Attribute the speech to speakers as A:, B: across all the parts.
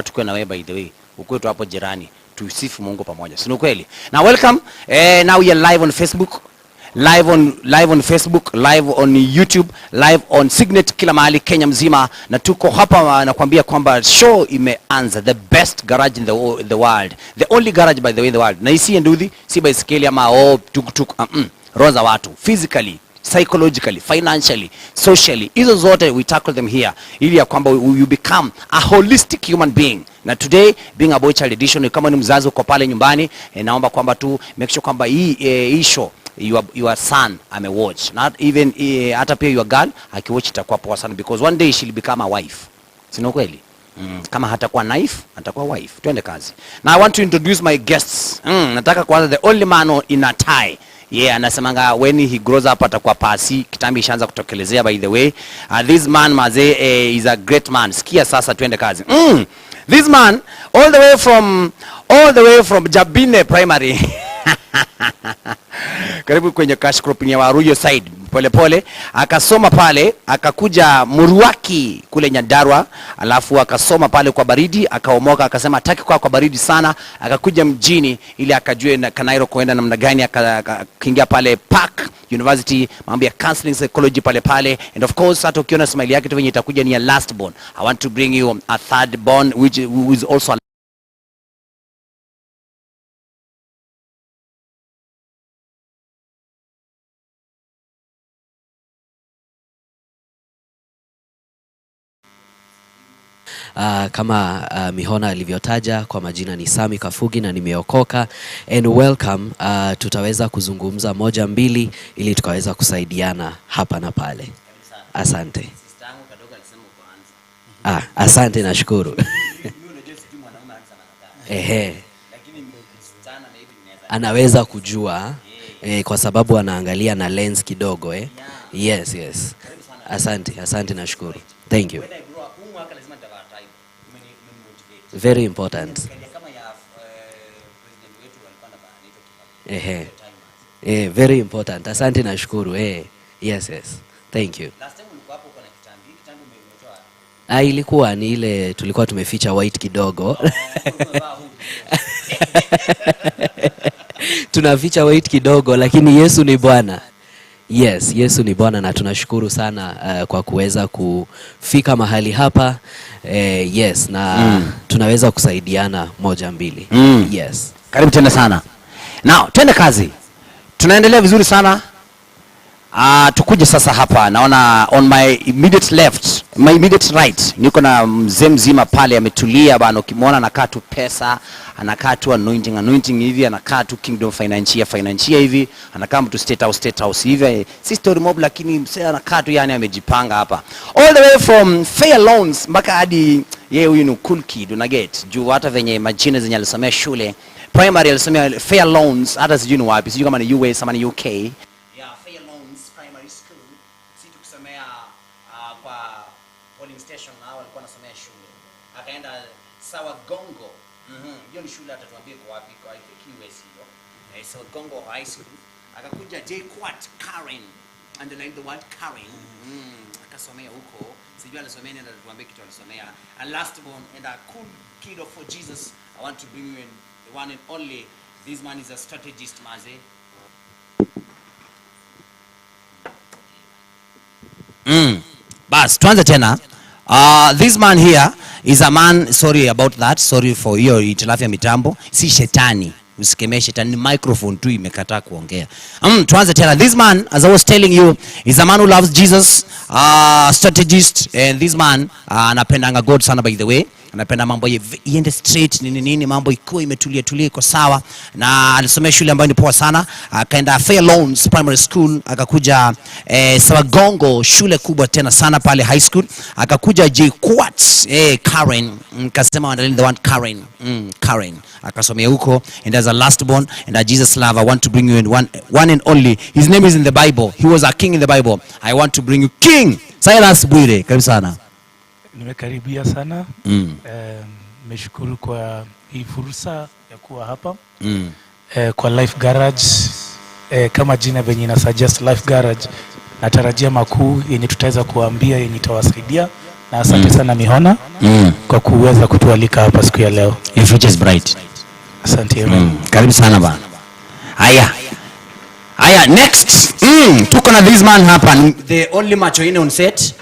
A: Tukue na wewe by the way, ukwetu hapo jirani, tusifu Mungu pamoja. Si kweli? Now welcome. Now we are live on Facebook, live on Facebook, live on YouTube, live on Signet kila mahali Kenya mzima, na tuko hapa nakwambia kwamba show imeanza. The best garage in the world. The only garage by the way in the world. Na isi nduthi, si baisikeli ama tuk roza watu physically, psychologically, financially, socially. Hizo zote we tackle them here ili ya kwamba you become a holistic human being. Na today being a boy child edition, kama ni mzazi uko pale nyumbani, naomba kwamba tu make sure kwamba hii show your son watch, not even hata pia your girl akiwatch itakuwa poa sana, because one day she'll become a wife. Sino kweli? Kama hatakuwa knife atakuwa wife. Twende kazi. Now I want to introduce my guests. Nataka kwanza the only man in a tie. Yeah, anasemanga when he grows up atakuwa pasi, kitambi ishaanza kutokelezea by the way. This man maze is a great man. Sikia sasa, twende kazi. This man all the way from Jabine Primary. Karibu kwenye cash crop ni wa Ruyo side. Pole akasoma pale, akakuja Muruaki kule Nyandarua, alafu akasoma pale kwa baridi, akaomoka akasema hataki kwa baridi sana, akakuja mjini ili akajue na Kanairo kuenda namna gani, akaingia pale Park University, mambo ya counseling psychology pale, and of course hata ukiona smile yake tu venye itakuja ni ya last born. I want to bring you a third born which is also
B: kama Mihona alivyotaja, kwa majina ni Sami Kafugi na nimeokoka, and welcome. Tutaweza kuzungumza moja mbili ili tukaweza kusaidiana hapa na pale. Asante. Asante, nashukuru. Anaweza kujua kwa sababu anaangalia na lens kidogo Yes. Asante, nashukuru. Thank you. Very important. Very important. Asante, nashukuru. Yes. Thank you. Ilikuwa ni ile tulikuwa tumeficha white kidogo. Tunaficha white kidogo, lakini Yesu ni Bwana. Yes, Yesu ni Bwana, na tunashukuru sana kwa kuweza kufika mahali hapa. Yes, na tunaweza kusaidiana moja mbili. Yes.
A: Karibu tena sana. Now, twende kazi. Tunaendelea vizuri sana. Tukuje sasa hapa. Naona on my immediate left, my immediate right, niko na mzee mzima pale ametulia bana. Ukimwona anakaa tu pesa, anakaa tu anointing hivi, anakaa tu kingdom financial hivi, anakaa mtu state house hivi. Si story mob, lakini mzee anakaa tu yani amejipanga hapa. All the way from Fair Loans mpaka hadi yeye huyu ni cool kid, una get. Juu hata venye majina zenye alisomea shule primary alisomea Fair Loans, hata sijui ni wapi, sijui kama ni US ama ni UK. Akaenda Sawa Gongo. Hiyo ni shule atatuambia kwa wapi, kwa I think US hiyo. Sawa Gongo High School. Akakuja JQuat Karen. Underline the word Karen. Akasomea huko. Sijui alisomea nini, atatuambia kitu alisomea. And last born and a cool kid of for Jesus. I want to bring you in the one and only. This man is a strategist, maze. Bas, tuanze tena. This man here is a man, sorry about that, sorry for hiyo itilafu ya mitambo. Si shetani, usikemee shetani, ni microphone tu imekataa kuongea. Tuanze tena. This man, as I was telling you, is a man who loves Jesus, strategist, and this man anapendanga God sana by the way. Anapenda mambo iende straight nini mambo iko imetulia iko sawa, na alisomea shule ambayo ni poa sana. Akaenda Fair Loans Primary School, akakuja Sawagongo, shule kubwa tena sana pale high school. Akakuja JQuat Karen, nikasema underline the one Karen. Akasomea huko, and as a last born and a Jesus lover, I want to bring you in one and only. His name is in the Bible. He was a king in the Bible. I want to bring you King Silas Bwire. Karibu sana.
C: Nimekaribia sana. Nimeshukuru kwa hii fursa ya kuwa hapa. Kwa Life Garage, kama jina venye ina suggest Life Garage, natarajia makuu yenye tutaweza kuambia, yenye itawasaidia, na asante sana Mihona kwa kuweza kutualika hapa siku ya leo.
A: Your future is bright.
C: Asante.
A: Karibu sana bana. Haya, next. Tuko na this man hapa, the only macho in on set.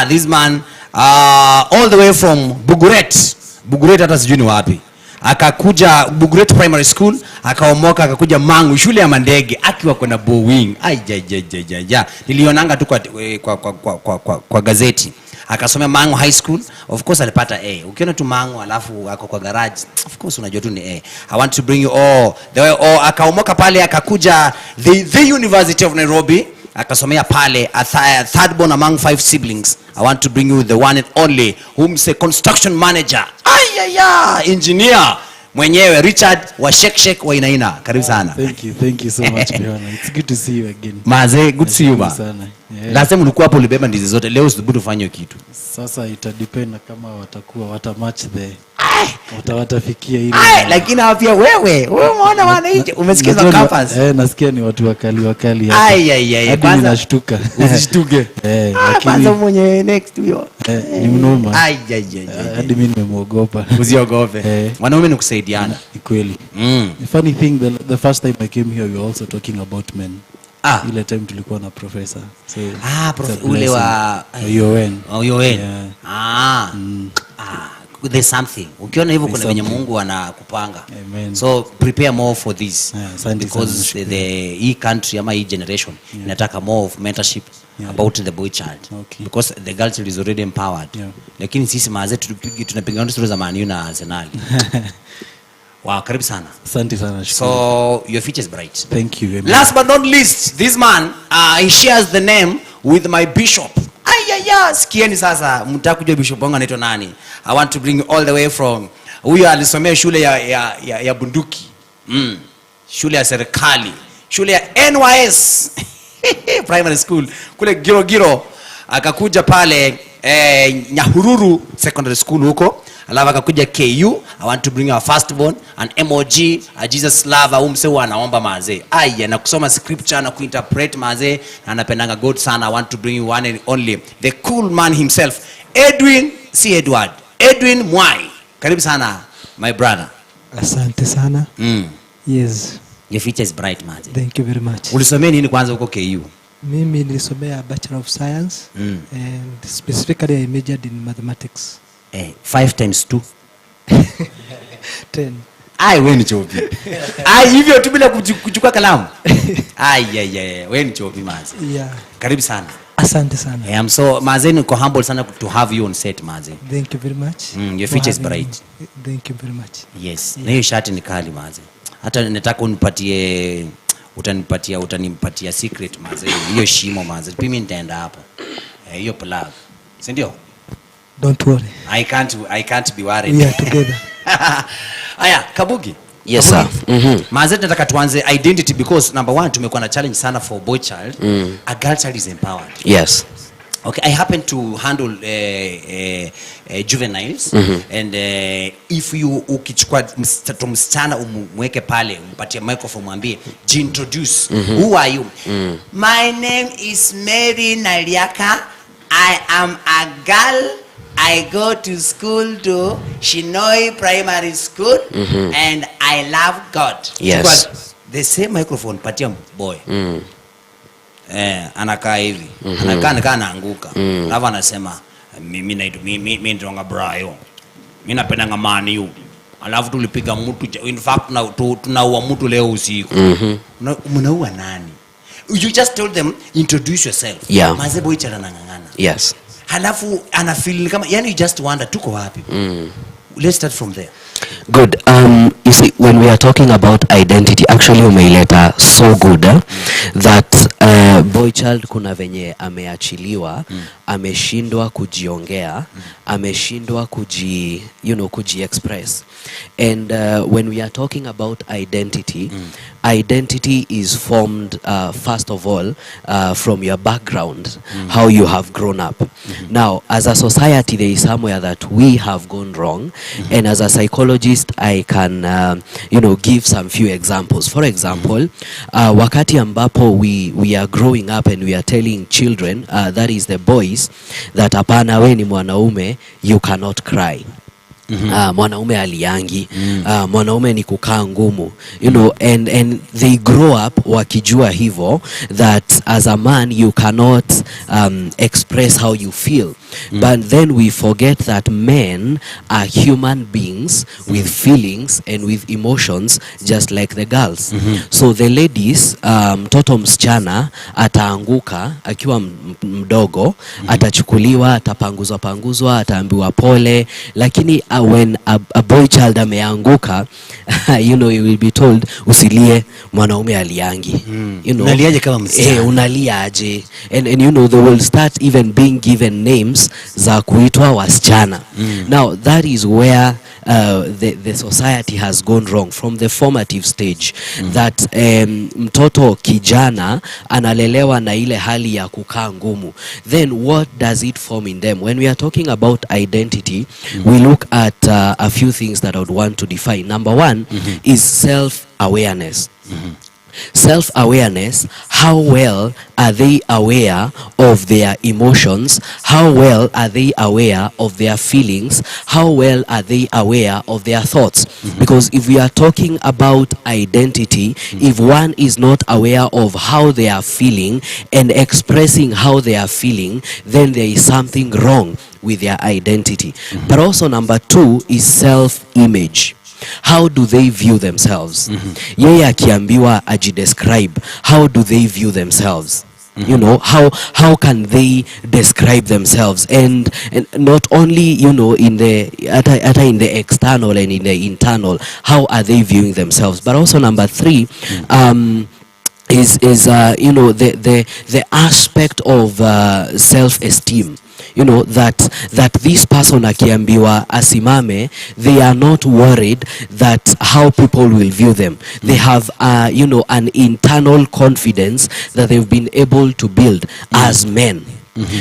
A: This man all the way from Buguret. Buguret hata sijui ni wapi. Akakuja Buguret Primary School, akaomoka akakuja Mangu shule ya Mandege akiwa kwenda Boeing. Nilionanga tu kwa gazeti. Akasomea Mangu High School, of course alipata A. Ukiona tu Mangu alafu ako kwa garage, of course unajua tu ni A. I want to bring you all the way akaomoka pale akakuja the University of Nairobi, akasomea pale a third born among 5 siblings. I want to bring you the one and only whom say construction manager. Engineer mwenyewe Richard wa Shek wa Inaina. Karibu sana.
D: Thank you so much Bwana. It's good to see you again.
A: Maze, good to see you ba.
D: Yeah.
A: Last time ulikuwa hapo ulibeba ndizi zote, leo usibudu fanya kitu.
D: Sasa itadepend kama watamatch watafikia ile.
A: Lakini pia wewe umeona wananchi umesikia za campus.
D: Nasikia ni watu wakali hapa.
A: Kwanza
D: nashtuka.
A: Usishtuke.
D: Lakini
A: kwanza mwenye next huyo.
D: Ni mnoma.
A: Hadi
D: mimi nimemuogopa.
A: Usiogope. Wanaume ni kusaidiana.
D: Ni kweli. The funny thing, the first time I came here we were also talking about men. Ile time tulikuwa na professor. So
A: ule wa
D: UN.
A: There's something. Ukiona hivyo kuna venye Mungu anakupanga.
D: Amen.
A: So prepare more for this.
D: Because
A: hii country ama hii generation inataka more of mentorship about the boy child.
D: Okay.
A: Because the girl child is already empowered. Lakini sisi maazetu tunapiga stories za Man U na Arsenal. Wow, karibu sana.
D: Asante sana.
A: So your future is bright.
D: Thank you. Amen.
A: Last but not least, this man he shares the name with my bishop. Sikieni sasa, mtaka kujua bishop wangu anaitwa nani? I want to bring you all the way from huyo alisomea shule ya bunduki. Shule ya serikali, shule ya NYS primary school kule Giro. Akakuja pale Nyahururu secondary school huko. Alafu akakuja KU. I want to bring our firstborn, an MOG, a Jesus lover, umsewa anaomba maze. Na kusoma scripture na kuinterpret maze na anapendanga God sana. I want to bring you one and only, the cool man himself, Edwin Mwai. Karibu sana my brother.
E: Asante sana. Yes.
A: Your future is bright maze.
E: Thank you very much.
A: Ulisomea nini kwanza huko KU?
E: Mimi nilisomea Bachelor of Science and specifically I majored in mathematics.
A: 5 times 2
E: 10.
A: Wewe ni chopi. Hivyo tu bila kuchukua kalamu. Wewe ni chopi maze.
E: Yeah.
A: Karibu sana.
E: Asante sana.
A: I'm so maze, niko humble sana to have you on set maze.
E: Thank you very much.
A: Your future is bright.
E: Thank you very much.
A: Yes. Na hiyo shati ni kali maze. Hata nataka utanipatia secret maze. Hiyo shimo maze. Mimi nitaenda hapo. Hiyo plug. Si ndio?
E: Don't worry.
A: I can't be worried.
E: We are together.
A: Kabugi.
B: Yes sir.
A: Maze, nataka tuanze identity because number 1 tumekuwa na challenge sana for boy child. A girl child is empowered.
B: Yes.
A: Okay, I happen to handle juveniles and if you ukichukua msichana umweke pale umpatie microphone mwambie introduce who are you? My name is Mary Naliaka. I am a girl. I go to school to Shinoi Primary School and I love God.
B: Yes.
A: The same microphone patia boy. Anakaa hivi. Anakaa anaanguka. Alafu anasema mimi ndonga Brayo. Mimi napenda Man U. Alafu tulipiga mtu, in fact tunaua mtu leo usiku. Mnaua nani? You just told them introduce yourself. Maze boy chala nangangana.
B: Yes.
A: Halafu ana feel kama yani you just wonder tuko wapi. Let's start from there.
B: Good. You see, when we are talking about identity, actually umeileta so good that boy child kuna venye ameachiliwa, ameshindwa kujiongea, ameshindwa kuji express. And when we are talking about identity, identity is formed first of all from your background, how you have grown up. Now, as a society, there is somewhere that we have gone wrong, and as a psychologist, I can give some few examples. For example, wakati ambapo we are growing up and we are telling children, that is the boys, that hapana we ni mwanaume, you cannot cry. mwanaume aliangi, mwanaume ni kukaa ngumu, you know, and they grow up wakijua hivyo, that as a man you cannot express how you feel. But then we forget that men are human beings with feelings and with emotions just like the girls. So the ladies, mtoto msichana ataanguka akiwa mdogo, atachukuliwa, atapanguzwa, ataambiwa pole, lakini when a boy child ameanguka, you know, you will be told usilie, mwanaume aliangi. You know,
A: unaliaje kama msichana?
B: Unalia aje? And you know, they will start even being given names za kuitwa wasichana. Now that is where the society has gone wrong from the formative stage, that mtoto kijana analelewa na ile hali ya kukaa ngumu. Then what does it form in them? When we are talking about identity, we look at a few things that I would want to define. Number one is self-awareness. Self-awareness, how well are they aware of their emotions? How well are they aware of their feelings? How well are they aware of their thoughts? Because if we are talking about identity, if one is not aware of how they are feeling and expressing how they are feeling, then there is something wrong with their identity. But also number two is self-image. How do they view themselves? Yeye akiambiwa ajidescribe, how do they view themselves? You know, how can they describe themselves? And not only, you know, in the in the external and in the internal, how are they viewing themselves? But also number three, is you know, the aspect of self-esteem. You know, that this person akiambiwa asimame, they are not worried that how people will view them. They have you know, an internal confidence that they've been able to build as men.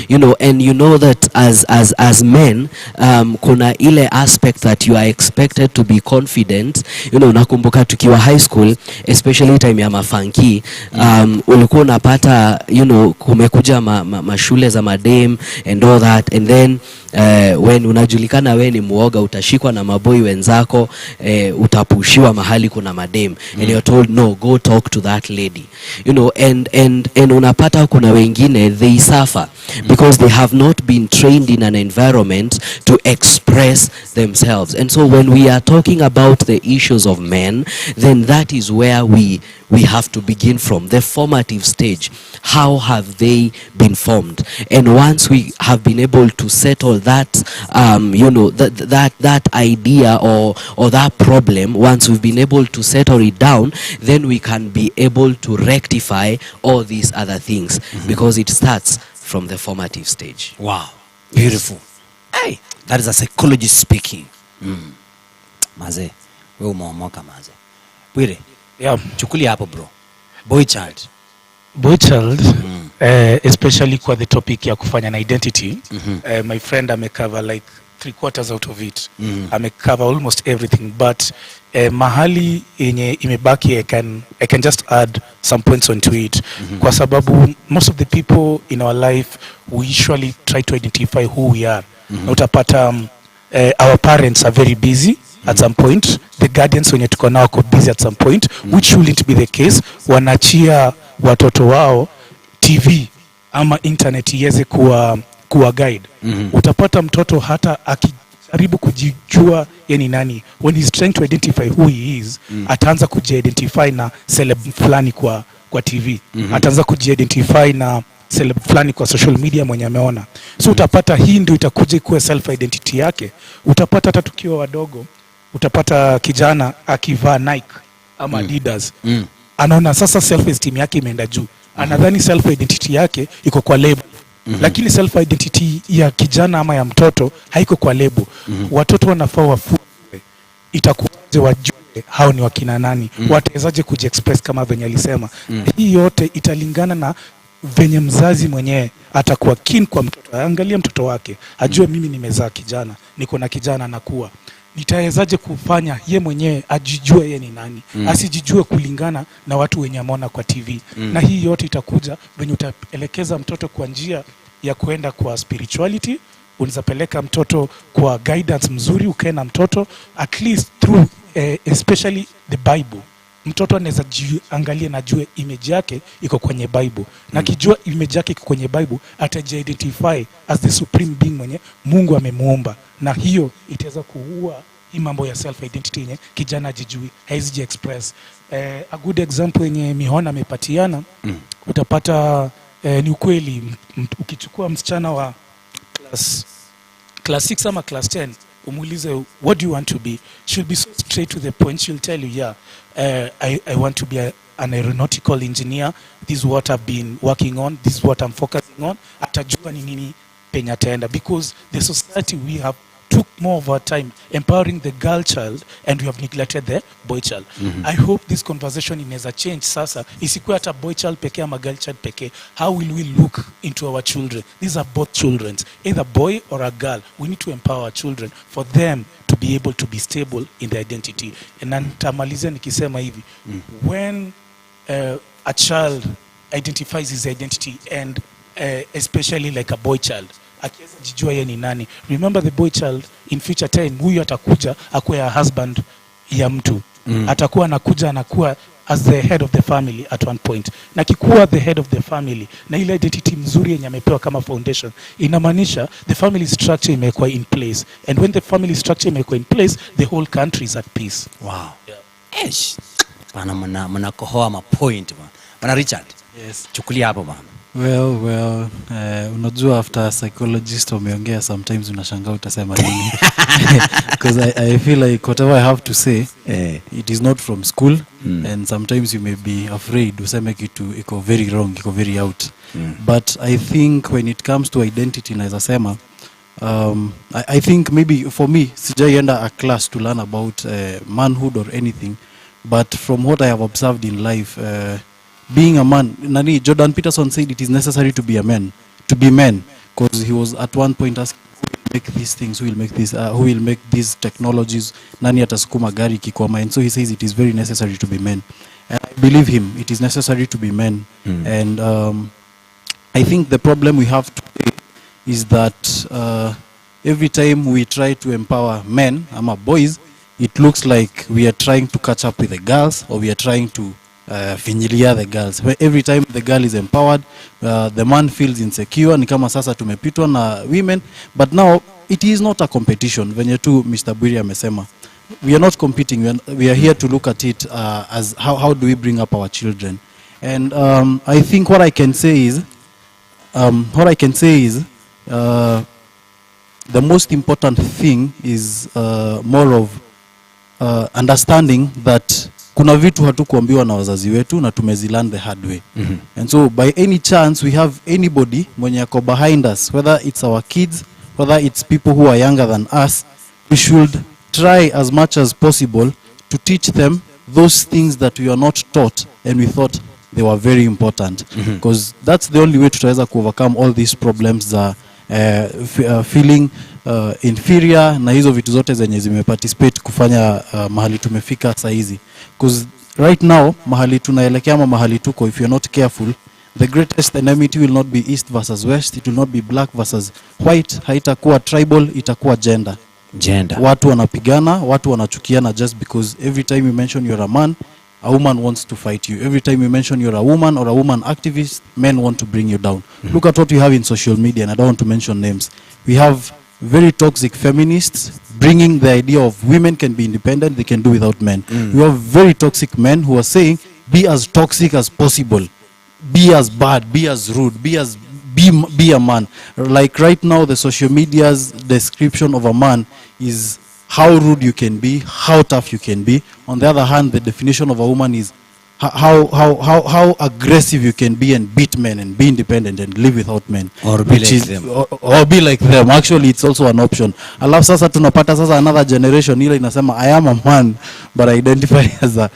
B: You know, and you know that as men, kuna ile aspect that you are expected to be confident. You know, nakumbuka tukiwa high school, especially time ya mafanki, ulikuwa unapata, you know, kumekuja mashule za madem and all that, and then when unajulikana we ni muoga, utashikwa na maboi wenzako, utapushiwa mahali kuna madem, and you're told no, go talk to that lady. You know, and unapata kuna wengine, they suffer because they have not been trained in an environment to express themselves. And so when we are talking about the issues of men, then that is where we have to begin from, the formative stage. How have they been formed? And once we have been able to settle that, you know, that idea or that problem, once we've been able to settle it down, then we can be able to rectify all these other things, because it starts from the formative stage.
A: Wow, beautiful. Hey, that is a psychologist speaking. Maze, wewe umeomoka maze. Bwire,
C: Yeah.
A: chukulia hapo bro. Boy child,
C: especially kwa the topic ya kufanya na identity, my friend amecover like 3/4 out of it. Amecover almost everything, but mahali yenye imebaki, I can just add some points onto it. Kwa sababu most of the people in our life, we usually try to identify who we are. Na utapata our parents are very busy at some point, the guardians wenye tuko nao wako busy at some point, which shouldn't be the case. Wanachia watoto wao TV ama internet iweze kuwa guide. Utapata mtoto hata akijaribu kujijua yeye ni nani, when he's trying to identify who he is, ataanza kujiidentify na celeb fulani kwa TV, ataanza kujiidentify na celeb fulani kwa social media mwenye ameona. So utapata hii ndio itakuja kuwa self identity yake. Utapata hata tukiwa wadogo, utapata kijana akivaa Nike ama Adidas, anaona sasa self esteem yake imeenda juu. Anadhani self identity yake iko kwa label. Lakini self identity ya kijana ama ya mtoto haiko kwa label. Watoto wanafaa wafunzwe itakuwaje wajue hao ni wakina nani, watawezaje kujiexpress kama venye alisema. Hii yote italingana na venye mzazi mwenyewe atakuwa keen kwa mtoto. Angalia mtoto wake, ajue mimi nimezaa kijana, niko na kijana anakuwa, nitawezaje kufanya ye mwenyewe ajijue ye ni nani, asijijue kulingana na watu wenye ameona kwa TV. Na hii yote itakuja venye utaelekeza mtoto kwa njia ya kuenda kwa spirituality, unaweza peleka mtoto kwa guidance mzuri, ukae na mtoto at least through especially the Bible. Mtoto anaweza jiangalia na jue image yake iko kwenye Bible. Na kijua image yake iko kwenye Bible, ataji-identify as the supreme being mwenye Mungu amemuumba. Na hiyo itaweza kuua hii mambo ya self identity yenye kijana ajijui, haiziji express. A good example yenye Mihona amepatiana, utapata ni ukweli, ukichukua msichana wa class 6 ama class 10, umuulize what do you want to be, she'll be so straight to the point. She'll tell you, yeah, I want to be an aeronautical engineer, this is what I've been working on, this is what I'm focusing on. Atajua ni nini penye ataenda, because the society we have took more of our time empowering the girl child and we have neglected the boy child. I hope this conversation inaweza change sasa, isikuwe hata boy child pekee ama girl child pekee. How will we look into our children? These are both children, either boy or a girl. We need to empower our children for them to be able to be stable in their identity. Na nitamalizia nikisema hivi, when a child identifies his identity and especially like a boy child, akiweza jijua yeye ni nani, remember the boy child in future time, huyu atakuja akuwe a husband ya mtu, atakuwa anakuwa as the head of the family at one point. Na kikuwa the head of the family na ile identity mzuri yenye amepewa kama foundation, inamaanisha the family structure imekuwa in place, and when the family structure imekuwa in place, the whole country is at peace.
A: Wow. Esh. Bana mnakohoa mapoint bana. Bana Richard.
D: Yes.
A: Chukulia hapo bana.
D: Well, unajua after psychologist wameongea, sometimes unashangaa utasema nini. Because I feel like whatever I have to say, it is not from school, and sometimes you may be afraid useme kitu iko very wrong, iko very out. But I think when it comes to identity, naweza sema, I think maybe for me, sijaienda a class to learn about manhood or anything, but from what I have observed in life, being a man, Jordan Peterson said it is necessary to be a man, to be men, because he was at one point asking, who will make these things, who will make this, who will make these technologies, nani atasukuma gari kikwama. And so he says it is very necessary to be men, and I believe him, it is necessary to be men. And I think the problem we have today is that every time we try to empower men, boys, it looks like we are trying to catch up with the girls, or we are trying to finyilia the girls. Every time the girl is empowered, the man feels insecure, ni kama sasa tumepitwa na women. But now it is not a competition. Venye tu Mr. Bwiri amesema, we are not competing, we are here to look at it as how do we bring up our children. And I think what I can say is the most important thing is more of understanding that kuna vitu hatukuambiwa na wazazi wetu na tumezilearn the hard way. And so by any chance we have anybody mwenye ako behind us, whether it's our kids, whether it's people who are younger than us, we should try as much as possible to teach them those things that we are not taught and we thought they were very important, because that's the only way tutaweza ku overcome all these problems za feeling inferior na hizo vitu zote zenye zimeparticipate kufanya mahali tumefika saa hizi. Because right now mahali tunaelekea ama mahali tuko, if you're not careful, the greatest enmity will not be east versus west, it will not be black versus white, haitakuwa tribal, itakuwa gender. Watu wanapigana, watu wanachukiana just because every time you mention you're a man, a woman wants to fight you. Every time you mention you're a woman or a woman activist, men want to bring you down. Look at what we have in social media, and I don't want to mention names. We have very toxic feminists bringing the idea of women can be independent, they can do without men. We have very toxic men who are saying, be as toxic as possible, be as bad, be as rude, be a man. Like right now, the social media's description of a man is how rude you can be, how tough you can be. On the other hand, the definition of a woman is how aggressive you can be and beat men and be independent and live without men.
A: Or be like them.
D: Or be like them. Actually, it's also an option. Alafu sasa tunapata sasa another generation ile inasema I am a man but I identify as a...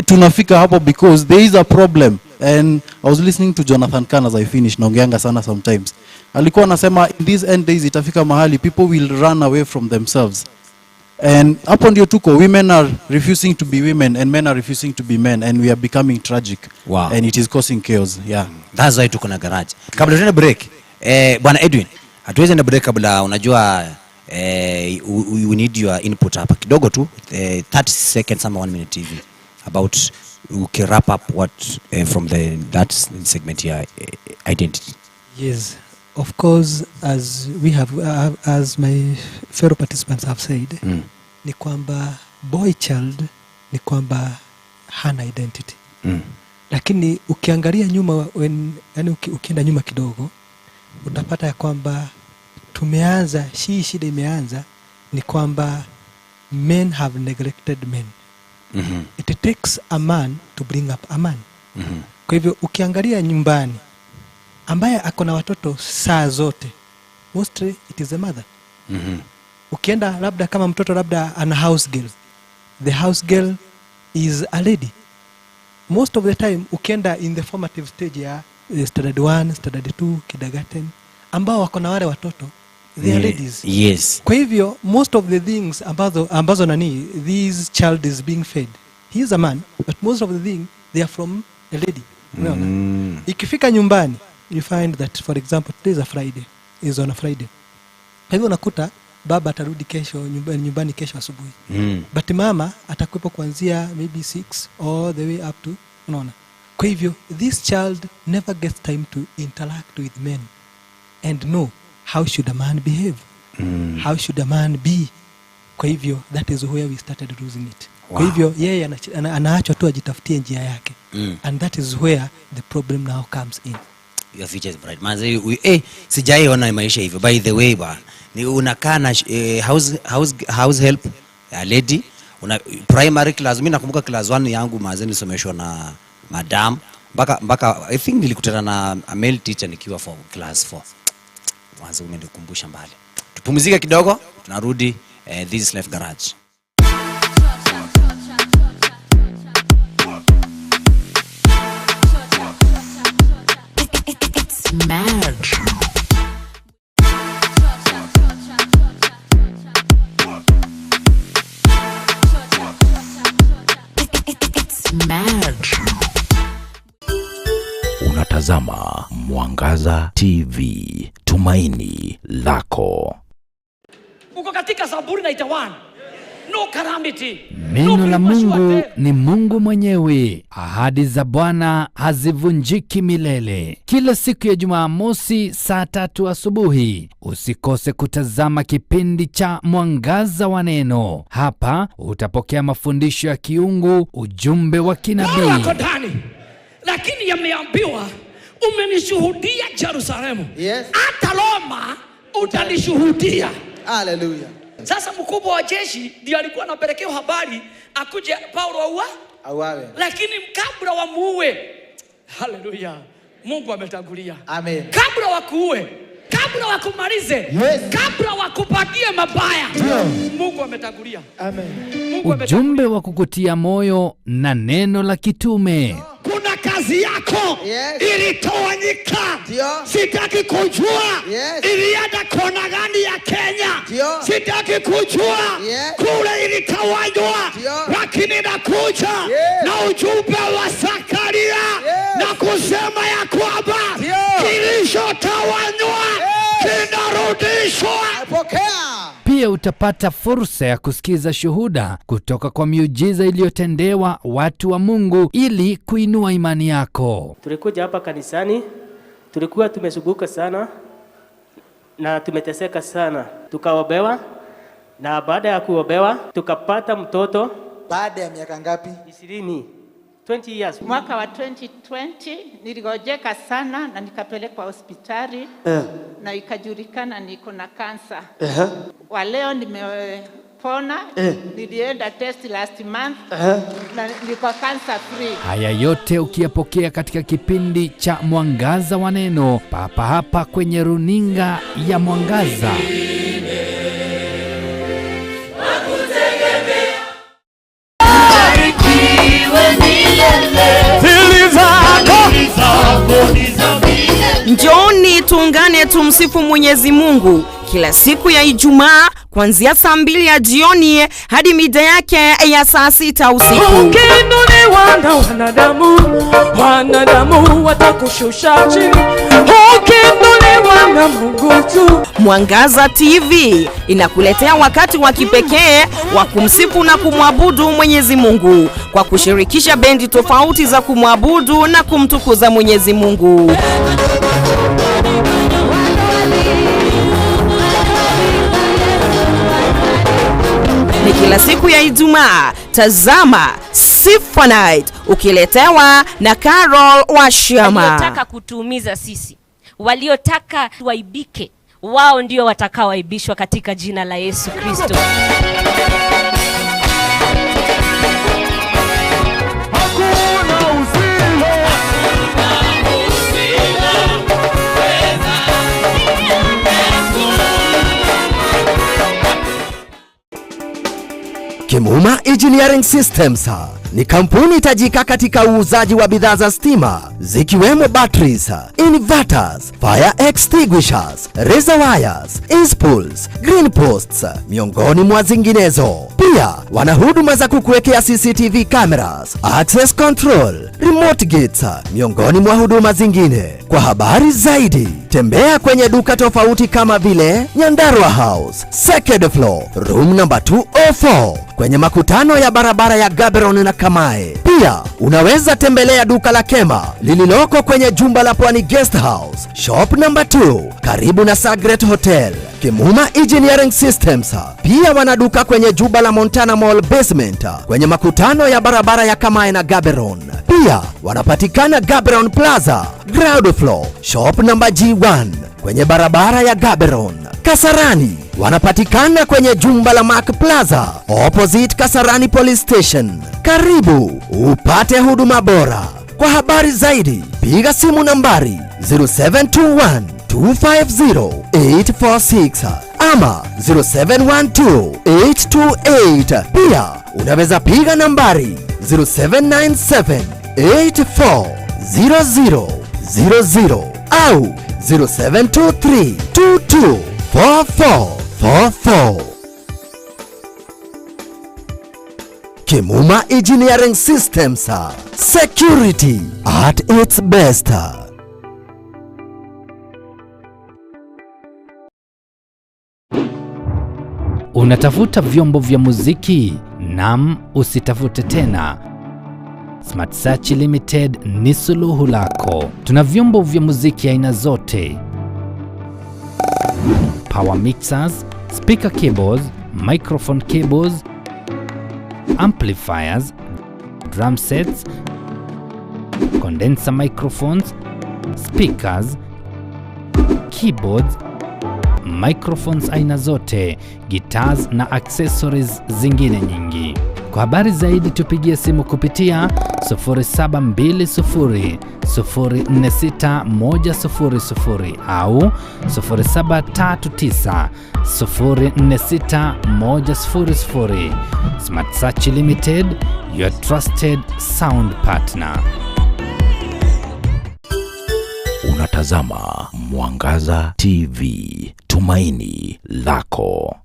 D: Tunafika hapo because there is a problem. And I was listening to Jonathan Kahn as I finished, naongeanga sana sometimes. Alikuwa anasema in these end days itafika mahali people will run away from themselves. And hapo ndio tuko, women are refusing to be women and men are refusing to be men, and we are becoming tragic.
A: Wow.
D: And it is causing chaos. Yeah.
A: That's why tuko na garage. Kabla tuende break, Bwana Edwin, hatuwezi enda break kabla unajua we need your input hapa kidogo tu 30 seconds ama 1 minute TV about we wrap up what from that segment here identity.
E: Yes, of course, as we have as my fellow participants have said, ni kwamba boy child ni kwamba hana identity. Lakini ukiangalia nyuma yani ukienda nyuma kidogo utapata ya kwamba tumeanza shida imeanza ni kwamba men have neglected men. It takes a man to bring up a man. Kwa hivyo ukiangalia nyumbani ambaye akona watoto saa zote, mostly it is a mother. Ukienda labda kama mtoto labda ana house girl, the house girl is a lady. Most of the time ukienda in the formative stage ya standard 1, standard 2, kindergarten, ambao wakona wale watoto, they are ladies.
A: Yes.
E: Kwa hivyo most of the things ambazo nani this child is being fed, he is a man, but most of the thing they are from a lady. Unaona? Ikifika nyumbani you find that for example today is a Friday, is on a Friday. Kwa hivyo unakuta baba atarudi kesho nyumbani kesho asubuhi. But mama atakuwepo kuanzia maybe 6 all the way up to, unaona. Kwa hivyo this child never gets time to interact with men and know how should a man behave, how should a man be. Kwa hivyo that is where we started losing it. Wow. Kwa hivyo yeye anaachwa tu ajitafutie njia yake. And that is where the problem now comes in.
A: Your future is bright. Manze, sijaiona maisha hivyo. By the way ba, ni unakaa na house help a lady, primary class. Mimi nakumbuka class 1 yangu manze nilisomeshwa na madam mpaka I think nilikutana na a male teacher nikiwa for class 4. Manze umenikumbusha mbali. Tupumzike kidogo, tunarudi this is Life Garage.
F: Mad. It's mad.
G: Unatazama Mwangaza TV, tumaini lako.
H: Uko katika Zaburi 91. No calamity.
I: Neno la Mungu ni Mungu mwenyewe. Ahadi za Bwana hazivunjiki milele. Kila siku ya Jumamosi saa 3 asubuhi usikose kutazama kipindi cha Mwangaza wa Neno. Hapa utapokea mafundisho ya kiungu, ujumbe wa kinabii.
H: Lakini yameambiwa umenishuhudia Yerusalemu.
J: Yes.
H: Hata Roma utanishuhudia.
J: Hallelujah.
H: Sasa mkubwa wa jeshi ndiye alikuwa anapelekea habari akuje Paulo auawe. Lakini kabla wamuue, haleluya, Mungu ametangulia.
J: Amen.
H: Kabla wakuue, kabla wakumalize,
J: yes,
H: kabla wakupatie mabaya, Mungu ametangulia.
J: Amen.
I: Ujumbe wa kukutia moyo na neno la kitume.
H: Kuna kazi yako,
J: yes,
H: ilitawanyika. Sitaki kujua, yes, ilienda kona gani ya Kenya. Sitaki kujua, yes, kule ilitawanywa. Lakini nakuja, yes, na ujumbe wa Zakaria, yes, na kusema ya kwamba kilichotawanywa, yes, kinarudishwa.
J: Pokea.
I: Pia utapata fursa ya kusikiza shuhuda kutoka kwa miujiza iliyotendewa watu wa Mungu ili kuinua imani yako.
K: Tulikuja hapa kanisani, tulikuwa tumesumbuka sana na tumeteseka sana. Tukaobewa na baada ya kuobewa tukapata mtoto.
J: Baada ya miaka ngapi?
K: 20 years.
L: Mwaka wa 2020 niligojeka sana na nikapelekwa hospitali na ikajulikana niko na kansa. Wa leo nimepona. Nilienda test last month na niko cancer free.
I: Haya yote ukiyapokea katika kipindi cha Mwangaza wa Neno, papa hapa kwenye runinga ya Mwangaza.
M: Njooni tuungane tumsifu Mwenyezi Mungu kila siku ya Ijumaa kuanzia saa 2 ya jioni hadi mida yake ya saa 6 usiku.
N: Ukiinuliwa na wanadamu watakushusha chini. Ukiinuliwa na Mungu tu.
M: Mwangaza TV inakuletea wakati wa kipekee wa kumsifu na kumwabudu Mwenyezi Mungu kwa kushirikisha bendi tofauti za kumwabudu na kumtukuza Mwenyezi Mungu. Ni kila siku ya Ijumaa. Tazama Sifa Night ukiletewa na Carol Washama.
O: Waliotaka kutuumiza sisi, waliotaka tuaibike, wao ndio watakaoaibishwa katika jina la Yesu Kristo.
P: Kimuma Engineering Systems ni kampuni tajika katika uuzaji wa bidhaa za stima zikiwemo batteries, inverters, fire extinguishers, razor wires, inspools, green posts miongoni mwa zinginezo. Pia wana huduma za kukuwekea CCTV cameras, access control, remote gates miongoni mwa huduma zingine. Kwa habari zaidi tembea kwenye duka tofauti kama vile Nyandarua House, second floor, room number 204 kwenye makutano ya barabara ya Gaborone na Kamae. Pia unaweza tembelea duka la Kema lililoko kwenye jumba la Pwani Guest House, shop number 2 karibu na Sagret Hotel. Kimuma Engineering Systems pia wanaduka kwenye jumba la Montana Mall basement kwenye makutano ya barabara ya Kamae na Gaborone. Pia wanapatikana Gaborone Plaza ground floor, shop number G1 kwenye barabara ya Gaborone. Kasarani wanapatikana kwenye jumba la Mark Plaza opposite Kasarani Police Station. Karibu upate huduma bora. Kwa habari zaidi piga simu nambari 0721 250 846 ama 0712 828. Pia unaweza piga nambari 0797 84 0000 au 0723 22 4444. Kimuma Engineering Systems, security at its best.
I: Unatafuta vyombo vya muziki? Nam, usitafute tena. Smart Search Limited ni suluhu lako. Tuna vyombo vya muziki aina zote: power mixers, speaker cables, microphone cables, amplifiers, drum sets, condenser microphones, speakers, keyboards, microphones aina zote, guitars na accessories zingine nyingi. Kwa habari zaidi tupigie simu kupitia 0720 046 100 au 0739 046 100. Smart Search Limited, your trusted sound partner.
G: Unatazama Mwangaza TV, tumaini lako.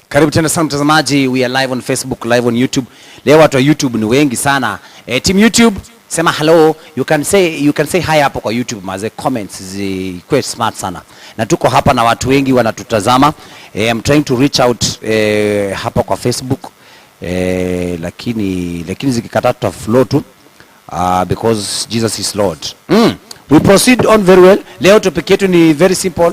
A: Karibu tena sana mtazamaji, we are live on Facebook, live on YouTube. Leo watu wa YouTube ni wengi sana. Team YouTube, sema hello. You can say hi hapo kwa YouTube, maze comments zikuwe smart sana. Na tuko hapa na watu wengi wanatutazama. I'm trying to reach out hapa kwa Facebook. Lakini zikikataa tutaflow tu because Jesus is Lord. We proceed on very well. Leo topic yetu ni very simple.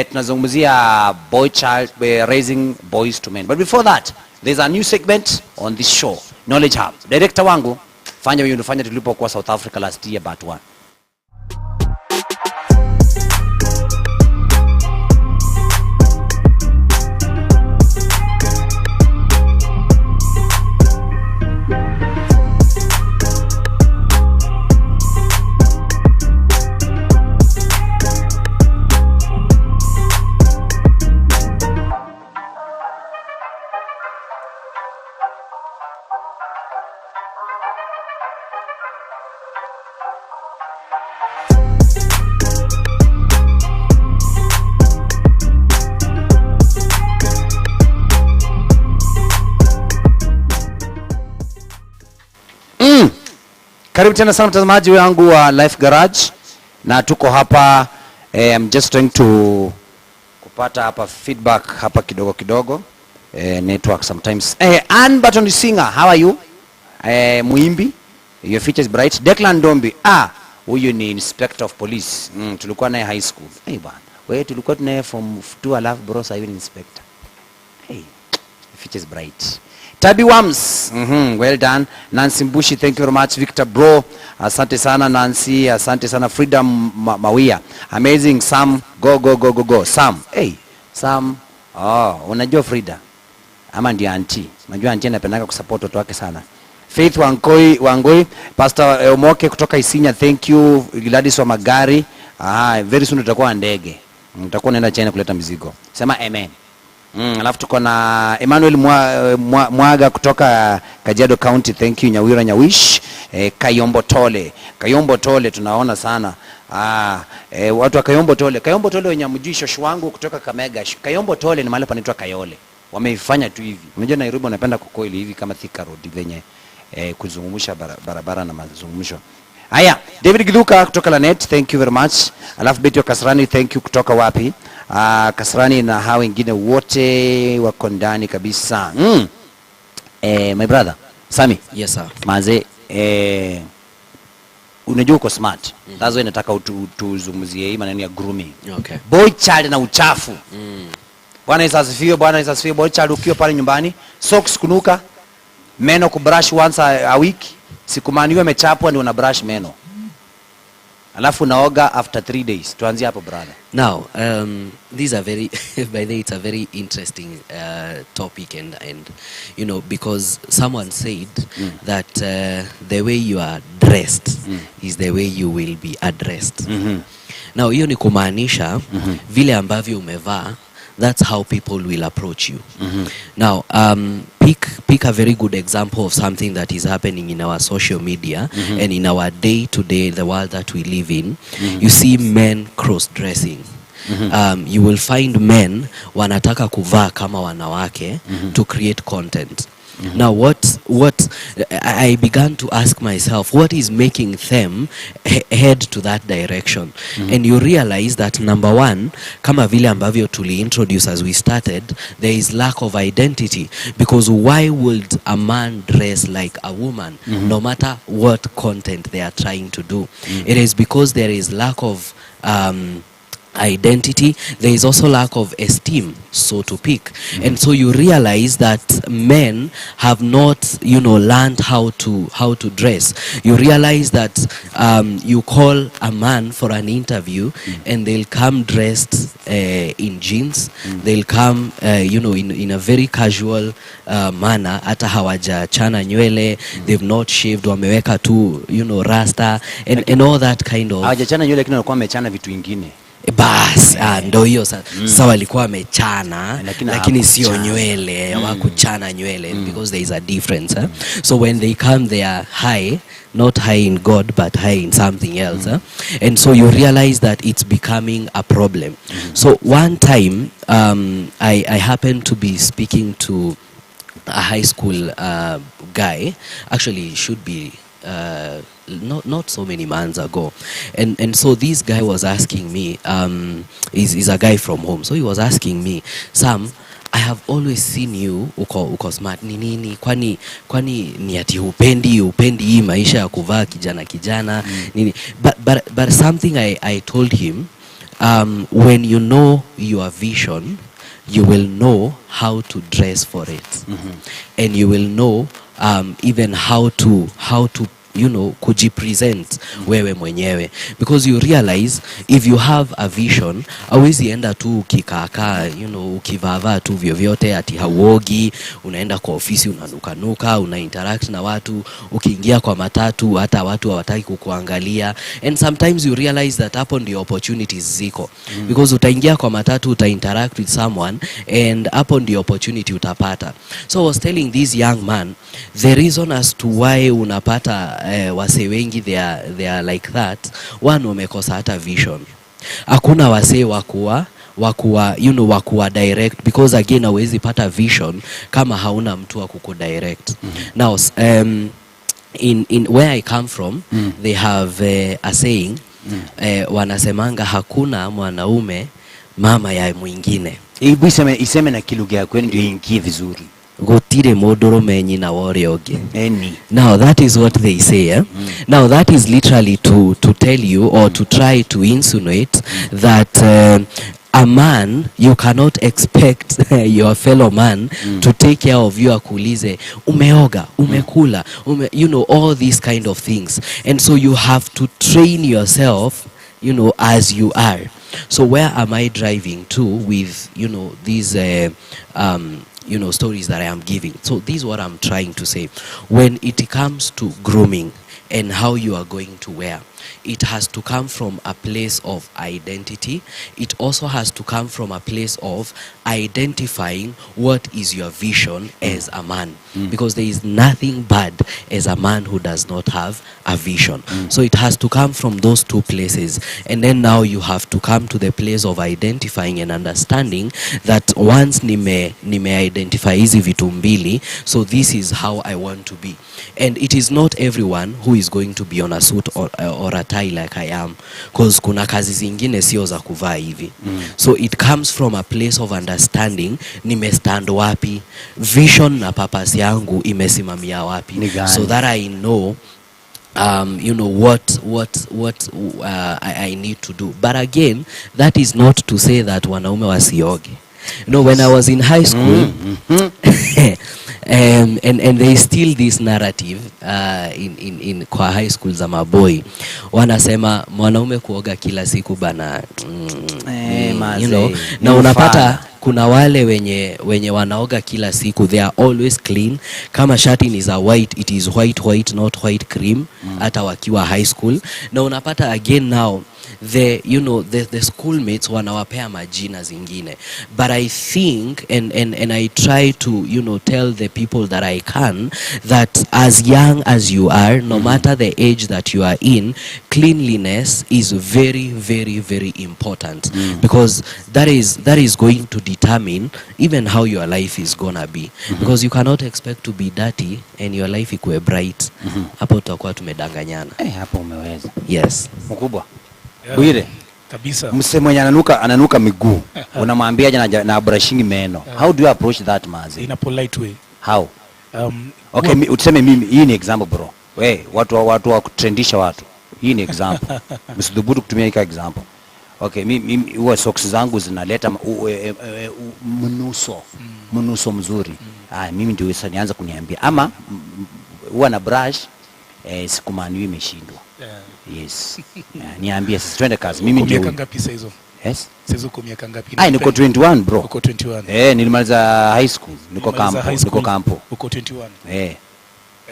A: Tunazungumzia boy child, raising boys to men. But before that, there's a new segment on this show, Knowledge Hub. Director wangu, fanya vile ulifanya tulipokuwa South Africa last year but one. Karibu tena sana mtazamaji wangu wa Life Garage, na tuko hapa I'm just trying to kupata hapa feedback hapa kidogo network sometimes. Ann Button Singer, how are you? Muimbi, your future is bright. Declan Dombi, huyu ni inspector of police. Tulikuwa naye high school. Bwana, wewe tulikuwa tunaye from 2 alafu bro sasa hivi ni inspector. Future is bright. Tabi Wams, well done. Nancy Mbushi, thank you very much. Victor Bro, asante sana Nancy, asante sana. Freedom Mawia, amazing. Sam, go. Sam, Sam, unajua Frida ama ndio auntie? Unajua auntie anapendanga kusupport watu wake sana. Faith Wangoi, Pastor Omoke kutoka Isinya, thank you. Gladys wa Magari, very soon tutakuwa ndege. Mtakuwa naenda China kuleta mizigo. Sema amen. Alafu tuko na Emmanuel Mwaga kutoka Kajiado County, thank you. Nyawira Nyawish, Kayombo Tole tunaona sana. Watu wa Kayombo Tole wenye mjui shosho wangu kutoka Kamega. Kayombo Tole ni mahali panaitwa Kayole. Wameifanya tu hivi. Unajua Nairobi wanapenda kukoili hivi kama Thika Road venye kuzungumusha barabara na mazungumsho. Haya, David Giduka kutoka Lanet, thank you very much. Alafu Betty Kasrani, thank you kutoka wapi? Kasrani na hao wengine wote wako ndani kabisa. My brother Sami.
B: Yes sir.
A: Maze unajua uko smart. That's why nataka tuzungumzie hii maneno ya grooming.
B: Okay.
A: Boy child na uchafu. Bwana Yesu asifiwe. Boy child ukiwa pale nyumbani, socks kunuka, meno kubrush once a week. Sikumaniwe mechapwa ndio una brush meno. Alafu naoga after 3 days. Tuanzie hapo brother.
B: Now, these are very, by the way, it's a very interesting topic, and you know, because someone said that the way you are dressed is the way you will be addressed. Now, hiyo ni kumaanisha vile ambavyo umevaa, that's how people will approach you. Now, pick a very good example of something that is happening in our social media and in our day-to-day, the world that we live in. You see men cross-dressing. You will find men wanataka kuvaa kama wanawake to create content. Now what I began to ask myself, what is making them head to that direction? And you realize that number one, kama vile ambavyo tuli introduce as we started, there is lack of identity, because why would a man dress like a woman no matter what content they are trying to do? It is because there is lack of identity. There is also lack of esteem, so to speak. And so you realize that men have not, you know, learned how to dress. You realize that you call a man for an interview and they'll come dressed in jeans. They'll come you know, in a very casual manner. Hata hawajachana nywele, they've not shaved, wameweka tu, you know, rasta and all that kind of.
A: Hawajachana nywele lakini walikuwa wamechana vitu vingine.
B: Bas, ndo hiyo sasa walikuwa wamechana lakini sio nywele, hawakuchana nywele, because there is a difference. So when they come, they are high, not high in God but high in something else. And so you realize that it's becoming a problem. So one time I happened to be speaking to a high school guy. Actually, it should be not so many months ago, and so this guy was asking me, is a guy from home, so he was asking me, Sam, I have always seen you uko smart, nini kwani ni ati upendi hii maisha ya kuvaa kijana nini, but something I told him, when you know your vision, you will know how to dress for it, and you will know even how to you know, kujipresent wewe mwenyewe, because you realize if you have a vision, hauwezi enda tu ukikaakaa, you know, ukivaa tu vyovyote, ati hauogi, unaenda kwa ofisi unanukanuka, una interact na watu, ukiingia kwa matatu hata watu hawataki kukuangalia, and sometimes you realize that hapo ndio opportunities ziko, because utaingia kwa matatu, uta interact with someone, and hapo ndio opportunity utapata. So I was telling this young man the reason as to why unapata wase wengi they are like that, one, wamekosa hata vision. Hakuna wase wakuwa you know, wakuwa direct, because again hauwezi pata vision kama hauna mtu wa kukudirect. Now in where I come from, they have a saying, wanasemanga hakuna mwanaume mama ya mwingine.
A: Hebu iseme na kilugha yako ndio ingie vizuri.
B: Gotire modoro nyina wore oge.
A: Any.
B: Now that is what they say. Now that is literally to tell you or to try to insinuate that a man, you cannot expect your fellow man to take care of you, akuulize umeoga, umekula, you know, all these kind of things. And so you have to train yourself, you know, as you are. So where am I driving to with, you know, these you know, stories that I am giving? So this is what I'm trying to say. When it comes to grooming and how you are going to wear, it has to come from a place of identity. It also has to come from a place of identifying what is your vision as a man. Because there is nothing bad as a man who does not have a vision. So it has to come from those two places. And then now you have to come to the place of identifying and understanding that once nime identify hizi vitu mbili, so this is how I want to be. And it is not everyone who is going to be on a suit or a tie like I am, because kuna kazi zingine sio za kuvaa hivi. So it comes from a place of understanding nimestand wapi, vision na purpose yangu imesimamia wapi, so that I know you know what I need to do. But again, that is not to say that wanaume wasioge. You know, when I was in high school, and there is still this narrative in kwa high school za maboy, wanasema mwanaume kuoga kila siku bana, you know, na unapata kuna wale wenye wanaoga kila siku, they are always clean. Kama shati ni za white, it is white, not white cream, hata wakiwa high school. Na unapata again now, the schoolmates wanawapea majina zingine. But I think and I try to, you know, tell the people that I can, that as young as you are, no matter the age that you are in, cleanliness is very, very, very important. Because that is going to determine even how your life is gonna be. Because you cannot expect to be dirty and your life ikuwe bright. Hapo tutakuwa tumedanganyana.
A: Hapo umeweza.
B: Yes.
A: Mkubwa. Bwire.
C: Kabisa.
A: Mse mwenye ananuka miguu. Unamwambia aje na brushing meno. How do you approach that mazi?
C: In a polite way.
A: How? Okay, utuseme mimi hii ni example bro. Watu wa kutrendisha watu. Hii ni example. Msidhubutu kutumia hii example. Okay, mimi huwa socks zangu zinaleta mnuso mzuri. Mimi ndio sasa nianza kuniambia ama huwa na brush sikumani imeshindwa. Yes. Niambie sisi twende kazi. Mimi ndio.
C: Miaka ngapi sasa hizo?
A: Yes.
C: Sasa uko miaka ngapi?
A: Niko 21 bro.
C: Uko 21.
A: Nilimaliza high school. Niko kampo.
C: Uko 21.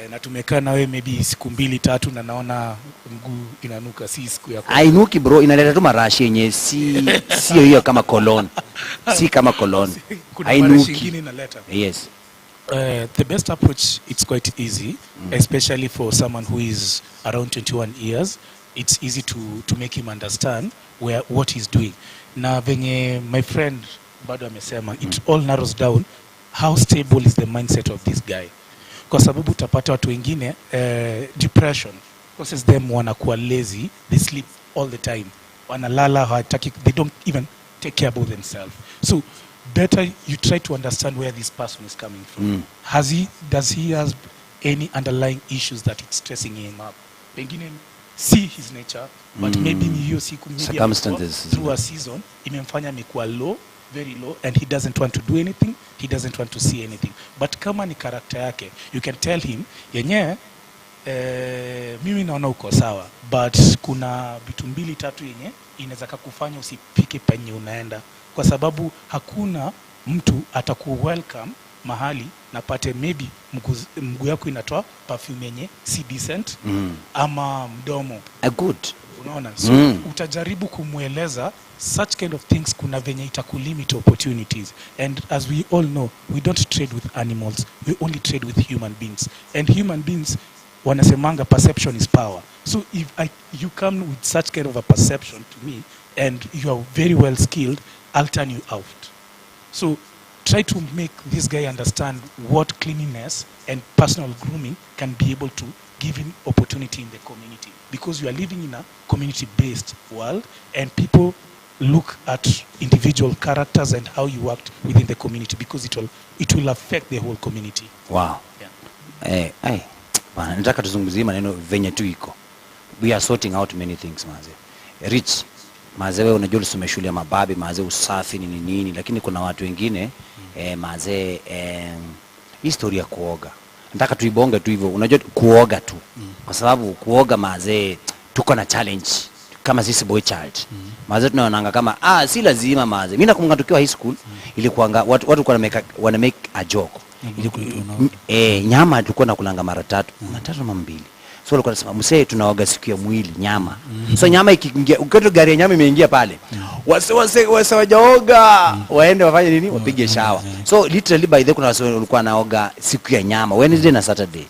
C: Na tumekaa na wewe maybe siku 2-3 na naona mguu inanuka, si siku yako. Hainuki
A: bro, inaleta tu marashi yenye sio hiyo kama cologne. Si kama cologne.
C: Hainuki.
A: Yes.
C: The best approach, it's quite easy, especially for someone who is around 21 years. It's easy to make him understand what he's doing. Na venye my friend bado amesema, it all narrows down how stable is the mindset of this guy. Kwa sababu utapata watu wengine depression causes them wanakuwa lazy, they sleep all the time, wanalala hawataki, they don't even take care about themselves. So better you try to understand where this person is coming from. Does he has any underlying issues that it's stressing him up? Pengine see his nature, but maybe ni hiyo siku
A: circumstances
C: through a season imemfanya amekuwa low, very low, and he doesn't want to do anything, he doesn't want to see anything. But kama ni character yake, you can tell him yenye mimi naona uko sawa, but kuna vitu 2-3 yenye inaweza kukufanya usipike penye unaenda, kwa sababu hakuna mtu ataku welcome mahali na pate maybe mguu yako inatoa perfume yenye si decent ama mdomo
A: good,
C: unaona. So utajaribu kumueleza such kind of things, kuna venye itakulimit opportunities. And as we all know, we don't trade with animals, we only trade with human beings, and human beings wanasemanga perception is power. So if you come with such kind of a perception to me and you are very well skilled, I'll turn you out. So try to make this guy understand what cleanliness and personal grooming can be able to given opportunity in the community, because you are living in a community-based world, and people look at individual characters and how you act within the community, because it will affect the whole community.
A: Wow. Yeah. Bana, nataka tuzungumzie maneno venye tu iko. We are sorting out many things maze. Rich, maze wewe unajua ulisoma shule ya mababi, maze usafi ni nini, lakini kuna watu wengine maze historia ya kuoga. Nataka tuibonge tu hivyo, unajua kuoga tu. Kwa sababu kuoga maze tuko na challenge kama sisi boy child. Maze tunaonanga kama si lazima maze. Mimi nakumbuka tukiwa high school ilikuanga watu kwa wana make a joke. Nyama tulikuwa nakulanga mara 3 ama 2. So walikuwa nasema msee tunaoga siku ya mwili nyama. So nyama ikiingia ukiona gari ya nyama imeingia pale. Wase wajaoga waende wafanye nini? Wapige shower. So literally by the kuna wase walikuwa naoga siku ya nyama Wednesday na Saturday.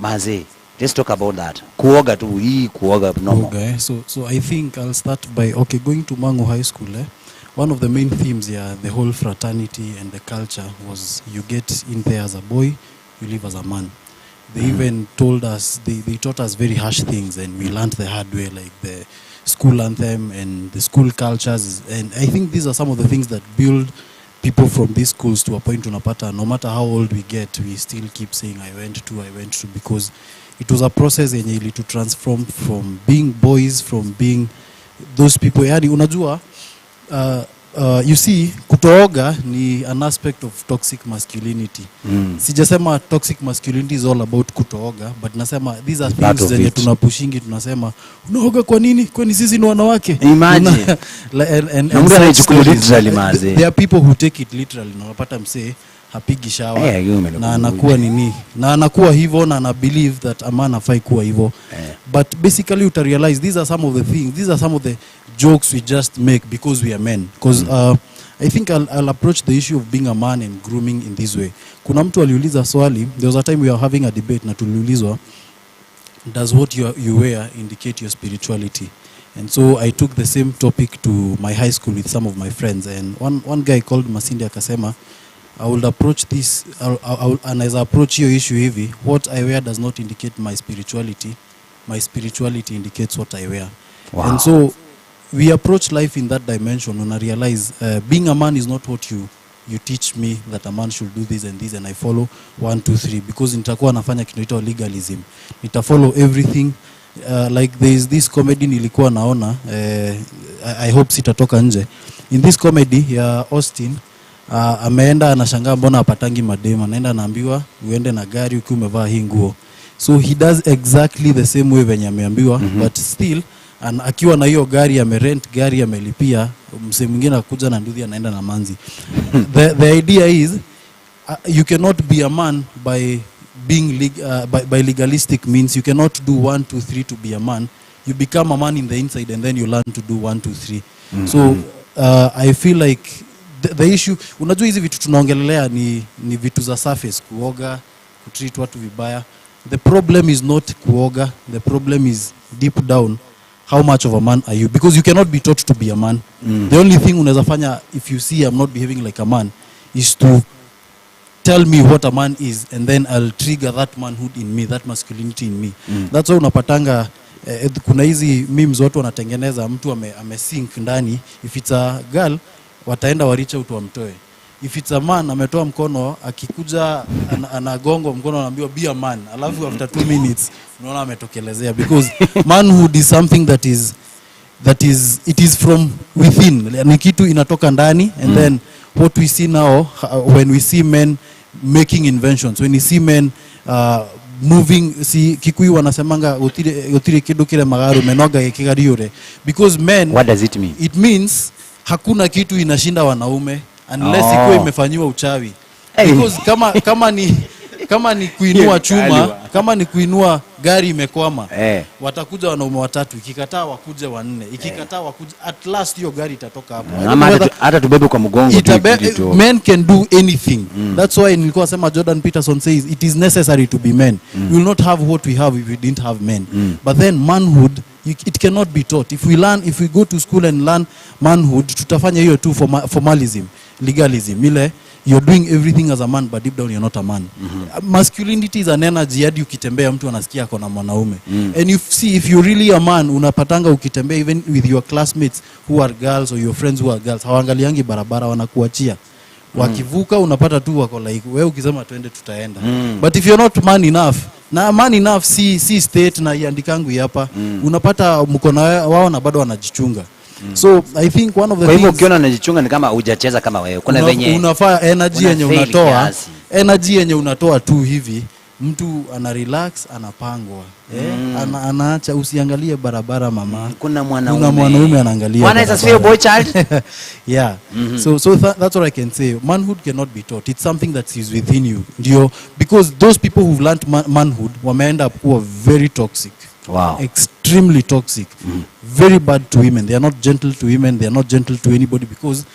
A: Maze, let's talk about that. Kuoga tu hii kuoga normal.
D: Okay, so I think I'll start by going to Mangu High School. One of the main themes here, the whole fraternity and the culture, was you get in there as a boy, you live as a man. They even told us, they taught us very harsh things, and we learned the hard way, like the school anthem and the school cultures. And I think these are some of the things that build people from these schools to a point unapata, no matter how old we get, we still keep saying, I went to, because it was a process yenye to transform from being boys, from being those people. Yani unajua, you see, kutooga ni an aspect of toxic masculinity. Sijasema toxic masculinity is all about kutooga, but nasema these are things zenye tunapushingi, tunasema unaoga kwa nini? Kwani sisi ni wanawake?
A: Imagine.
D: and
A: literally maze.
D: There are people who take it literally. Unapata msee hapigi shower na anakuwa nini? Na anakuwa hivyo na ana believe that a man hafai kuwa hivyo. But basically you realize these are some of the things, these are some of the jokes we just make because we are men. Because I think I'll approach the issue of being a man and grooming in this way. Kuna mtu aliuliza swali, there was a time we were having a debate na tuliulizwa, does what you wear indicate your spirituality? And so I took the same topic to my high school with some of my friends, and one guy called Masindi akasema, I will approach this, and as I approach your issue hivi, what I wear does not indicate my spirituality indicates what I wear.
A: Wow.
D: And so we approach life in that dimension when I realize being a man is not what you teach me that a man should do this and this and I follow 1, 2, 3, because nitakuwa nafanya kinaitwa legalism. Nita follow everything. Like there is this comedy nilikuwa naona, I hope sitatoka nje. In this comedy ya Austin, ameenda anashangaa mbona apatangi madema, anaenda anaambiwa uende na gari ukiwa umevaa hii nguo. So he does exactly the same way venye ameambiwa, but still akiwa na hiyo gari amerent gari amelipia, msee mwingine akuja na nduthi anaenda na manzi. The idea is you cannot be a man by being by legalistic means. You cannot do 1, 2, 3 to be a man. You become a man in the inside and then you learn to do 1, 2, 3. So I feel like the issue, unajua hizi vitu tunaongelelea ni vitu za surface, kuoga, kutreat watu vibaya. The problem is not kuoga, the problem is deep down, how much of a man are you? Because you cannot be taught to be a man. The only thing unaweza fanya if you see I'm not behaving like a man is to tell me what a man is, and then I'll trigger that manhood in me, that masculinity in me. That's why unapatanga kuna hizi memes watu wanatengeneza, mtu amesink ndani. If it's a girl, wataenda waricha utu wamtoe. If it's a man, ametoa mkono, akikuja anagongo mkono, anaambiwa be a man. Alafu after 2 minutes unaona ametokelezea, because manhood is something that is it is from within. Ni kitu inatoka ndani, and then what we see now when we see men making inventions, when we see men moving, si Kikuyu wanasemanga utire kidu kile magaru menoga gekigariure, because men,
A: what does it mean?
D: It means hakuna kitu inashinda wanaume unless ikuwe imefanyiwa uchawi. Because kama ni kuinua chuma, kama ni kuinua gari imekwama, watakuja wanaume 3, ikikataa wakuje 4, ikikataa wakuje, at last hiyo gari itatoka hapo.
A: Hata tubebe kwa mgongo tu.
D: Men can do anything. That's why nilikuwa sema Jordan Peterson says it is necessary to be men. We will not have what we have if we didn't have men. But then manhood, it cannot be taught. If we go to school and learn manhood, tutafanya hiyo tu formalism, legalism. Ile you're doing everything as a man but deep down you're not a man. Masculinity is an energy, hadi ukitembea mtu anasikia ako na mwanaume. And if you're really a man, unapatanga ukitembea even with your classmates who are girls or your friends who are girls, hawaangaliangi barabara, wanakuachia. Wakivuka unapata tu wako like wewe ukisema twende tutaenda. But if you're not man enough, na man enough si state na iandikangu hapa, unapata mkono wao na bado wanajichunga. So I think one of the
A: kwa hivyo ukiona anajichunga ni kama hujacheza kama wewe. Kuna venye
D: unafaa energy yenye unatoa tu hivi, mtu ana relax, anapangwa. Anaacha, usiangalie barabara mama.
A: Kuna mwanaume
D: anaangalia.
A: Bwana is a sphere boy child.
D: Yeah. So that's what I can say. Manhood cannot be taught. It's something that is within you. Ndio, because those people who've learned manhood wameenda kuwa very toxic.
A: Wow.
D: Extremely toxic. Very bad to women. They are not gentle to women. They are not gentle to anybody, because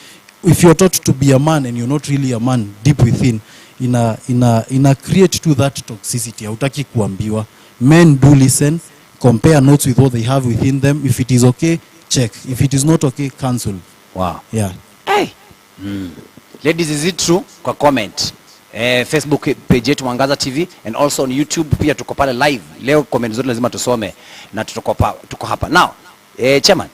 D: if you're taught to be a man and you're not really a man deep within, ina create to that toxicity. Hautaki kuambiwa. Men do listen, compare notes with what they have within them. If it is okay, check. If it is not okay, cancel.
A: Wow.
D: Yeah.
A: Hey. Ladies, is it true? Kwa comment. Facebook page yetu Mwangaza TV, and also on YouTube pia tuko pale live. Leo comment zote lazima tusome na tuko hapa. Now, chairman,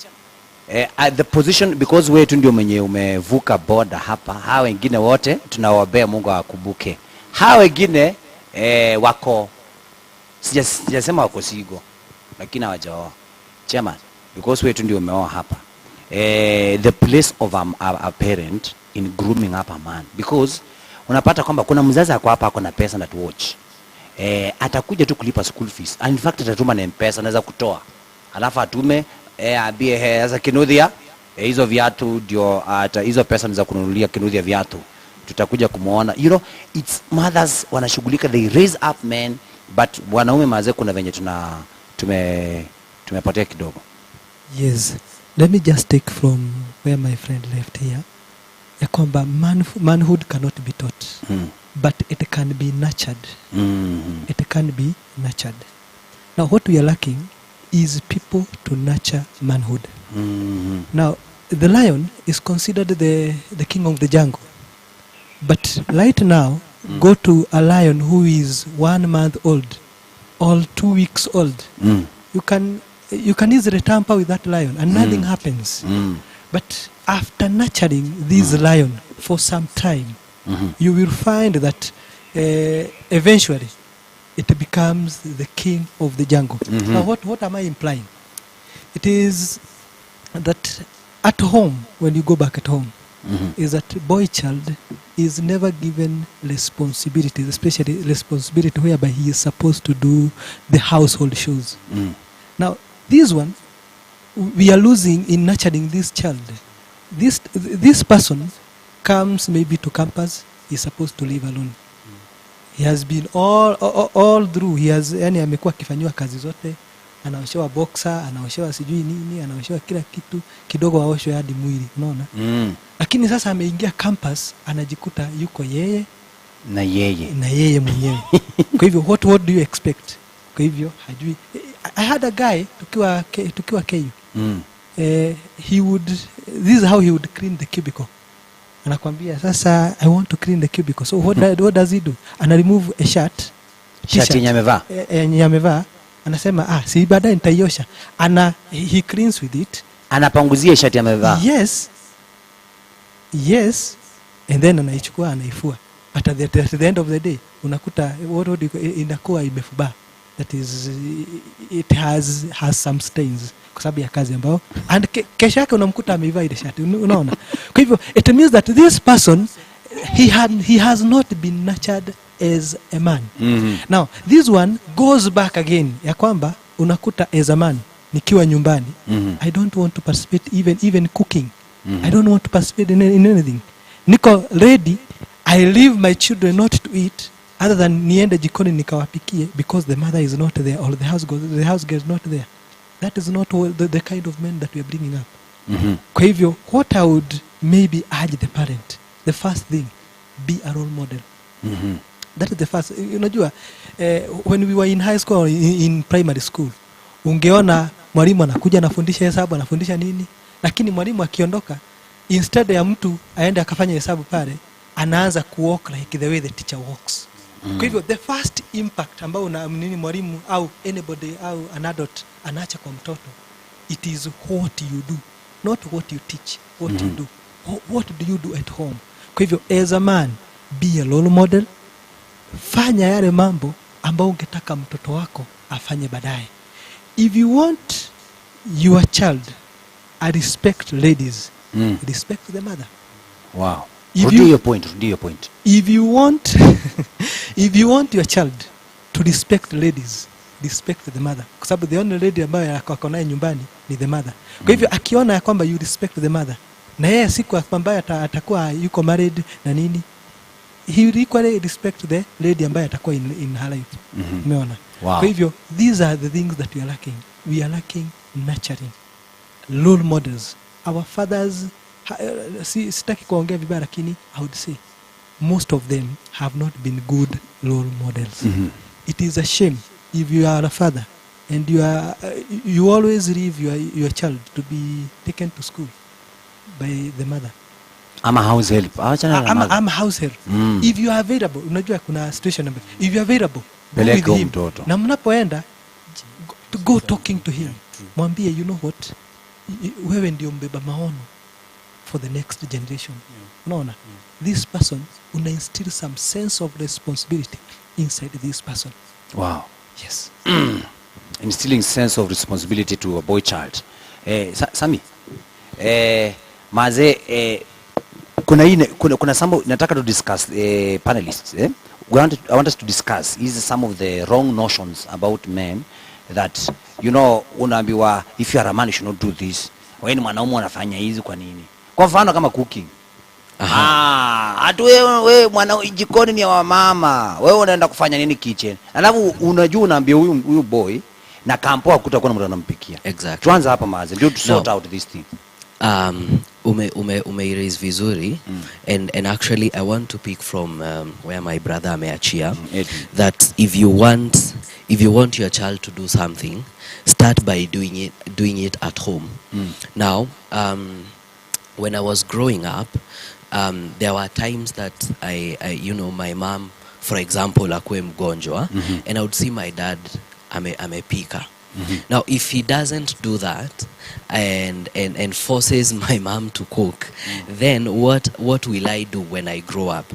A: at the position, because wewe tu ndio mwenye umevuka border hapa, hao wengine wote tunawaombea Mungu akubuke. Hao wengine wako sijasema wako sigo, lakini hawajaoa. Chairman, because wewe tu ndio umeoa hapa. The place of a parent in grooming up a man, because unapata kwamba kuna mzazi ako hapa ako na pesa na to watch. Atakuja tu kulipa school fees. In fact atatuma na M-Pesa, anaweza kutoa. Alafu atume abie sasa Kinudhia hizo viatu ndio hizo pesa niza kununulia Kinudhia viatu. Tutakuja kumuona. You know, it's mothers wanashughulika, they raise up men, but wanaume mazee kuna venye tumepotea kidogo.
E: Yes. Let me just take from where my friend left here. Ya kwamba manhood cannot be taught, but it can be nurtured. It can be nurtured. Now what we are lacking is people to nurture manhood. Now the lion is considered the king of the jungle, but right now go to a lion who is 1 month old or 2 weeks old. You can easily tamper with that lion and nothing happens. But after nurturing this lion for some time, you will find that eventually it becomes the king of the jungle. Now what am I implying? It is that at home, when you go back at home, is that boy child is never given responsibilities, especially responsibility whereby he is supposed to do the household chores. Now this one, we are losing in nurturing this child. This person comes maybe to campus, he's supposed to live alone. He has been all through, he has, yani amekuwa akifanywa kazi zote, anaoshewa boxer, anaoshewa sijui nini, anaoshewa kila kitu, kidogo aoshwe hadi mwili, unaona? Lakini sasa ameingia campus, anajikuta yuko yeye
A: na
E: yeye mwenyewe. Kwa hivyo what do you expect? Kwa hivyo hajui. I had a guy tukiwa KU. This is how he would clean the cubicle. Anakwambia sasa I want to clean the cubicle. So what does he do? Ana remove a shirt
A: yenye amevaa.
E: Yenye amevaa. Anasema si baadaye nitaiosha. He cleans with it.
A: Anapanguzia shirt amevaa.
E: Yes. And then anaichukua anaifua. But at the end of the day unakuta inakuwa imefubaa. That is, it has some stains kwa sababu ya kazi ambao, and kesho yake unamkuta amevaa ile shati, unaona? Kwa hivyo it means that this person he has not been nurtured as a man. Now this one goes back again ya kwamba unakuta as a man nikiwa nyumbani, I don't want to participate even cooking. I don't want to participate in anything. Niko ready, I leave my children not to eat other than niende jikoni nikawapikie because the mother is not there or the house girl is not there. That is not the kind of men that we are bringing up. Kwa hivyo what I would maybe urge the parent, the first thing, be a role model. That is the first. Unajua when we were in high school or in primary school, ungeona mwalimu anakuja anafundisha hesabu, anafundisha nini, lakini mwalimu akiondoka, instead ya mtu aende akafanya hesabu pale, anaanza kuwalk like the way the teacher walks. Kwa hivyo the first impact ambao nini mwalimu au anybody au an adult anaacha kwa mtoto, it is what you do, not what you teach, what you do. What do you do at home? Kwa hivyo as a man, be a role model. Fanya yale mambo ambao ungetaka mtoto wako afanye baadaye. If you want your child to respect ladies, respect the mother.
A: Wow. Rudi your point.
E: If you want if you want your child to respect ladies, respect the mother. Kwa sababu the only lady ambayo ako naye nyumbani ni the mother. Kwa hivyo akiona ya kwamba you respect the mother, na yeye siku ambayo atakuwa yuko married na nini, he will equally respect the lady ambayo atakuwa in her life. Umeona?
A: Wow.
E: Kwa hivyo these are the things that we are lacking. We are lacking nurturing role models. Our fathers, sitaki kuongea vibaya, lakini I would say most of them have not been good role models. It is a shame if you are a father and you always leave your child to be taken to school by the mother.
A: I'm a house help.
E: I'm a house help. If you are available, unajua kuna situation number. If you are available, go with him. Na mnapoenda, go talking to him. Mwambie, you know what? Wewe ndio mbeba maono for the next generation. Unaona? This person, una instill some sense of responsibility inside this person.
A: Wow.
E: Yes.
A: Instilling sense of responsibility to a boy child. Sami, maze, kuna sambo nataka to discuss, panelists. I want us to discuss some of the wrong notions about men that, you know, unaambiwa if you are a man you should not do this. Wewe ni mwanaume unafanya hizi kwa nini? Kwa mfano kama cooking. Atu wewe mwana jikoni ni wa mama. Wewe unaenda kufanya nini kitchen? Alafu unajua unaambia huyu boy na kampo hakutakuwa na mtu anampikia.
B: Exactly.
A: Tuanze hapa maze ndio to sort out this thing.
B: Ume raise vizuri and actually I want to pick from where my brother ameachia that if you want your child to do something, start by doing it at home. Now when I was growing up, there were times that I you know, my mom, for example, akue mgonjwa, and I would see my dad amepika. Now if he doesn't do that and forces my mom to cook, then what will I do when I grow up?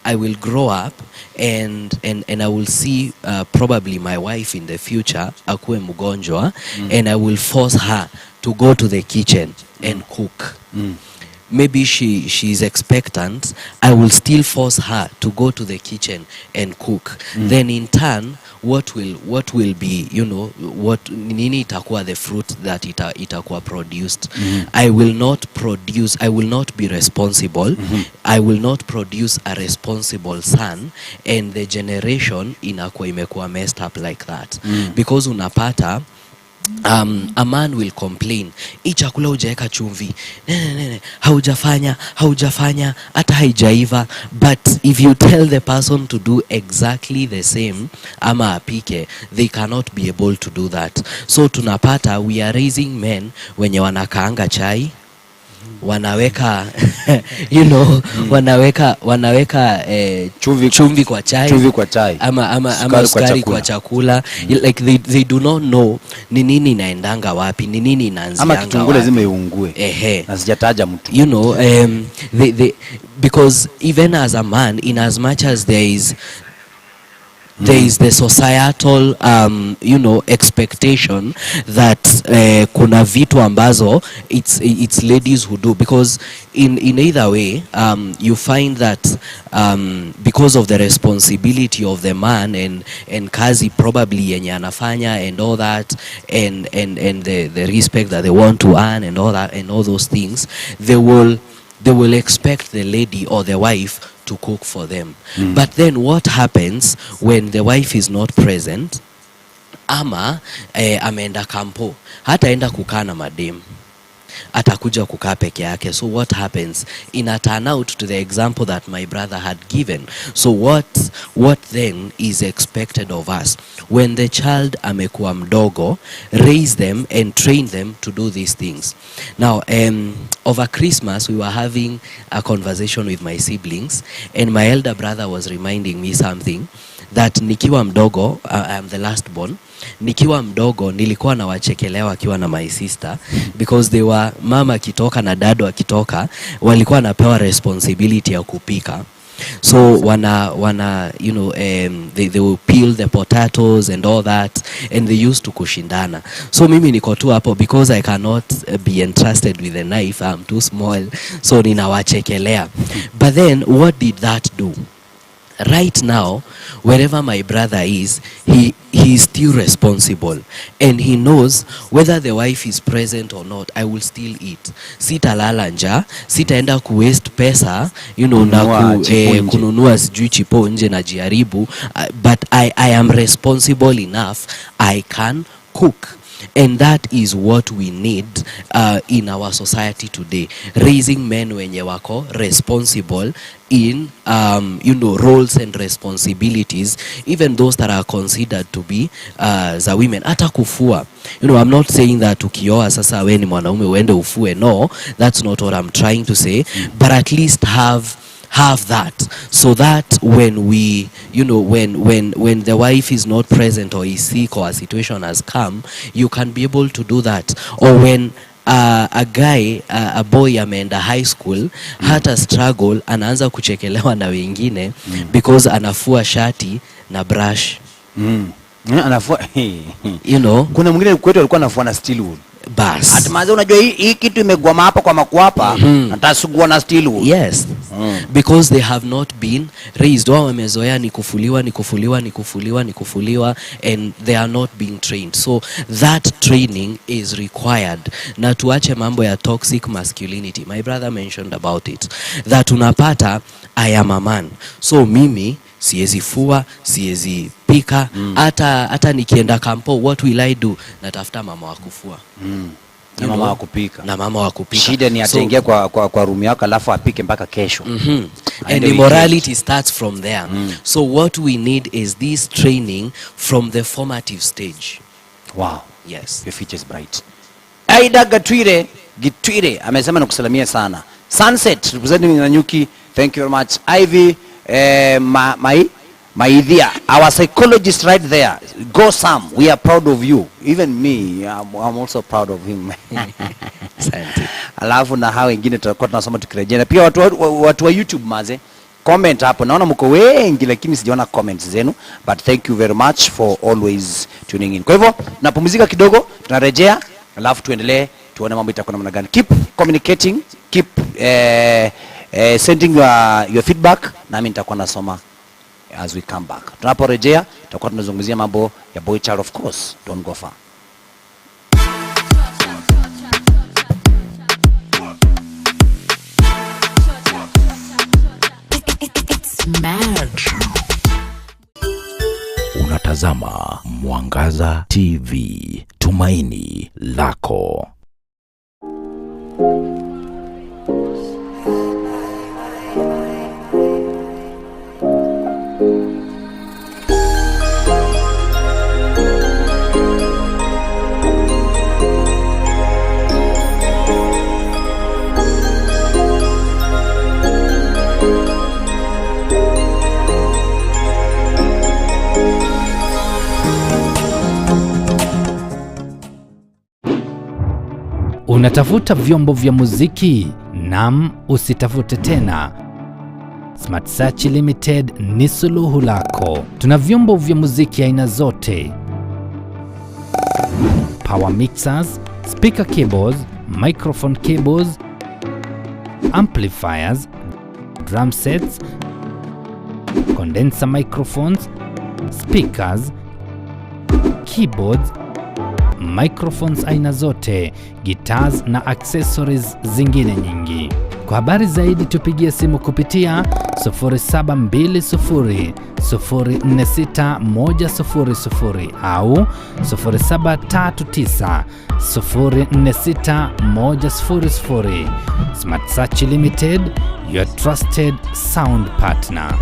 B: I will grow up and I will see probably my wife in the future akue mgonjwa, and I will force her to go to the kitchen and cook. Maybe she's expectant, I will still force her to go to the kitchen and cook. Then in turn, what will be, you know, what nini itakuwa the fruit that itakuwa produced. I will not be responsible. I will not produce a responsible son, and the generation inakuwa imekuwa messed up like that. Because unapata a man will complain, hii chakula hujaweka chumvi, nene, haujafanya hata haijaiva. But if you tell the person to do exactly the same ama apike, they cannot be able to do that. So tunapata we are raising men wenye wanakaanga chai, wanaweka you know, wanaweka chumvi kwa chai ama sukari kwa chakula. Like they do not know ni nini inaendanga wapi, ni nini inaanzianga
A: ama kitunguu lazima iungue. Na sijataja mtu,
B: you know, because even as a man, in as much as there is the societal you know, expectation that kuna vitu ambazo it's ladies who do, because in either way you find that because of the responsibility of the man and kazi probably yenye anafanya and all that and the respect that they want to earn and all that and all those things, they will expect the lady or the wife to cook for them. But then what happens when the wife is not present, ama ameenda kampo, hata enda kukaa na madem. atakuja kukaa peke yake. So what happens? Ina turn out to the example that my brother had given. So what then is expected of us when the child amekuwa mdogo? Raise them and train them to do these things. Now over Christmas we were having a conversation with my siblings, and my elder brother was reminding me something, that nikiwa mdogo, I am the last born, nikiwa mdogo nilikuwa na wachekelewa akiwa na my sister, because they were, mama akitoka na dado akitoka walikuwa napewa responsibility ya kupika. So wana you know, they will peel the potatoes and all that, and they used to kushindana. So mimi niko tu hapo because I cannot be entrusted with a knife, I'm too small, so ninawachekelea. But then what did that do? Right now, wherever my brother is, he is still responsible, and he knows whether the wife is present or not, I will still eat. Sitalala njaa, sitaenda kuwaste pesa, you know, na kununua sijui chipo nje na jaribu, but I am responsible enough, I can cook. And that is what we need in our society today, raising men wenye wako responsible in you know, roles and responsibilities, even those that are considered to be za women. Hata kufua, you know, I'm not saying that ukioa sasa we ni mwanaume uende ufue, no, that's not what I'm trying to say, but at least have that, so that when we, you know, when the wife is not present or is sick or a situation has come, you can be able to do that. Or when a guy, a boy ameenda high school, hata struggle, anaanza kuchekelewa na wengine because anafua shati na brush.
A: Anafua
B: you know,
A: kuna mwingine kwetu alikuwa anafua na steel wool.
B: Bas.
A: Atimaze unajua hii kitu imegwama hapa kwa makwapa, atasugua na steel wool.
B: Yes. Because they have not been raised. Wao wamezoea ni kufuliwa, and they are not being trained. So that training is required. Na tuache mambo ya toxic masculinity. My brother mentioned about it. That unapata, I am a man. So mimi siezi fua, siezi pika, hata nikienda kampo, what will I do? Natafuta mama wa kufua.
A: Na mama wa kupika.
B: Na mama wa kupika.
A: Shida ni ataingia kwa room yako alafu apike mpaka kesho.
B: And immorality starts from there. So what we need is this training from the formative stage.
A: Wow.
B: Yes.
A: Your future is bright. Aida Gitwire amesema nakusalimia sana. Sunset representing Nanyuki, thank you very much. Ivy Maidhia, our psychologist right there. Go Sam, we are proud of you. Even me, I'm also proud of him. Alafu na hao wengine tutakuwa tunasoma tukirejea. Pia watu wa YouTube maze, comment hapo. Naona mko wengi lakini sijaona comments zenu, but thank you very much for always tuning in. Kwa hivyo tunapumzika kidogo, tunarejea, alafu tuendelee tuone mambo itakuwa namna gani. Keep communicating, keep sending your feedback, na mimi nitakuwa nasoma as we come back. Tunaporejea tutakuwa tunazungumzia mambo ya boy child, of course. Don't go far.
F: It's mad.
G: Unatazama Mwangaza TV, tumaini lako.
I: Unatafuta vyombo vya muziki? Nam, usitafute tena. Smart Search Limited ni suluhu lako. Tuna vyombo vya muziki aina zote: power mixers, speaker cables, microphone cables, amplifiers, drum sets, condenser microphones, speakers, keyboards, microphones aina zote, guitars na accessories zingine nyingi. Kwa habari zaidi tupigie simu kupitia 0720046100 au 0739046100. Smart Search Limited, your trusted sound partner.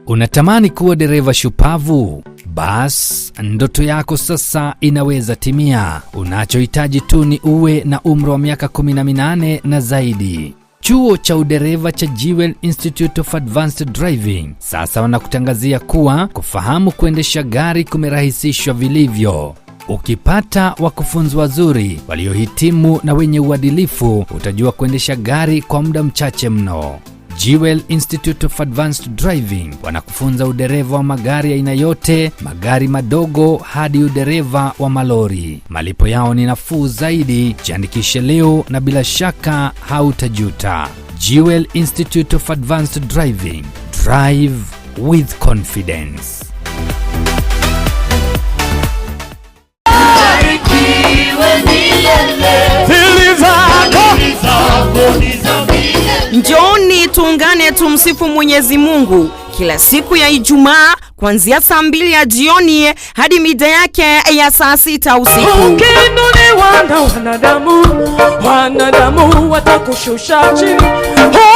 I: Unatamani kuwa dereva shupavu? Bas, ndoto yako sasa inaweza timia. Unachohitaji tu ni uwe na umri wa miaka 18 na zaidi. Chuo cha udereva cha Jewel Institute of Advanced Driving sasa wanakutangazia kuwa kufahamu kuendesha gari kumerahisishwa vilivyo. Ukipata wakufunzi wazuri waliohitimu na wenye uadilifu, utajua kuendesha gari kwa muda mchache mno. Jewel Institute of Advanced Driving wanakufunza udereva wa magari aina yote, magari madogo hadi udereva wa malori. Malipo yao ni nafuu zaidi. Jiandikishe leo na bila shaka hautajuta. Jewel Institute of Advanced Driving. Drive with confidence.
M: Njooni tuungane tumsifu Mwenyezi Mungu kila siku ya Ijumaa kuanzia saa 2 ya jioni hadi mida yake ya saa 6 usiku.
N: Ukiinuliwa na wanadamu watakushusha chini.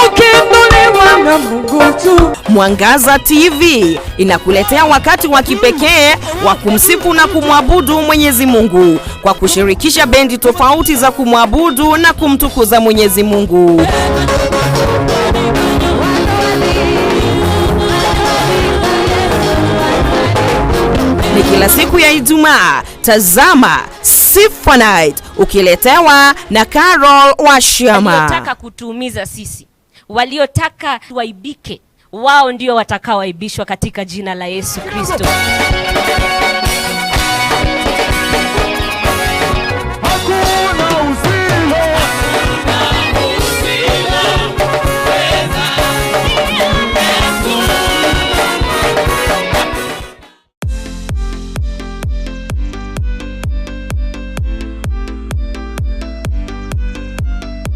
N: Ukiinuliwa na Mungu tu.
M: Mwangaza TV inakuletea wakati wa kipekee wa kumsifu na kumwabudu Mwenyezi Mungu kwa kushirikisha bendi tofauti za kumwabudu na kumtukuza Mwenyezi Mungu. Ni kila siku ya Ijumaa. Tazama Sifa Night ukiletewa na Carol Washama.
O: Waliotaka kutuumiza sisi, waliotaka tuaibike, wao ndio watakaoaibishwa katika jina la Yesu Kristo.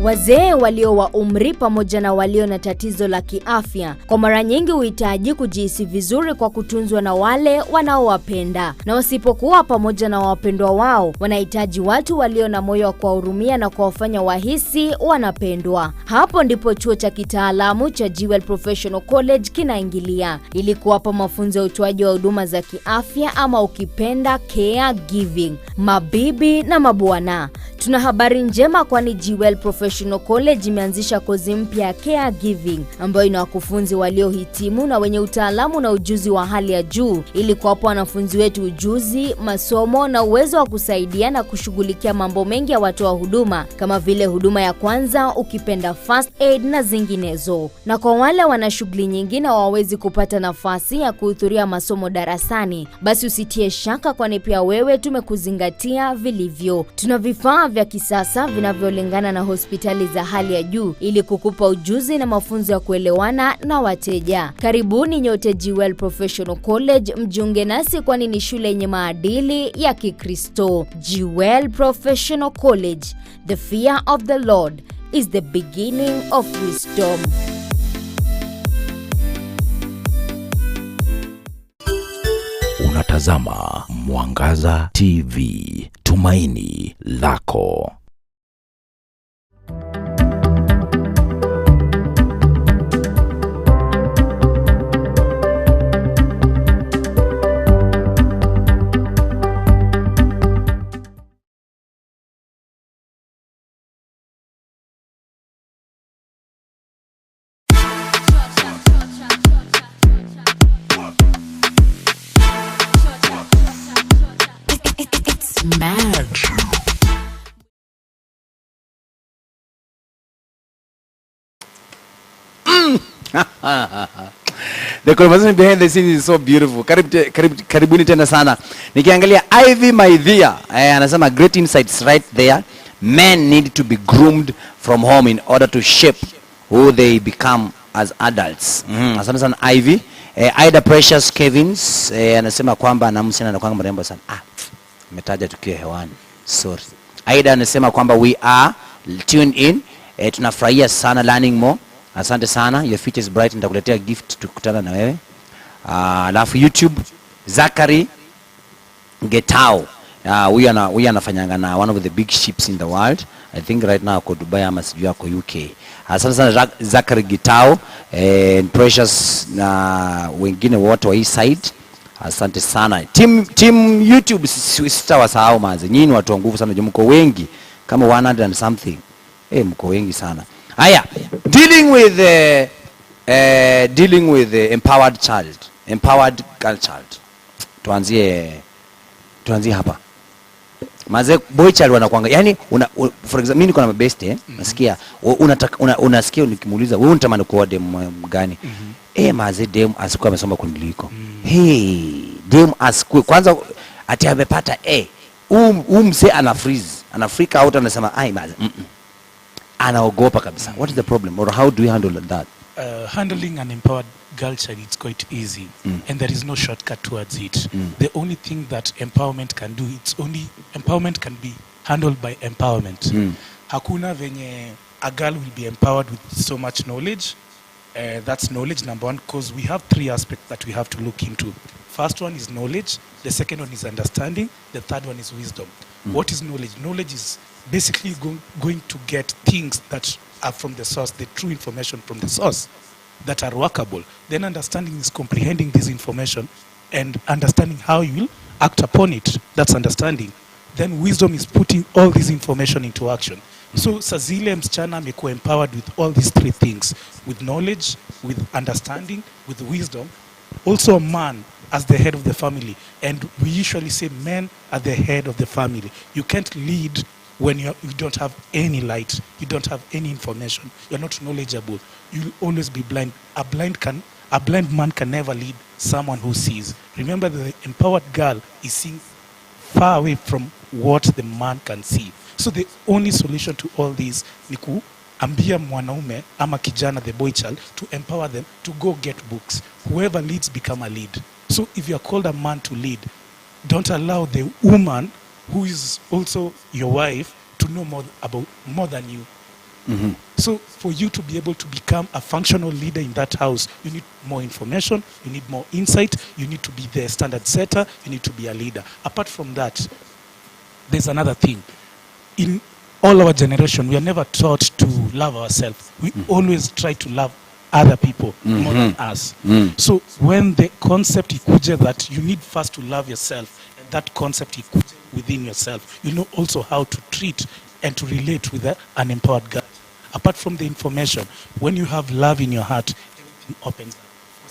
Q: Wazee walio wa umri pamoja na walio na tatizo la kiafya kwa mara nyingi huhitaji kujihisi vizuri kwa kutunzwa na wale wanaowapenda, na wasipokuwa pamoja na wapendwa wao wanahitaji watu walio na moyo wa kuwahurumia na kuwafanya wahisi wanapendwa. Hapo ndipo chuo cha kitaalamu cha Jewel Professional College kinaingilia ili kuwapa mafunzo ya utoaji wa huduma za kiafya ama ukipenda care giving. Mabibi na mabwana, tuna habari njema, kwani Jewel Professional College imeanzisha kozi mpya ya care giving ambayo ina wakufunzi waliohitimu na wenye utaalamu na ujuzi wa hali ya juu ili kuwapa wanafunzi wetu ujuzi, masomo na uwezo wa kusaidia na kushughulikia mambo mengi ya watu wa huduma kama vile huduma ya kwanza, ukipenda first aid na zinginezo. Na kwa wale wana shughuli nyingine hawawezi kupata nafasi ya kuhudhuria masomo darasani, basi usitie shaka, kwani pia wewe tumekuzingatia vilivyo. Tuna vifaa vya kisasa vinavyolingana na hospitali za hali ya juu ili kukupa ujuzi na mafunzo ya kuelewana na wateja. Karibuni nyote Jewel Professional College, mjiunge nasi kwani ni shule yenye maadili ya Kikristo. Jewel Professional College, the fear of the Lord is the beginning of wisdom.
G: Unatazama Mwangaza TV, tumaini lako.
F: Mad.
A: The conversation behind the scenes is so beautiful. Karibuni tena sana. Nikiangalia Ivy my dear, anasema great insights right there. Men need to be groomed from home in order to shape who they become as adults. Asante sana Ivy. Ida Precious Kevins anasema kwamba na msichana anakuwa mrembo sana. Nimetaja tukiwa hewani. Sorry. Ida anasema kwamba we are tuned in. Tunafurahia sana learning more. Asante sana. Your future is bright. Nitakuletea gift tukutana na wewe. Alafu YouTube Zachary Getao. Huyu anafanyanga na one of the big ships in the world. I think right now ako Dubai ama sijui ako UK. Asante sana Zachary Getao and Precious na wengine wote wa hii side. Asante sana. Team YouTube sitawasahau maze. Nyinyi watu wa nguvu sana, mko wengi kama 100 and something. Mko wengi sana. Haya, dealing with the empowered child, empowered girl child. Tuanzie hapa. Maze boy child wanakuanga. Yani for example mimi niko na best nasikia unasikia nikimuuliza wewe unatamani kuoa dem gani? Maze dem asikuwa amesoma kuniliko. Dem asikue kwanza ati amepata mse ana freeze, ana freak out, anasema maze anaogopa kabisa. What is the problem, or how do you handle that?
C: Handling an empowered girl child, it's quite easy, and there is no shortcut towards it. The only thing that empowerment can do, empowerment can be handled by empowerment. Hakuna venye a girl will be empowered with so much knowledge. That's knowledge number one, because we have 3 aspects that we have to look into. First one is knowledge, the second one is understanding, the third one is wisdom. What is knowledge? Knowledge is basically going to get things that are from the source, the true information from the source that are workable. Then understanding is comprehending this information and understanding how you will act upon it. That's understanding. Then wisdom is putting all this information into action. So Sazile msichana amekuwa empowered with all these 3 things, with knowledge, with understanding, with wisdom. Also a man as the head of the family, and we usually say men are the head of the family. You can't lead when you don't have any light, you don't have any information, you're not knowledgeable, you'll always be blind. A blind man can never lead someone who sees. Remember, the empowered girl is seeing far away from what the man can see. So the only solution to all this ni kuambia mwanaume ama kijana, the boy child, to empower them to go get books. Whoever leads become a lead. So if you are called a man to lead, don't allow the woman who is also your wife to know more than you. So for you to be able to become a functional leader in that house, you need more information, you need more insight, you need to be the standard setter, you need to be a leader. Apart from that, there's another thing. In all our generation, we are never taught to love ourselves. We always try to love other people more than us. So when the concept ikuje that you need first to love yourself, and that concept ikuje within yourself, you know also how to treat and to relate with an empowered girl. Apart from the information, when you have love in your heart, everything opens up.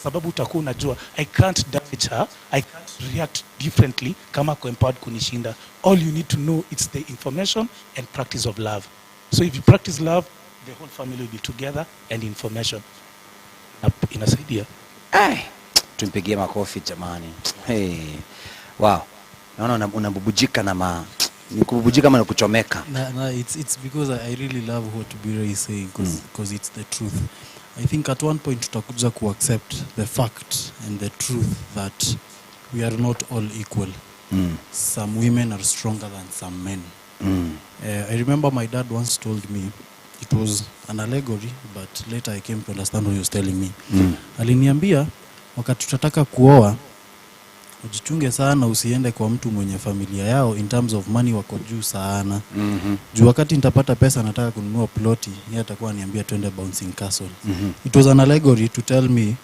C: Sababu utakuwa unajua, I can't damage her, I can't react differently kama ko empowered kunishinda. All you need to know is the information and practice of love. So if you practice love, the whole family will be together, and information inasaidia.
A: Tumpigie makofi jamani. Wow. Naona unabubujika na nikububujika kama kuchomeka.
D: It's because I really love what Bira is saying, because it's the truth. I think at one point tutakuja ku accept the fact and the truth that we are not all equal. Some women are stronger than some men. I remember my dad once told me, it was an allegory, but later I came to understand what he was telling me. Aliniambia wakati tutataka kuoa, ujichunge sana usiende kwa mtu mwenye familia yao in terms of money wako juu sana. Juu wakati nitapata pesa nataka kununua ploti, yeye atakuwa ananiambia twende bouncing castle. It was an allegory to tell me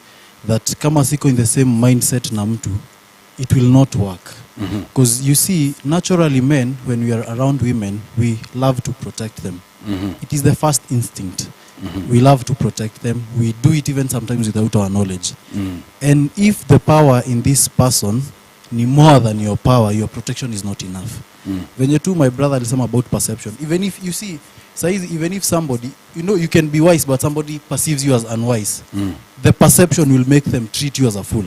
D: that kama siko in the same mindset na mtu, it will not work. Because you see, naturally men, when we are around women, we love to protect them. It is the first instinct. We love to protect them. We do it even sometimes without our knowledge. And if the power in this person ni more than your power, your protection is not enough. When you my brother alisema about perception. Even if you see, even if somebody, you can be wise, but somebody perceives you as unwise, the perception will make them treat you as a fool.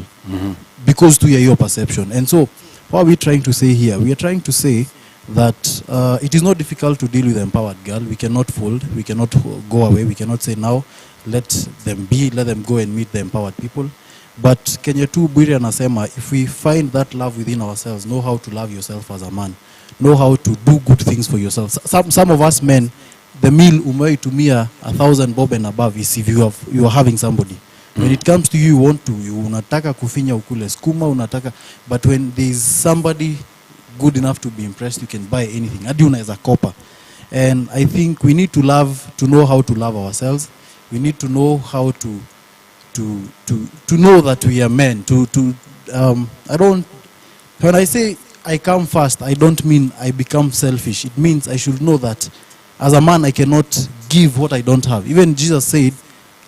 D: Because to your perception. And so, what are we trying to say here? We are trying to say that it is not difficult to deal with an empowered girl. We cannot fold, we cannot go away, we cannot say now let them go and meet the empowered people. But Kenya tu Bwire anasema, if we find that love within ourselves, know how to love yourself as a man, know how to do good things for yourself. Some of us men, the meal umeitumia 1,000 bob and above is if you are having somebody. When it comes to you, you unataka kufinya ukule skuma, unataka, but when there is somebody good enough to be impressed, you can buy anything. Hadi unaweza kopa. And I think we need to know how to love ourselves. We need to know how to know that we are men. When I say I come first, I don't mean I become selfish. It means I should know that as a man I cannot give what I don't have. Even Jesus said,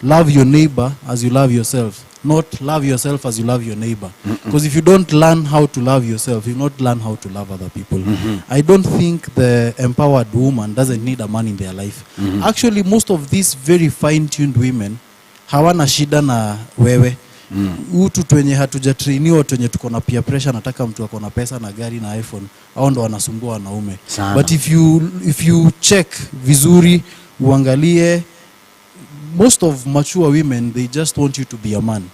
D: love your neighbor as you love yourself, not love yourself as you love your neighbor. Because if you don't learn how to love yourself, you not learn how to love other people. I don't think the empowered woman doesn't need a man in their life. Actually, most of these very fine-tuned women hawana shida na wewe. Utu twenye hatujatrainiwa, twenye tuko na peer pressure, nataka mtu akona pesa na gari na iPhone, hao ndo wanasumbua wanaume. But if you check vizuri, uangalie, most of mature women, they just want you to be a man.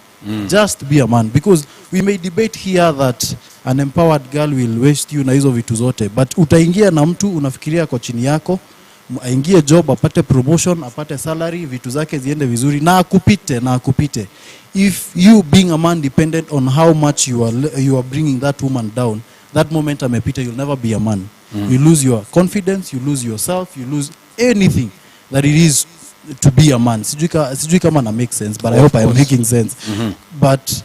D: Just be a man. Because we may debate here that an empowered girl will waste you na hizo vitu zote, but utaingia na mtu unafikiria kwa chini yako, aingie job, apate promotion, apate salary, vitu zake ziende vizuri na akupite. If you being a man dependent on how much you are bringing that woman down, that moment amepita, you'll never be a man. You lose your confidence, you lose yourself, you lose anything that it is to be a man. Sijui kama na make sense, but I hope I am making sense. But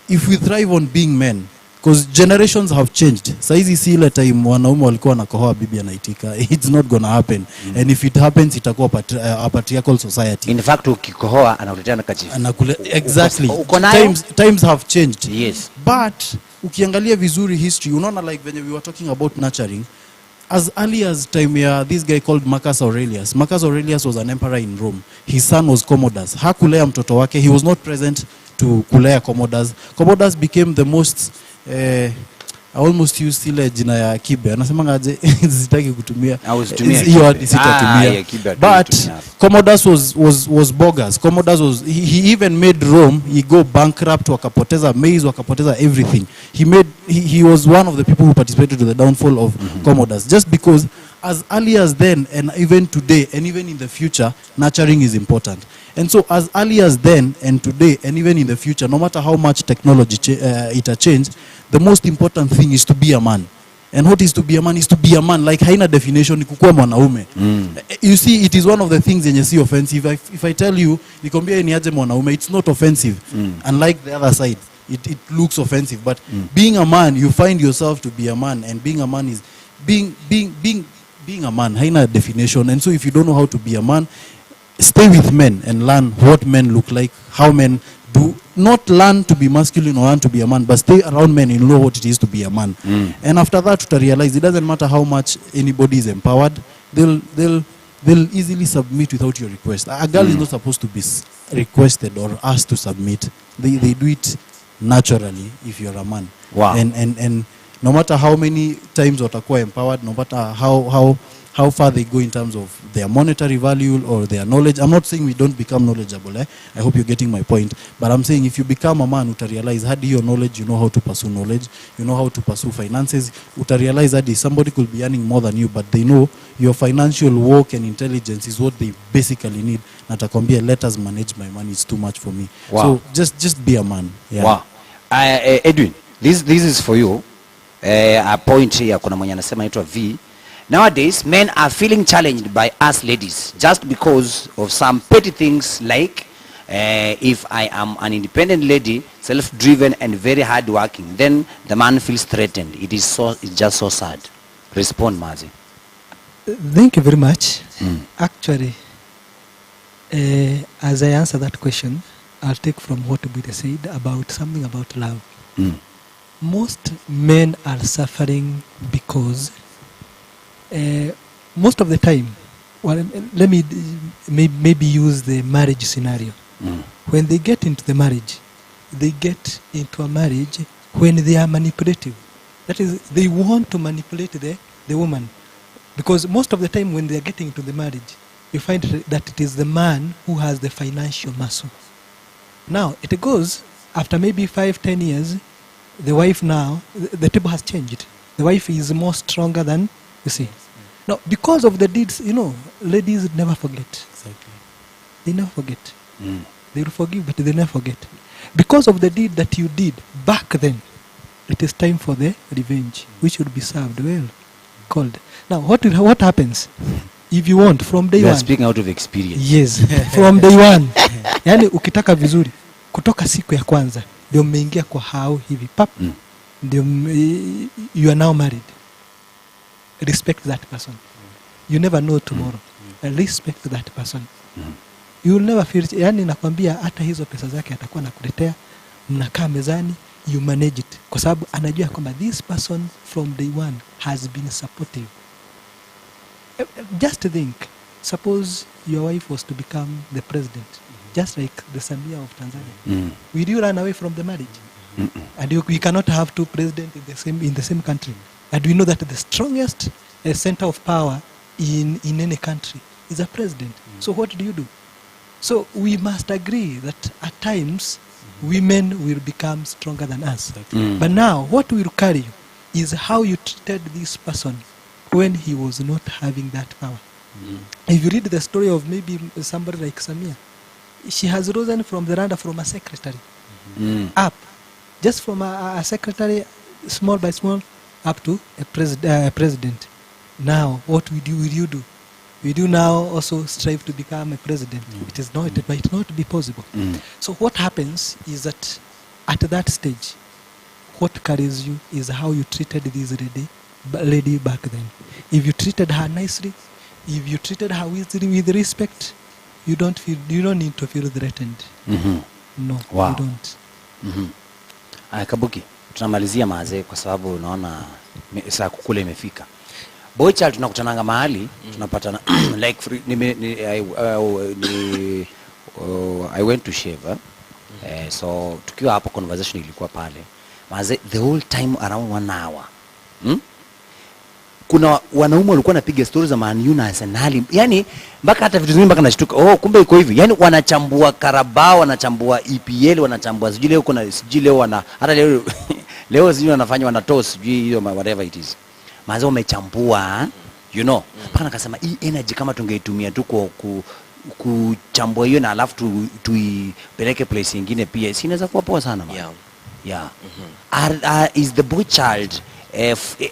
D: if we thrive on being men, because generations have changed. Saizi si ile time wanaume walikuwa wanakohoa bibi anaitika. It's not gonna happen. And if it happens, itakuwa a patriarchal society.
A: In fact, ukikohoa anakuletea na kachifu.
D: Exactly. Times have changed. Yes. But ukiangalia vizuri history, unaona like when we were talking about nurturing, as early as time this guy called Marcus Aurelius. Marcus Aurelius was an emperor in Rome. His son was Commodus. Hakulea mtoto wake. He was not present to kulea Commodus. Commodus became the most I almost used ile jina ya kibe. Anasemanga aje sitaki kutumia. Hiyo hadi sitatumia. But Commodus was bogus. Commodus was he even made Rome he go bankrupt, wakapoteza maize, wakapoteza everything. He was one of the people who participated to the downfall of Commodus, just because as early as then and even today and even in the future, nurturing is important. And so as early as then and today and even in the future, no matter how much technology it has changed, the most important thing is to be a man. And what is to be a man is to be a man. Like haina definition ni kukuwa mwanaume. You see, it is one of the things yenye si offensive. If I tell you, nikwambia ni aje mwanaume, it's not offensive. Unlike the other side, it looks offensive. But being a man, you find yourself to be a man, and being a man is being a man. Haina definition. And so if you don't know how to be a man, stay with men and learn what men look like, how men do. Not learn to be masculine or learn to be a man, but stay around men and know what it is to be a man. And after that, to realize it doesn't matter how much anybody is empowered, they'll easily submit without your request. A girl is not supposed to be requested or asked to submit. They do it naturally if you're a man.
A: Wow.
D: And no matter how many times watakuwa empowered, no matter how far they go in terms of their monetary value or their knowledge. I'm not saying we don't become knowledgeable. I hope you're getting my point. But I'm saying if you become a man, uta realize had your knowledge, you know how to pursue knowledge, you know how to pursue finances. Uta realize that somebody could be earning more than you, but they know your financial work and intelligence is what they basically need. Natakwambia, let us manage my money. It's too much for me.
A: Wow.
D: So just be a man. Yeah.
A: Wow. Edwin, this is for you. A point here, kuna mwenye anasema inaitwa V. Nowadays, men are feeling challenged by us ladies just because of some petty things like if I am an independent lady, self-driven and very hard-working, then the man feels threatened. It's just so sad. Respond, Mazi.
E: Thank you very much. Actually, as I answer that question, I'll take from what Obida said about something about love. Most men are suffering because most of the time, well, let me maybe use the marriage scenario. When they get into the marriage, they get into a marriage when they are manipulative. That is, they want to manipulate the woman. Because most of the time when they are getting into the marriage, you find that it is the man who has the financial muscle. Now, it goes after maybe 5-10 years, the wife now, the table has changed. The wife is more stronger than, you see. Now, because of the deeds, ladies never forget.
D: Exactly.
E: They never forget. They will forgive, but they never forget. Because of the deed that you did back then, it is time for the revenge, which should be served well, called. Now, what happens? If you want, from day one.
A: Speaking out of experience.
E: Yes, from day one. Yani ukitaka vizuri, kutoka siku ya kwanza, ndio mmeingia kwa hao hivi, pap, ndio you are now married. Respect that person. You never know tomorrow. Respect that person. You will never feel, yani nakwambia hata hizo pesa zake atakuwa nakuletea, mnakaa mezani, you manage it. Kwa sababu anajua kwamba this person from day one has been supportive. Just think, suppose your wife was to become the president, just like the Samia of Tanzania. Will you run away from the marriage? And you cannot have two presidents in the same country. And we know that the strongest center of power in any country is a president. So what do? So we must agree that at times women will become stronger than us. But now what will carry you is how you treated this person when he was not having that power. If you read the story of maybe somebody like Samia, she has risen from the randa from a secretary up, just from a secretary, small by small, up to a president. Now, what will you do? We do now also strive to become a president. It might not be possible. So what happens is that at that stage, what carries you is how you treated this lady back then. If you treated her nicely, if you treated her with respect, you don't need to feel threatened. No,
A: wow.
E: You don't.
A: Kabuki, tunamalizia mazee kwa sababu unaona saa kukule imefika. Boy child tunakutananga mahali, tunapatana like I went to shave. So tukiwa hapo conversation ilikuwa pale. Mazee the whole time around 1 hour. Kuna wanaume walikuwa napiga stories za Man U na Arsenal. Yaani mpaka hata vitu zingine mpaka nashtuka. Kumbe iko hivi. Yaani wanachambua Carabao, wanachambua EPL, wanachambua sijui leo kuna sijui leo hata leo sijui wanafanya wanatoss sijui hiyo whatever it is. Mazo umechambua, mpaka nakasema hii energy kama tungeitumia tu kuchambua hiyo na alafu tuipeleke place nyingine pia si inaweza kuwa poa sana. Yeah. Is the boy child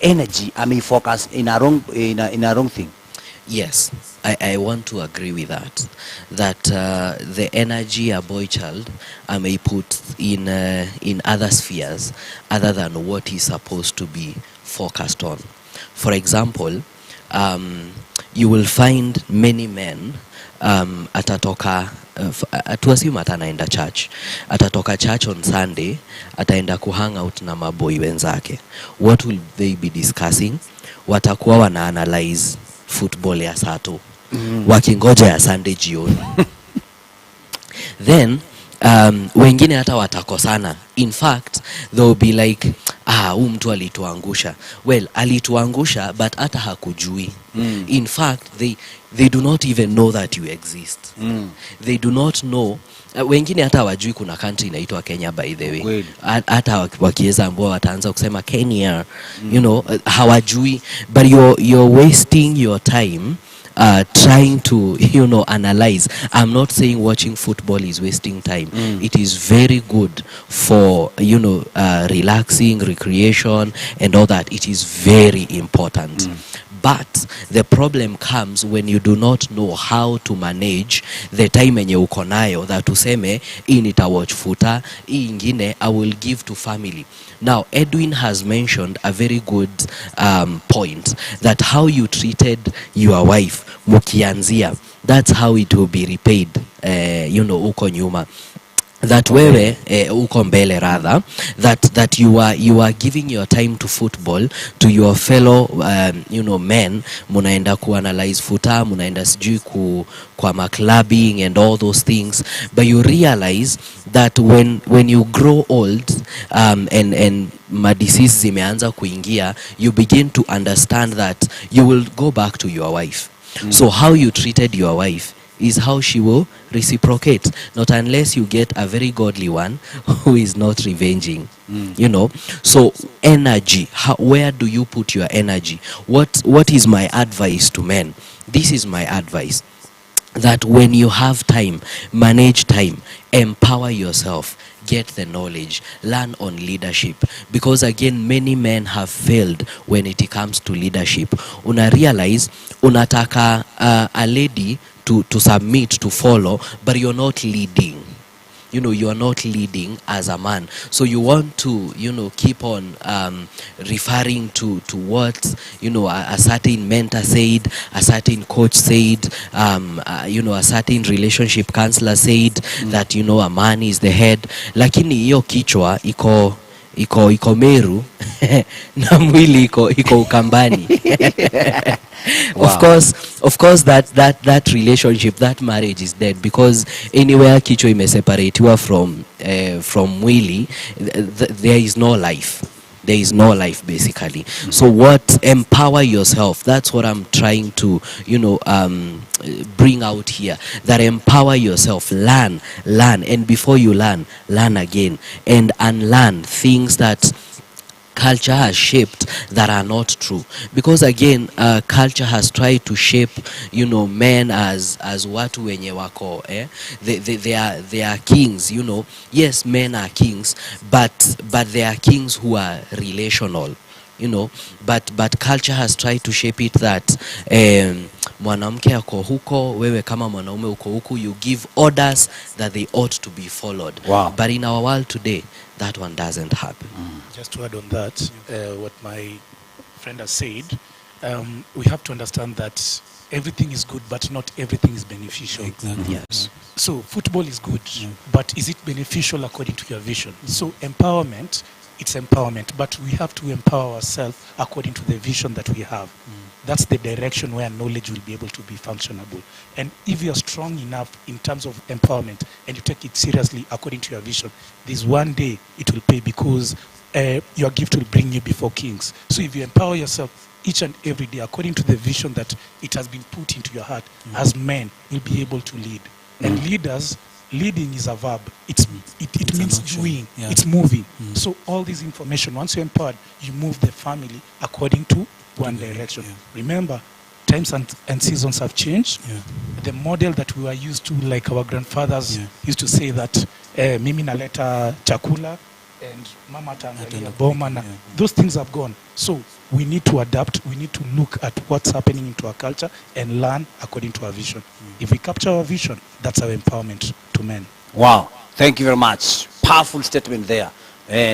A: energy may focus in a wrong thing?
B: Yes, I want to agree with that the energy a boy child may put in other spheres other than what he's supposed to be focused on. For example, you will find many men atatoka tuassume anaenda church, atatoka church on Sunday, ataenda kuhang out na maboy wenzake. What will they be discussing? Watakuwa wana analyze football ya Sato, wakingoja ya Sunday jioni. Then wengine hata watakosana. In fact, they will be like, huyu mtu alituangusha. Well, alituangusha but hata hakujui. In fact, they do not even know that you exist. They do not know. Wengine hata wajui kuna country inaitwa Kenya, by the way. Hata wakiweza ambao wataanza kusema Kenya, hawajui. But you're wasting your time trying to analyze. I'm not saying watching football is wasting time. It is very good for relaxing, recreation and all that. It is very important. But the problem comes when you do not know how to manage the time enye uko nayo, that useme hii nita watch futa, hii ingine I will give to family. Now Edwin has mentioned a very good point, that how you treated your wife mukianzia, that's how it will be repaid uko nyuma. That wewe uko mbele rather, that you are giving your time to football, to your fellow men, munaenda kuanalyze futa, munaenda sijui kwa maclubbing and all those things, but you realize that when you grow old and disease zimeanza kuingia, you begin to understand that you will go back to your wife. So how you treated your wife is how she will reciprocate. Not unless you get a very godly one who is not revenging. You know, so energy, where do you put your energy? What is my advice to men? This is my advice, that when you have time, manage time, empower yourself, get the knowledge, learn on leadership, because again many men have failed when it comes to leadership. Una realize unataka a lady to submit, to follow, but you're not leading. You know, you are not leading as a man. So you want to, you know, keep on referring to what, you know, a certain mentor said, a certain coach said, you know, a certain relationship counselor said that, you know, a man is the head. Lakini hiyo kichwa iko Meru na mwili iko Ukambani.
A: Wow.
B: Of course that relationship, that marriage is dead, because anywhere kichwa imeseparatiwa from mwili, there is no life. There is no life, basically. So what, empower yourself. That's what I'm trying to, you know, bring out here. That empower yourself, learn, and before you learn again, and unlearn things that culture has shaped that are not true. Because again, culture has tried to shape, you know, men as watu wenye wako, they are kings, you know. Yes, men are kings, but they are kings who are relational, you know. But culture has tried to shape it that mwanamke ako huko, wewe kama mwanaume uko huku, you give orders that they ought to be followed.
A: Wow.
B: But in our world today, that one doesn't happen.
C: Just to add on that, what my friend has said, we have to understand that everything is good, but not everything is beneficial.
D: Exactly.
B: Yes.
C: So football is good, but is it beneficial according to your vision? So empowerment, it's empowerment, but we have to empower ourselves according to the vision that we have. That's the direction where knowledge will be able to be functionable. And if you're strong enough in terms of empowerment and you take it seriously according to your vision, this one day it will pay, because your gift will bring you before kings. So if you empower yourself each and every day according to the vision that it has been put into your heart, as men, you'll be able to lead. And leaders, leading is a verb. It means doing.
D: Yeah.
C: It's moving. So all this information, once you're empowered, you move the family according to one direction. Remember, times and seasons have changed. The model that we were used to, like our grandfathers used to say that mimi naleta chakula and mama tangalia boma na, those things have gone. So we need to adapt. We need to look at what's happening into our culture and learn according to our vision. If we capture our vision, that's our empowerment to men.
A: Wow, thank you very much. Powerful statement there.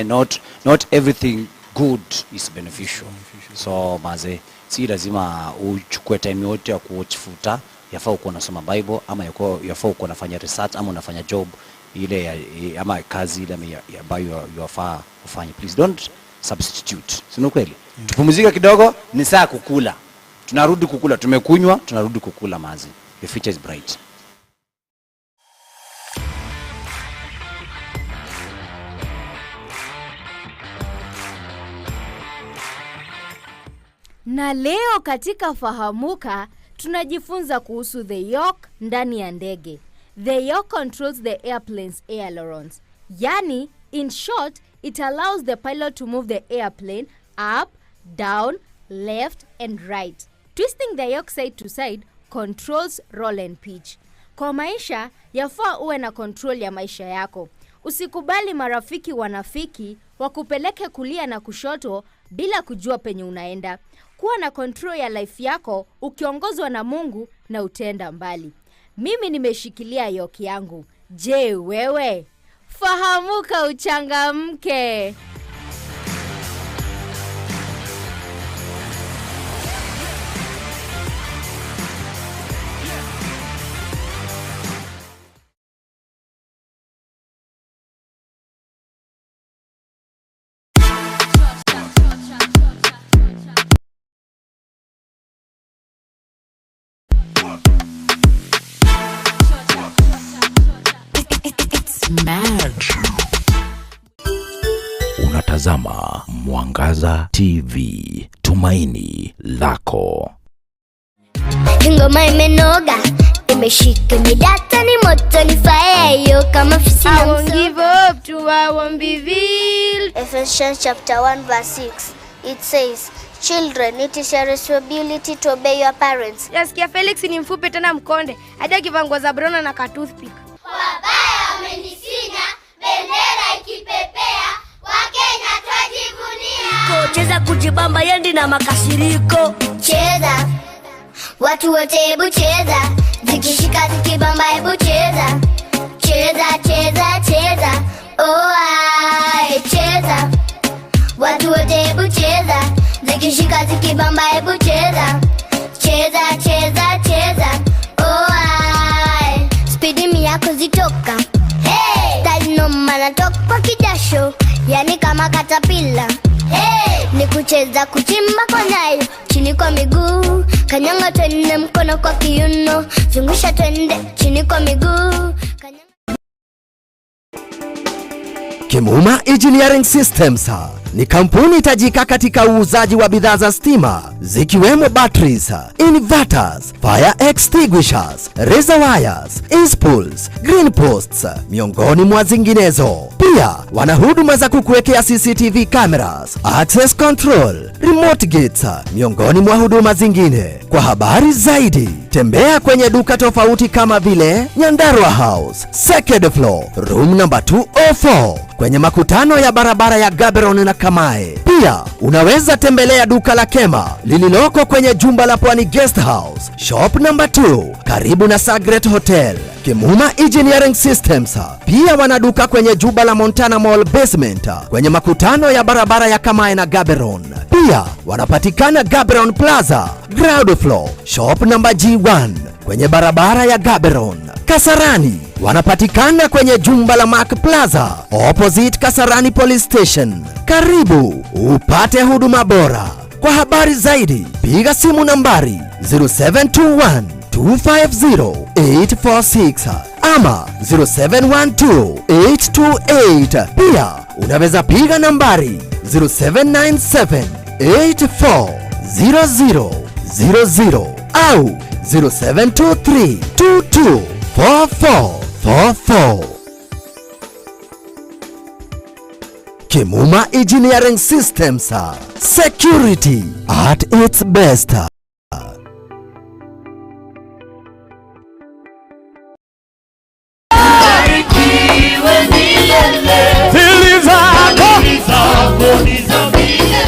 A: Not everything good is beneficial. So maze, si lazima uchukue time yote ya kuchifuta, yafaa uko unasoma Bible, ama yafaa uko unafanya research, ama unafanya job ile ama kazi ile ambayo yafaa ufanye. Please don't substitute. Sio kweli? Tupumzike kidogo, ni saa kukula. Tunarudi kukula, tumekunywa, tunarudi kukula mazi. The future is bright.
Q: Na leo katika Fahamuka tunajifunza kuhusu the yoke ndani ya ndege. The yoke controls the airplane's ailerons. Yani, in short, it allows the pilot to move the airplane up, down, left and right. Twisting the yoke side to side controls roll and pitch. Kwa maisha, yafaa uwe na control ya maisha yako. Usikubali marafiki wanafiki wakupeleke kulia na kushoto bila kujua penye unaenda. Kuwa na control ya life yako ukiongozwa na Mungu na utaenda mbali. Mimi nimeshikilia yoke yangu. Je, wewe? Fahamuka uchangamke.
G: Unatazama Mwangaza TV, tumaini lako.
R: Ngoma imenoga umeshika midata ni moto ni fire yo kama fisi na
S: I won't give up to I won't be real.
R: Ephesians chapter 1 verse 6 it says, children, it is your responsibility to obey your parents.
S: Nasikia Felix ni mfupi tena mkonde. Hadi akivaa nguo za brown na ka toothpick.
R: Wabaya wamenisinya, bendera ikipepea, Wakenya twajivunia.
T: Cheza kujibamba yendi na makasiriko.
R: Cheza, watu wote hebu cheza, zikishika zikibamba hebu cheza. Cheza, cheza, cheza, oh ai, cheza. Watu wote hebu cheza, zikishika zikibamba hebu cheza. Cheza, cheza, cheza, oh ai. Speedi miyako zitoka, hey. Talino manatoka kwa kidasho, yani kama katapila, hey. Ni kucheza kuchimba kwa nyayo, chini kwa miguu. Kanyanga twende mkono kwa kiuno, zungusha twende chini kwa miguu.
P: Kimuma Engineering Systems ni kampuni tajika katika uuzaji wa bidhaa za stima zikiwemo batteries, inverters, fire extinguishers, razor wires, inspools, green posts miongoni mwa zinginezo. Pia wana huduma za kukuwekea CCTV cameras, access control, remote gates miongoni mwa huduma zingine. Kwa habari zaidi tembea kwenye duka tofauti kama vile Nyandarua House, second floor, room number 204 kwenye makutano ya barabara ya Gaborone na Kamae. Pia unaweza tembelea duka la Kema lililoko kwenye jumba la Pwani Guest House, shop number 2 karibu na Sagret Hotel. Kimuma Engineering Systems pia wanaduka kwenye jumba la Montana Mall basement kwenye makutano ya barabara ya Kamae na Gaborone. Pia wanapatikana Gaborone Plaza ground floor, shop number G1 kwenye barabara ya Gaborone. Kasarani wanapatikana kwenye jumba la Mark Plaza opposite Kasarani Police Station. Karibu upate huduma bora. Kwa habari zaidi piga simu nambari 0721 250 846 ama 0712 828. Pia unaweza piga nambari 0797 84 0000 au 0723 22 4444. Kimuma Engineering Systems, security at its best.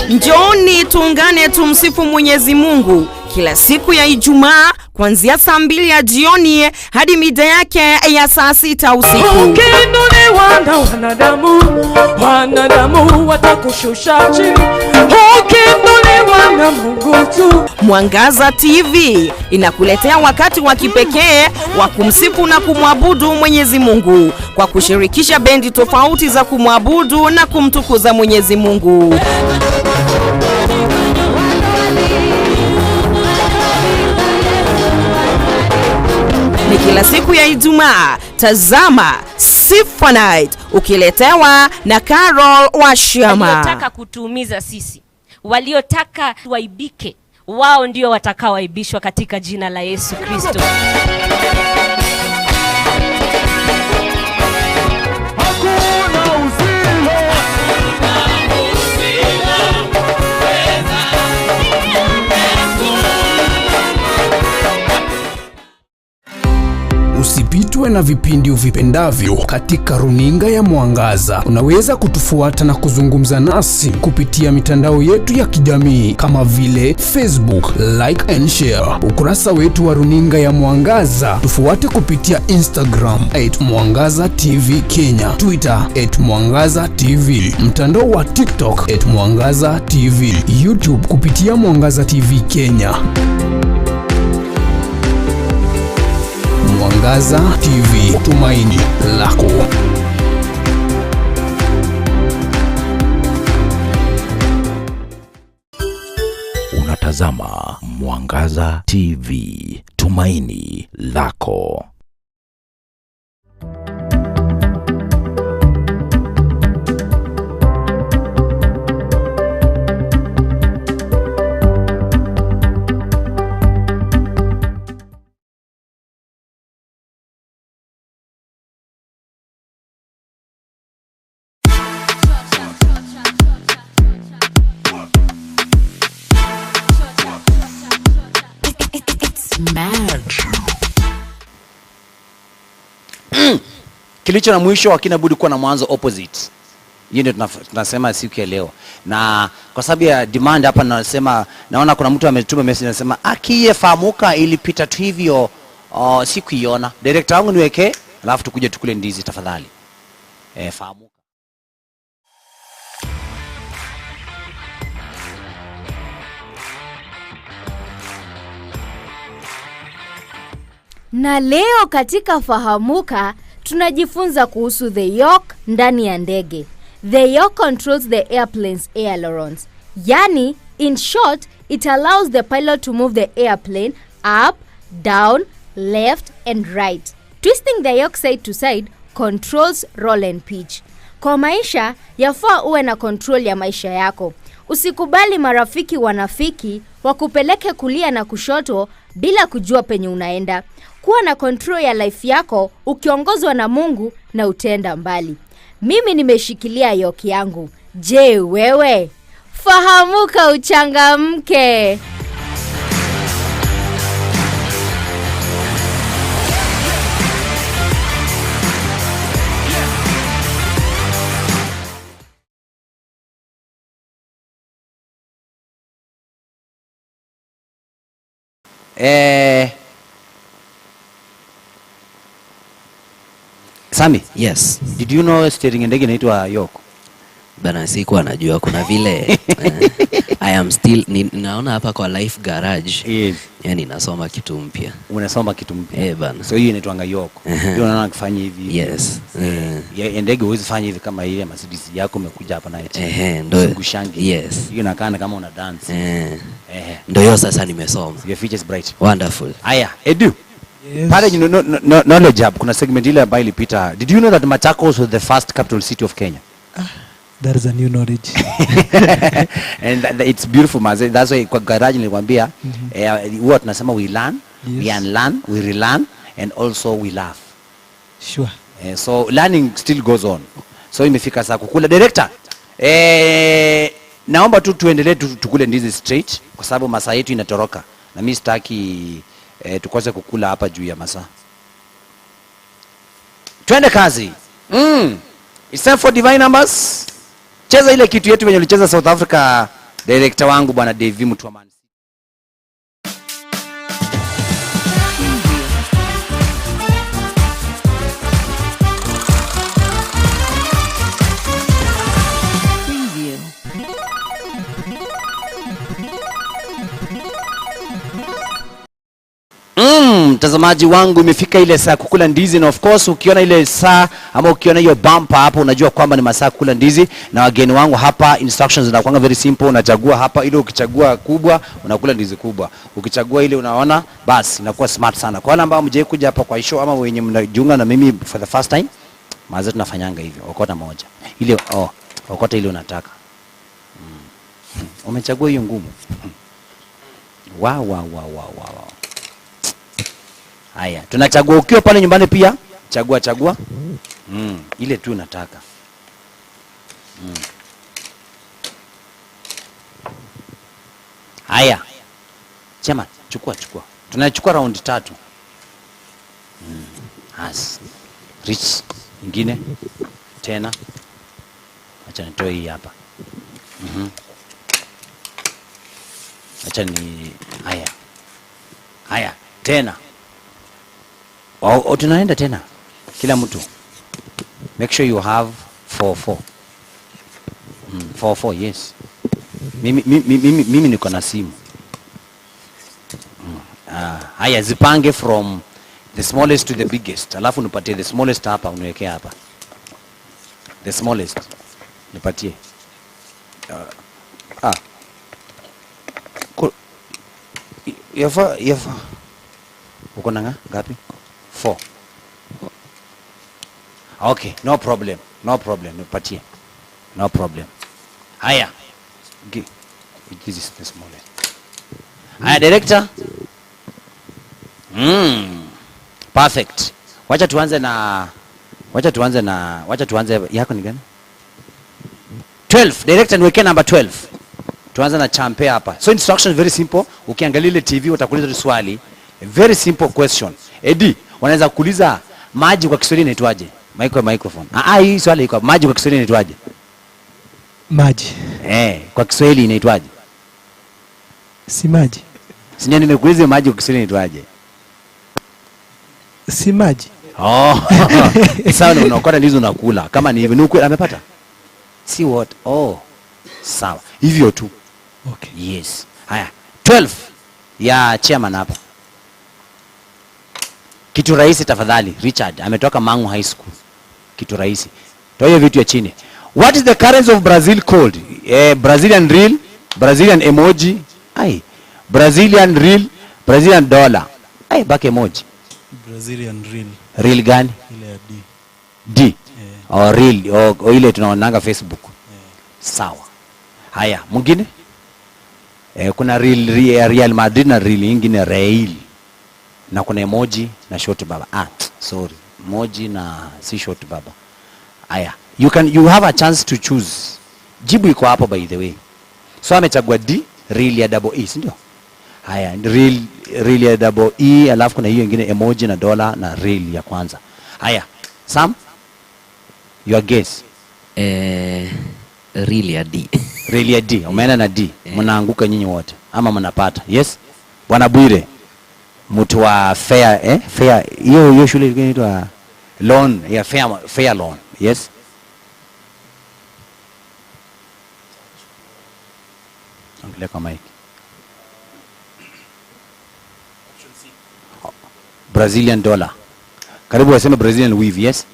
M: Njooni tuungane tumsifu Mwenyezi Mungu kila siku ya Ijumaa kuanzia saa 2 ya jioni hadi mida yake ya saa 6 usiku.
N: Ukiinuliwa wanadamu watakushusha chini. Ukiinuliwa na Mungu tu.
M: Mwangaza TV inakuletea wakati wa kipekee wa kumsifu na kumwabudu Mwenyezi Mungu kwa kushirikisha bendi tofauti za kumwabudu na kumtukuza Mwenyezi Mungu. Ni kila siku ya Ijumaa. Tazama Sifa Night ukiletewa na Carol Washama.
O: Waliotaka kutuumiza sisi, waliotaka tuaibike, wao ndio watakaoaibishwa katika jina la Yesu Kristo.
U: Usipitwe na vipindi uvipendavyo katika runinga ya Mwangaza. Unaweza kutufuata na kuzungumza nasi kupitia mitandao yetu ya kijamii kama vile Facebook, like and share. Ukurasa wetu wa runinga ya Mwangaza tufuate kupitia Instagram @Mwangaza TV Kenya, Twitter @Mwangaza TV, mtandao wa TikTok @Mwangaza TV, YouTube kupitia Mwangaza TV Kenya. Mwangaza TV, tumaini lako.
G: Unatazama Mwangaza TV, tumaini lako.
A: Kilicho na mwisho hakina budi kuwa na mwanzo opposite. Hiyo ndio tunasema siku ya leo. Na kwa sababu ya demand hapa nasema, naona kuna mtu ametuma message anasema akiye fahamuka ilipita tu hivyo, sikuiona. Director wangu niweke, alafu tukuje tukule ndizi tafadhali. Fahamuka.
Q: Na leo katika Fahamuka tunajifunza kuhusu the yoke ndani ya ndege. The yoke controls the airplane's ailerons. Yani, in short, it allows the pilot to move the airplane up, down, left and right. Twisting the yoke side to side controls roll and pitch. Kwa maisha, yafaa uwe na control ya maisha yako. Usikubali marafiki wanafiki wakupeleke kulia na kushoto bila kujua penye unaenda. Kuwa na control ya life yako ukiongozwa na Mungu na utaenda mbali. Mimi nimeshikilia yoke yangu. Je, wewe? Fahamuka uchangamke.
A: Sami,
B: yes.
A: Did you know steering ndege inaitwa yoke?
B: Bana, sikuwa najua kuna vile I am still naona hapa kwa Life Garage.
A: Yes.
B: Yani nasoma kitu mpya.
A: Unasoma kitu mpya.
B: Bana.
A: So hiyo inaitwa yoke. Ndio unaona kufanya hivi.
B: Yes.
A: Ndege huwezi fanya hivi kama ile Mercedes yako umekuja hapa na eti.
B: Ndio.
A: Kushangi.
B: Yes.
A: Hiyo inakaa kama una dance.
B: Ndio hiyo sasa nimesoma.
A: Your future is bright.
B: Wonderful.
A: Aya, Edu.
E: Yes.
A: Pale knowledge hub kuna segment ile ambayo ilipita. Did you know that Machakos was the first capital city of Kenya?
E: That is a new knowledge.
A: And it's beautiful, maze. That's why kwa garage nilikwambia huwa tunasema we learn, we unlearn, we relearn and also we laugh.
E: Sure.
A: So learning still goes on. So imefika saa kukula. Director, naomba tu tuendelee tukule ndizi straight kwa sababu masaa yetu inatoroka. Na mimi sitaki tukose kukula hapa juu ya masaa. Twende kazi. It's time for divine numbers. Cheza ile kitu yetu wenye ulicheza South Africa, director wangu bwana Davy Mtwamani. Mtazamaji wangu, imefika ile saa kukula ndizi, na of course ukiona ile saa ama ukiona hiyo bumper hapo unajua kwamba ni masaa kukula ndizi. Na wageni wangu hapa, instructions zinakuwa very simple. Unachagua hapa, ile ukichagua kubwa unakula ndizi kubwa, ukichagua ile unaona basi inakuwa smart sana. Kwa wale ambao mje kuja hapa kwa show ama wenye mnajiunga na mimi for the first time, maana tunafanyanga hivyo, okota moja ile okota ile unataka. Umechagua hiyo ngumu. Wow. Haya, tunachagua ukiwa pale nyumbani pia, chagua. Ile tu nataka. Haya. Chema, chukua. Tunachukua round 3. Rich nyingine tena. Acha nitoe hii hapa. Acha ni haya tena. Tunaenda tena. Kila mtu. Make sure you have 4. 4, yes. Mimi niko na simu. Haya, zipange from the smallest to the biggest. Alafu nipatie the smallest hapa, uniwekea hapa. The smallest. Nipatie. Yafa. Uko na ngapi? 4. Okay, no problem. Nipatie. No problem. Haya. This is the smallest. Haya, director. Perfect. Wacha tuanze yako ni gani? 12. Director, niweke number 12. Tuanze na champe hapa. So instruction very simple. Ukiangalia ile TV utakuuliza swali. A very simple question. Edi, wanaweza kuuliza maji kwa Kiswahili inaitwaje? Microphone. Hii swali iko maji kwa Kiswahili inaitwaje?
E: Maji.
A: Kwa Kiswahili inaitwaje?
E: Si maji.
A: Si ndio nimekuuliza maji kwa Kiswahili inaitwaje?
E: Si maji.
A: Oh. Sawa, unaokota ndizo unakula. Kama ni hivyo nuku amepata? Si what? Oh. Sawa. Hivyo tu.
E: Okay.
A: Yes. Haya. 12 ya chairman hapa. Kitu rahisi tafadhali. Richard ametoka Mangu High School. Kitu rahisi. Toa hiyo vitu ya chini. What is the currency of Brazil called? Brazilian real, Brazilian emoji. Brazilian real, Brazilian dollar. Back emoji.
D: Brazilian real.
A: Real gani?
D: Ile ya D.
A: D. Real. Ile tunaonanga Facebook. Sawa. Haya, mwingine? Kuna Real Madrid na real nyingine Real. Na kuna emoji na short baba. Sorry. Emoji na si short baba. Haya. You have a chance to choose. Jibu iko hapo by the way. So amechagua D, real ya double E, si ndio? Haya, real ya double E, alafu kuna hiyo nyingine emoji na dollar na real ya kwanza. Haya. Sam? Your guess.
B: Real ya D.
A: Real ya D. Umeenda na D. Mnaanguka nyinyi wote ama mnapata? Yes? Bwana Bwire. Mtu wa fair, fair. Hiyo shule inaitwa loan, ya fair loan. Yes? Angalia kwa mic. Brazilian dollar. Karibu waseme Brazilian weave, yes?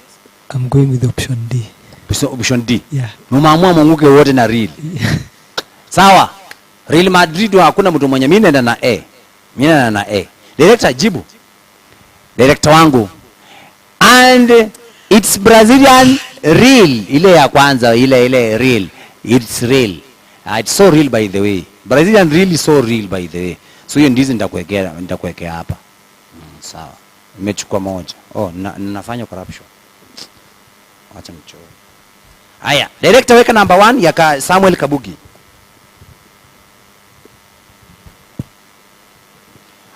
E: I'm going with option D.
A: Option D.
E: Yeah.
A: Mumaamua munguke wote na real. Sawa. Real Madrid hakuna mtu mwenye, mimi naenda na A. Mimi naenda na A. Director jibu. Director wangu. And it's Brazilian real. Ile ya kwanza, ile real. It's real. It's so real by the way. Brazilian real is so real by the way. So hiyo ndizi nitakuwekea hapa. Sawa. Nimechukua moja. Nafanya corruption. Acha nichore. Haya, director weka number 1 ya Samuel Kabugi.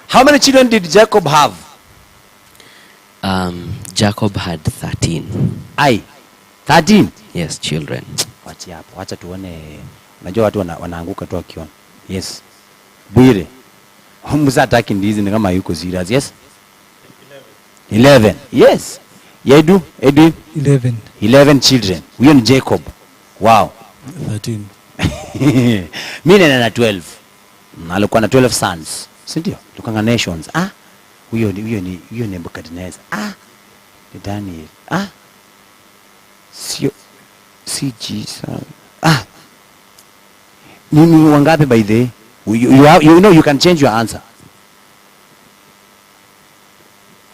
A: How many children did Jacob have?
B: Jacob had 13.
A: 13?
B: Yes, children.
A: Wacha hapo. Wacha tuone. Unajua watu wanaanguka tu wakiona. Yes. Bwire. Musa ataki ndizi ni kama yuko serious. Yes? 11. Yes. Yedu, Edwin?
E: 11.
A: 11 children. Huyo ni Jacob. Wow.
D: 13.
A: Mimi na 12. Alikuwa na 12 sons. Si ndio? Tukanga nations. Huyo ni Nebukadnezar. Ni Daniel. Si Jesus. Ni wangapi by the way? You know you can change your answer.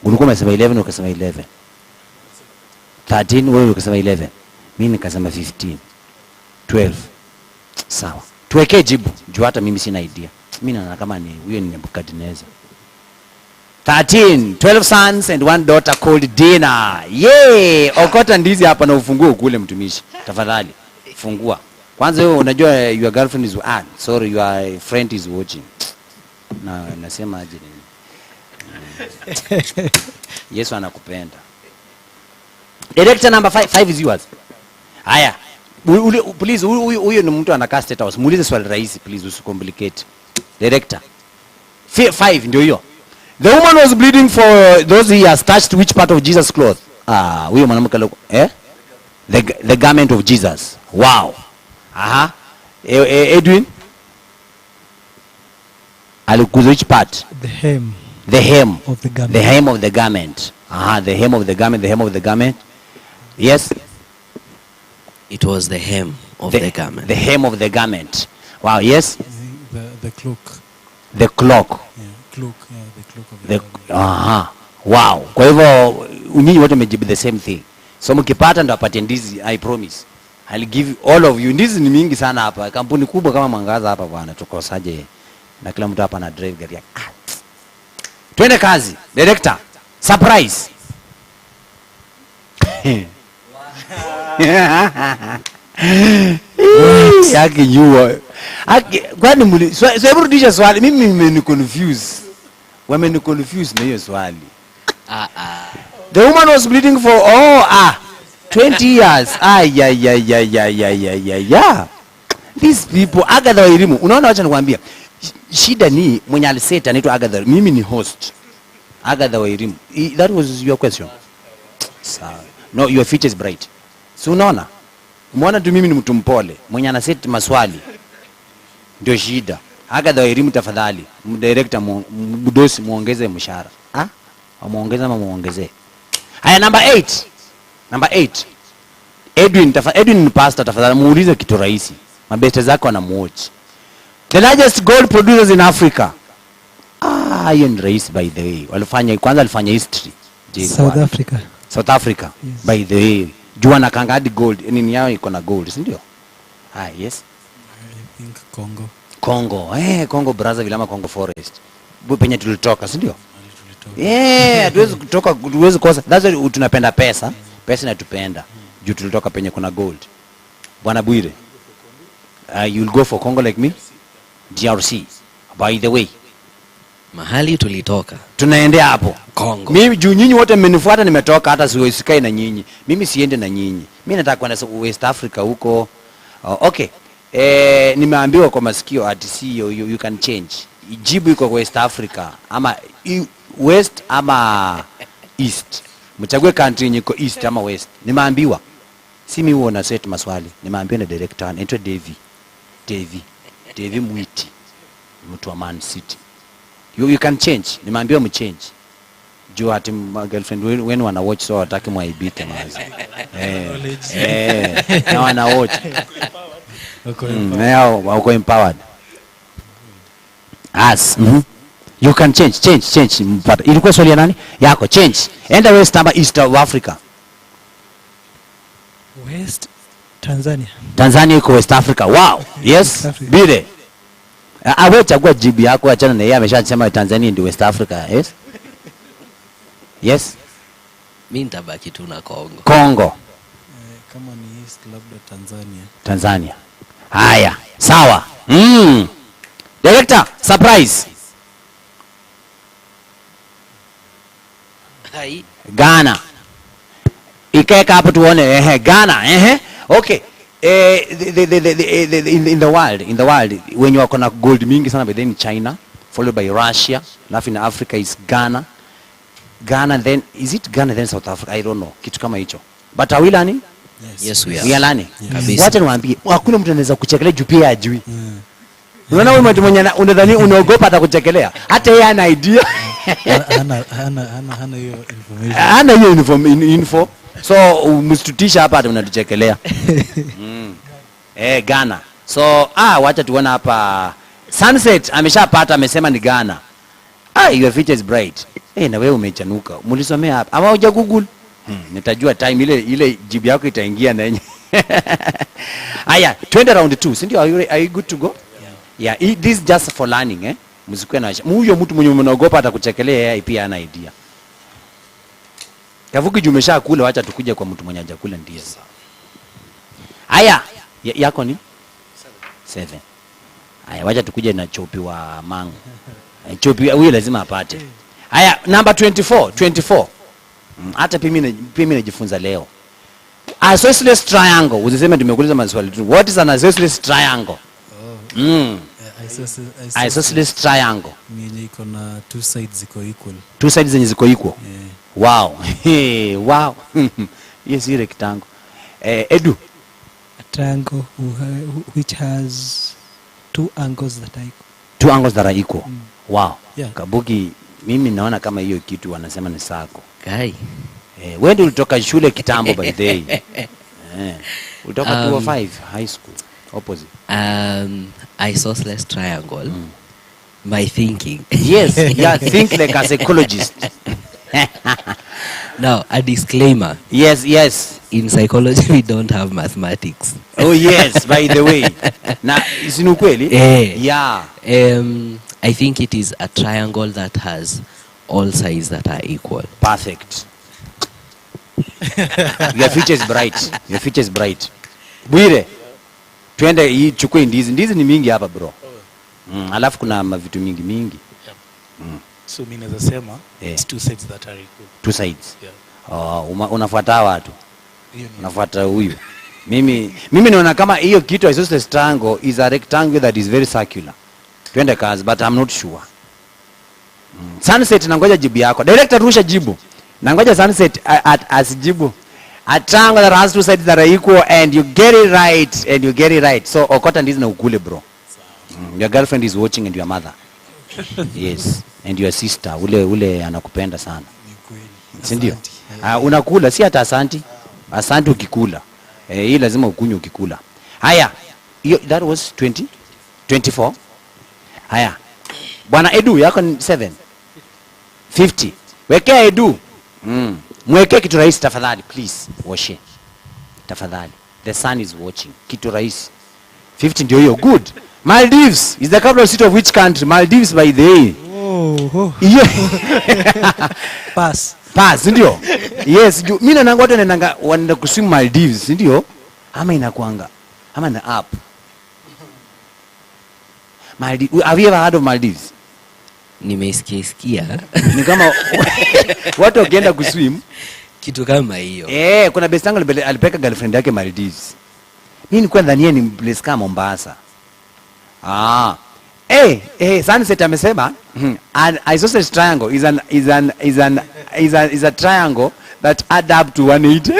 A: Ulikuwa umesema 11 ukasema 11. 13 wewe ukasema 11. Mimi nikasema 15. 12. Sawa. Tuwekee jibu. Juu hata mimi sina idea. Mimi naona kama ni huyo ni Nebukadnezar. 12 sons and 1 daughter called Dina. Okota ndizi hapa na ufunguo ukule mtumishi. Tafadhali. Fungua. Kwanza wewe unajua your girlfriend is sorry your friend is watching. Nasema aje nini? Yesu anakupenda. Director number 5 is yours. Haya. Please huyo ni mtu anakaa State House. Muulize swali rahisi please, usicomplicate. Director. 5 ndio hiyo. The woman was bleeding for those he has touched which part of Jesus' cloth? Huyo mwanamke the garment of Jesus. Wow. Edwin? Alikuza which part?
E: The hem.
A: The hem
E: of the garment.
A: The hem of the garment. The hem of the garment, the hem of the garment. Yes?
B: It was the hem of the garment.
A: The hem of the garment. Wow, yes?
D: The cloak.
A: The cloak.
D: Yeah, cloak, the cloak of the garment.
A: Wow. Kwa hivyo nyinyi wote mmejibu the same thing. So mkipata ndo apatie ndizi, I promise. I'll give all of you. Ndizi ni mingi sana hapa. Kampuni kubwa kama Mwangaza hapa bwana, tukosaje? Na kila mtu hapa na drive gari yake. Twende kazi. Director. Surprise. Yake jua. Kwani hebu rudisha swali, mimi ni confused. Wameni confuse na hiyo swali. The woman was bleeding for 20 years. Yeah. These people, Agatha Wairimu, unaona wacha nikwambia. Shida ni mwenye aliseta anaitwa Agatha. Mimi ni host. Agatha Wairimu. That was your question. Sawa. No, your future is bright. So unaona? Umeona tu mimi ni mtu mpole. Mwenye anaseti maswali. Ndio shida. Agatha Wairimu tafadhali. Director mdosi muongeze mshahara. Muongeze ama muongezee. Haya number 8. Number 8. Edwin ni pastor tafadhali muulize kitu rahisi. Mabeste zako wanamuwatch. The largest gold producers in Africa. Hiyo ni rahisi by the way. Alifanya history. South Africa. Yes. By the way. Jua na kangadi gold. Nini yao iko na gold, si ndio? Yes.
D: I think Congo.
A: Congo Brazzaville ama Congo Forest. Penye tulitoka, si ndio? Hatuwezi kutoka, hatuwezi kosa. That's why tunapenda pesa. Pesa inatupenda. Juu tulitoka penye kuna gold. Bwana Bwire. You'll go for Congo like me? DRC. By the way.
B: Mahali tulitoka.
A: Tunaendea hapo.
B: Congo.
A: Mimi juu nyinyi wote mmenifuata nimetoka hata sikai na nyinyi. Mimi siende na nyinyi. Mimi nataka kwenda West Africa huko. Okay. Nimeambiwa kwa masikio ati you can change. Jibu iko West Africa ama West ama East. Mchague country yenye iko East ama West. Nimeambiwa. Si mimi huona set maswali. Nimeambiwa na director anaitwa Davy Mwiti. Mtu wa Man City. You can change. Nimeambiwa mchange. Juu ati girlfriend wenu wana watch so wataki mwaibike mazi. Na wana watch. Wako empowered. You can change. Mpata. Ilikuwa swali ya nani? Yako change. Enda West ama East of Africa.
E: West Tanzania.
A: Tanzania iko West Africa. Wow. Yes. Bide. Awe chagua jibu yako achana na yeye ameshasema Tanzania ndio West Africa. Yes. Yes.
B: Mimi nitabaki tu na Congo.
D: Kama ni East labda
A: Tanzania. Haya, sawa. Director, surprise. Ghana. Ikaeka hapo tuone Ghana. Okay. In the world when you are gonna gold mingi sana by then China followed by Russia, alafu in Africa is Ghana then is it Ghana then South Africa, I don't know kitu kama hicho, but are we learning?
B: Yes we are.
A: We are learning.
B: Kabisa.
A: Wacha niwaambie hakuna mtu anaweza kuchekelea juu pia ajui. Unaona wewe mtu mwenye unadhani unaogopa atakuchekelea hata yeye ana idea.
D: Hana hiyo information.
A: Hana hiyo info. So mstutisha hapa unatuchekelea. Ghana. So wacha tuone hapa Sunset ameshapata amesema ni Ghana. Your future is bright. Na wewe umechanuka. Mlisomea hapa. Ama uja Google? Nitajua time ile jibu yako itaingia na yenye. Aya, twende round 2. Si ndio? Are you good to go? Yeah, this is just for learning Msikue na huyo mtu mwenye mnaogopa atakuchekelea yeye pia ana idea. Kavuki jumesha kula wacha tukuje kwa mtu mwenye hajakula ndiye. Aya, yako ni 7. Aya, wacha tukuje na chopi wa mango. Chopi huyo lazima apate. Aya, number 24. Hata mimi najifunza leo. Isosceles triangle. Usiseme tumekuuliza maswali tu. What is an isosceles triangle? Isosceles triangle.
D: Yenye iko na two sides ziko equal.
A: Two sides zenye ziko equal. Wow. Wow. Yes, ile rectangle. Edu.
E: A triangle which has two angles that are equal.
A: Two angles that are equal. Wow. Yeah. Kabuki, mimi naona kama hiyo kitu wanasema ni sako.
B: Kai.
A: Wewe ndio ulitoka shule kitambo by the way. Ulitoka 205 high school. Opposite.
B: Isosceles triangle. My thinking.
A: Yes, yeah, think like a psychologist.
B: Now, a disclaimer.
A: Yes.
B: In psychology, we don't have mathematics.
A: Oh yes, by the way. Na isinu kweli? Yeah.
B: I think it is a triangle that has all sides that are equal.
A: Perfect. Your future is bright. Bwire. Twende hii chukue ndizi. Ndizi ni mingi hapa bro. Alafu kuna vitu mingi.
C: So mimi naweza sema it's two sides that are equal.
A: Two sides.
C: Yeah.
A: Unafuata watu. Unafuata huyu. Mimi naona kama hiyo kitu isosceles triangle is a rectangle that is very circular. Twende kazi, but I'm not sure. Sunset, nangoja jibu yako. Director, rusha jibu. Nangoja Sunset asijibu. A triangle that has two sides that are equal and you get it right. So okota ndizi na ukule, bro. Your girlfriend is watching and your mother. Yes, and your sister ule anakupenda sana. Si ndio? Unakula si hata asanti ukikula. Hii lazima ukunywe ukikula. Haya. That was 24. Haya. Bwana Edu yako ni 7. 50. Wekea Edu. Mwekee kitu rahisi tafadhali, please. Washe. Tafadhali. The sun is watching. Kitu rahisi. 50 ndio hiyo. Good. Maldives is the capital city of which country? Maldives by the way. Pass ndio. Yes, mimi na nangu watu wanaenda kuswim Maldives, ndio? Ama inakuanga. Ama na app. Maldives. Have you ever heard of Maldives?
B: Nimeisikia.
A: Ni kama watu wakienda kuswim
B: kitu kama hiyo.
A: Kuna best yangu alipeka girlfriend yake Maldives. Mimi nilikuwa ndani ni place kama Mombasa. Sunset amesema an isosceles triangle is a triangle that add up to 180.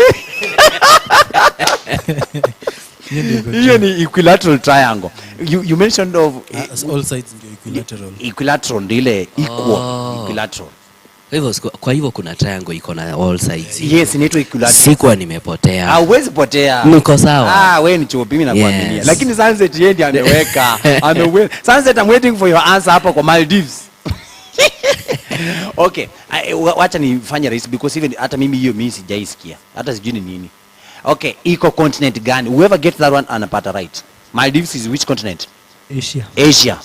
A: Hiyo ni equilateral triangle. You mentioned of
D: all sides ndio equilateral.
A: Equilateral ndio ile equal equilateral.
B: Kwa hivyo kuna triangle iko na all sides.
A: Yes, inaitwa equilateral.
B: Sikuwa nimepotea.
A: Hauwezi potea.
B: Niko sawa.
A: Wewe ni chopi, mimi nakuaminia. Lakini Sunset yeye ndiye ameweka. Sunset, I'm waiting for your answer hapo kwa Maldives. Okay, wacha nifanye rahisi because even hata mimi hiyo mimi sijaisikia. Hata sijui ni nini. Okay, iko continent gani? Whoever gets that one anapata right. Maldives is which continent? Asia.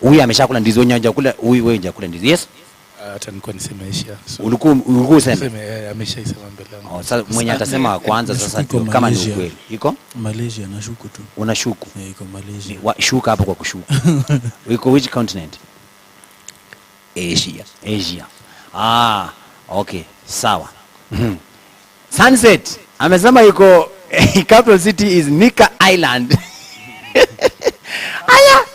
A: Huyu ameshakula ndizi, wewe hujakula, wewe hujakula ndizi. Yes?
C: Hata nilikuwa niseme Asia.
A: Ulikuwa useme?
C: Ameshaisema mbele yangu.
A: Sasa mwenye atasema wa kwanza sasa kama ni ukweli. Iko?
D: Malaysia nashuku tu.
A: Unashuku?
D: Iko Malaysia.
A: Shuka hapo kwa kushuku. Iko which continent?
B: Asia.
A: Okay, sawa. Sunset amesema iko capital city is Nika Island. Aya.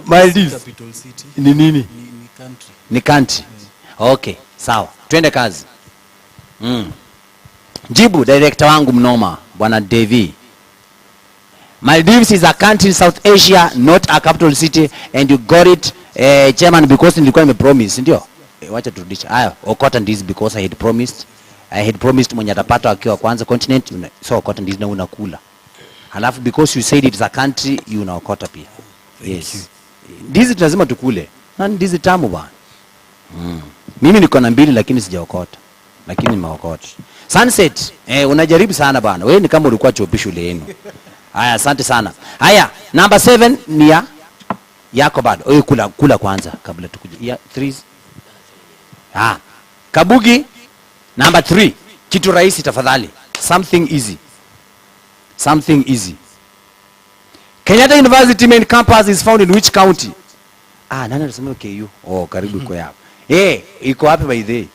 A: Maldives
D: capital city.
A: Ni nini?
D: Ni country.
A: Ni country. Okay, sawa. Twende kazi. Jibu director wangu mnoma, Bwana Devi. Maldives is a country in South Asia, not a capital city, and you got it, chairman, because nilikuwa nimepromise, ndio? Wacha turudisha. Okota ndizi because I had promised mwenye atapata akiwa kwanza continent, so okota ndizi na unakula. Halafu because you said it's a country, you unaokota pia. Yes. Ndizi lazima tukule. Na ndizi tamu bwana. Mimi niko na 2 lakini sijaokota. Lakini nimeokota. Sunset, unajaribu sana bwana. Wewe ni kama ulikuwa chopi shule yenu. Haya, asante sana. Haya, number 7 ni yako bado. Wewe kula kwanza kabla tukuje. 3. Kabugi number 3. Kitu rahisi tafadhali. Something easy. Kenyatta University main campus is found in which county? Nani anasema KU? Karibu iko hapo. Iko wapi by the way?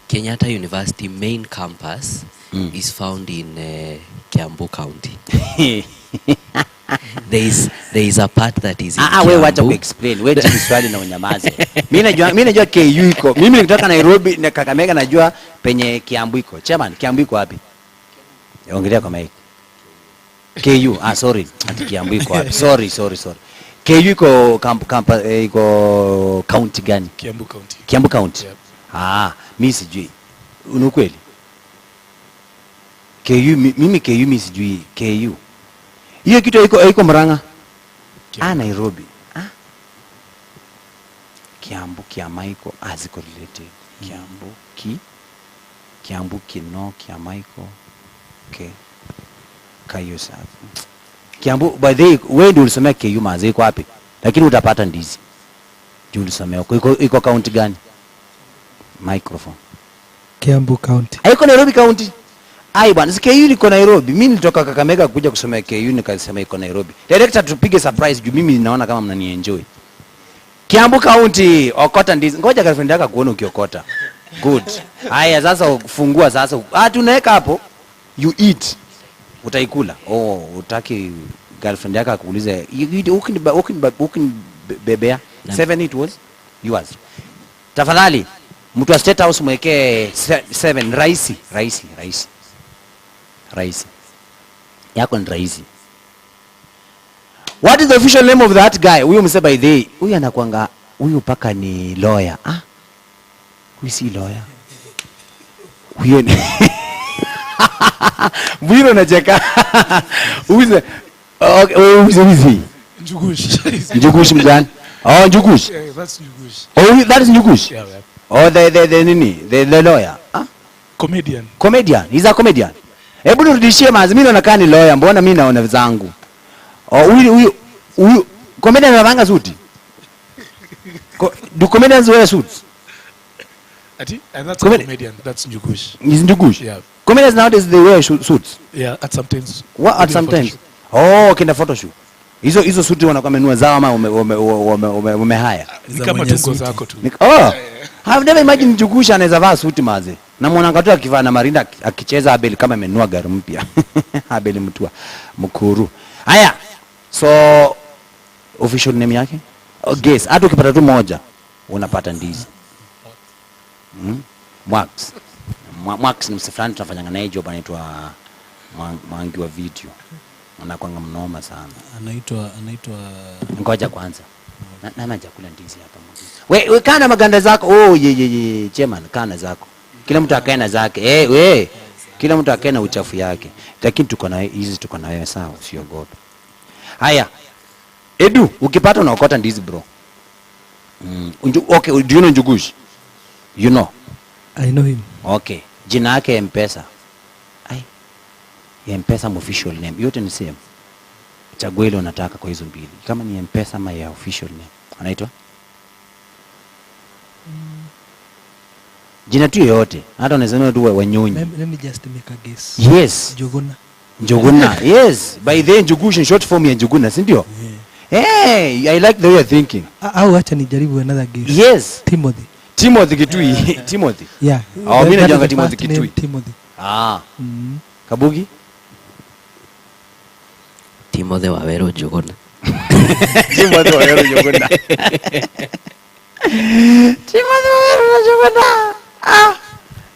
B: Kenyatta University main campus is found in Kiambu County. There is a part that is in Kiambu.
A: Wewe wacha kuexplain. Wewe jibu swali na unyamaze. Mimi najua KU iko. Mimi nikitoka Nairobi na Kakamega najua penye Kiambu iko. Chairman, Kiambu iko wapi? Ongelea kwa mic. KU, sorry. Ati Kiambu iko wapi? Sorry. KU iko iko county gani? Kiambu County. Yep. Mimi sijui. Ni kweli? Mimi KU mimi sijui KU. Hiyo kitu iko Murang'a. Nairobi. Kiambu, Kiamaiko, ziko related. Kiambu, Kino, Kiamaiko. Okay. Kayo safi. Kiambu, by the way, wewe ndio ulisomea KU maze iko wapi? Lakini utapata ndizi. Ndio ulisomea. Iko county gani? Microphone.
E: Kiambu County.
A: Haiko Nairobi County. Bwana, si KU iko Nairobi. Mimi nilitoka Kakamega kuja kusomea KU nikasema iko Nairobi. Director, tupige surprise juu mimi naona kama mnanienjoy. Kiambu County, okota ndizi. Ngoja girlfriend yako kuona ukiokota. Good. Haya sasa fungua sasa. Tunaweka hapo. You eat. Utaikula. Utaki girlfriend yako akuulize, bebea. 7 it was yours. Tafadhali mtu wa State House mwekee 7 raisi. Yako ni raisi. What is the official name of that guy? Huyo msema by the huyo anakuanga huyo paka ni lawyer. Huyo si lawyer. Huyo ni Mwino unacheka. Huyo Uzi. Njugush mgani? Njugush.
C: Yeah, that's Njugush.
A: That is Njugush.
C: Yeah.
A: The nini? The lawyer. Comedian. He's a comedian. Hebu nirudishie mazi, mimi naona kani lawyer, mbona mimi naona zangu. Huyu comedian anavanga suti. Do comedians wear suits?
C: That's a comedian. That's Njugush.
A: Is Njugush?
C: Yeah.
A: Comedians nowadays they wear suits.
C: Yeah, at sometimes.
A: What at sometimes? Kenda photo shoot. Hizo suti wanakuwa menua zao ama umehaya.
C: Ni kama tungo zako tu.
A: I've never imagined Njugush anaweza vaa suti maze. Na mwananga tu akivaa na marinda akicheza Abel kama amenunua gari mpya. Abel mtua mkuru. Haya. So official name yake? Guess. Hata ukipata tu moja unapata ndizi. Mwax ni msifrani tunafanyanga naye job anaitwa Mwangi wa video. Anakuanga mnoma sana.
D: Anaitwa
A: ngoja kwanza. Na chakula ndizi hapa. We kana maganda zako. Chairman kana zako. Kila mtu akae na zake. Kila mtu akae na uchafu yake. Lakini tuko na wewe sawa, usiogope. Haya. Edu, ukipata unaokota ndizi bro. Okay, do you know Njugush? You know?
E: I know him.
A: Okay. Jina yake M-Pesa. M-Pesa official name. Yote ni same. Chagua ile unataka kwa hizo mbili. Kama ni M-Pesa ama ya official name. Anaitwa? Jina tu yote. Hata unasema tu Wanyonyi.
E: Let me just make a guess.
A: Yes. Njuguna. Yes. By the Njugush in short form ya Njuguna, si ndio? Hey, I like the way you're thinking.
E: Au acha nijaribu another guess.
A: Yes.
E: Timothy
A: Kitui. Timothy.
E: Yeah.
A: Mimi najua Timothy Kitui.
E: Timothy.
A: Kabugi?
B: Timothy Wawero Njuguna.
A: Timothy Wawero Njuguna.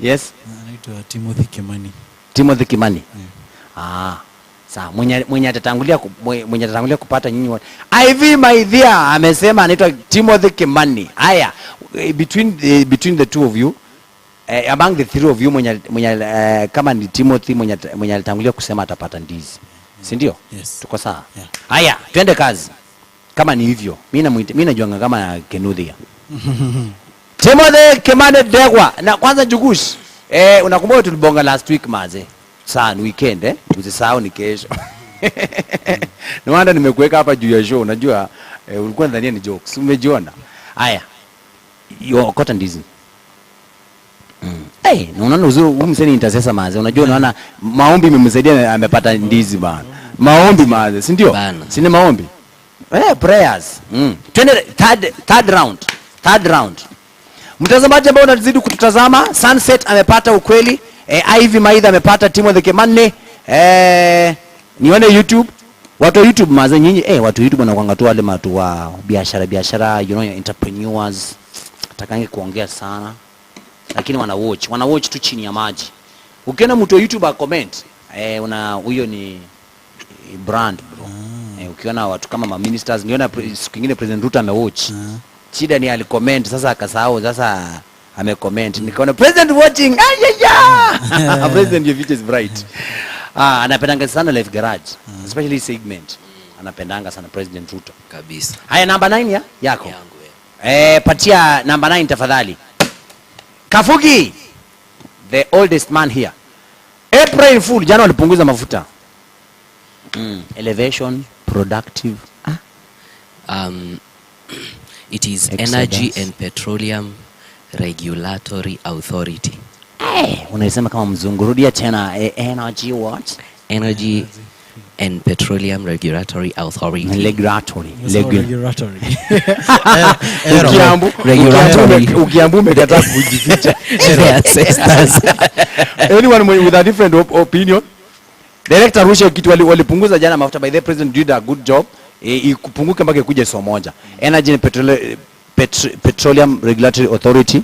A: Yes.
D: Anaitwa Timothy Kimani.
A: Timothy Kimani. Sawa, mwenye atatangulia kupata nyinyi wote. IV my dear amesema anaitwa Timothy Kimani. Haya, between the two of you, among the three of you mwenye kama ni Timothy mwenye alitangulia kusema atapata ndizi. Si ndio?
D: Yes.
A: Tuko sawa? Yeah. Haya, twende kazi. Kama ni hivyo, mimi najuanga kama Kenuthia. Timothy Kimani Degwa. Na kwanza Njugush. Unakumbuka tulibonga last week maze. Sana weekend usisahau ni kesho. Niwanda nimekuweka hapa juu ya show, unajua ulikuwa ndani ni jokes. Umejiona? Haya. Okota ndizi. Unaona uzuri umseni intercessor maze. Unajua unaona maombi imemsaidia amepata ndizi bana. Maombi maze, si ndio? Si ni maombi. Prayers. Twende third round. Mtazamaji ambao unazidi kututazama, Sunset amepata ukweli. Ivy Maidha amepata Timothy Kimani. Nione YouTube. Watu wa YouTube maze nyinyi, watu wa YouTube wanakuanga tu wale watu wa biashara, you know, entrepreneurs. Atakange kuongea sana. Lakini wana watch tu chini ya maji. Ukiona mtu wa YouTube comment, huyo ni brand bro. Ukiona watu kama ma ministers, niona siku nyingine President Ruto amewatch. Shida ni alicomment, sasa akasahau, sasa amecomment. Nikaona President watching. President your future is bright. Anapendanga sana Life Garage, especially segment. Anapendanga sana President Ruto
B: kabisa.
A: Haya, namba 9 yako. Patia namba 9 tafadhali. Kafugi, the oldest man here. April Fool, jana walipunguza mafuta. Elevation, productive.
B: It is Energy and Petroleum Regulatory Authority.
A: Unasema kama mzungu, rudia tena. Energy what?
B: Energy and Petroleum Regulatory Authority.
A: Regulatory.
D: Regulatory.
B: Regulatory.
A: Ukiambu umekataa kujificha. Anyone with a different opinion? Director Rusha kitu walipunguza jana mafuta, by the president did a good job. Ikupunguke mpaka ikuje so moja. Energy and Petroleum Regulatory Authority.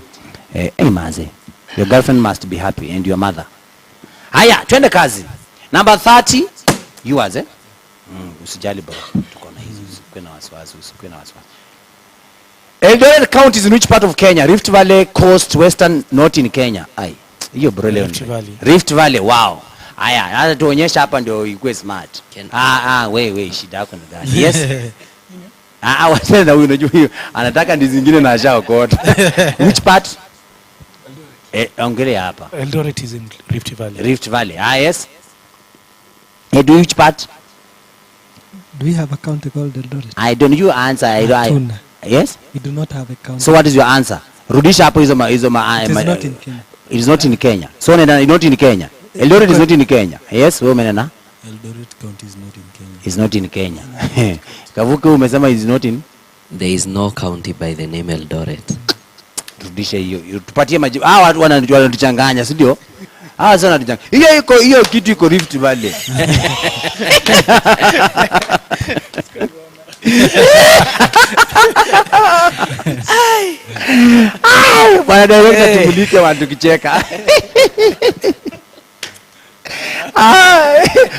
A: Hey maze, your girlfriend must be happy and your mother. Haya, twende kazi. Number 30, yours usijali bro. Tuko na hizo, usikwe na wasiwasi. Eldoret County is in which part of Kenya? Rift Valley, Coast, Western, North in Kenya. Ai, hiyo bro leo. Rift Valley, wow. Haya, hata tuonyesha hapa ndio ikuwe smart. We shida yako ni gani? Yes. Wasema huyu unajua hiyo anataka ndizi zingine na ashaokota. Which part? Ongelea hapa.
C: Eldoret is in Rift Valley.
A: Rift Valley. Yes. Do which part?
E: Do we have a county called Eldoret?
A: I don't. You answer. Yes.
E: We do not have a county.
A: So what is your answer? Rudisha hapo hizo
E: It is not in Kenya.
A: It is not in Kenya. So not in Kenya. Eldoret is not in Kenya. Yes, wewe umenena?
D: Eldoret County is not in Kenya.
A: Is not in Kenya. Kavuke umesema is not in?
B: There is no county by the name Eldoret.
A: Rudisha hiyo. Tupatie majibu. Watu wanatuchanganya, si ndio? Sana wanatuchanganya. Hiyo kitu iko Rift Valley. Bwana director tumulike watu kicheka.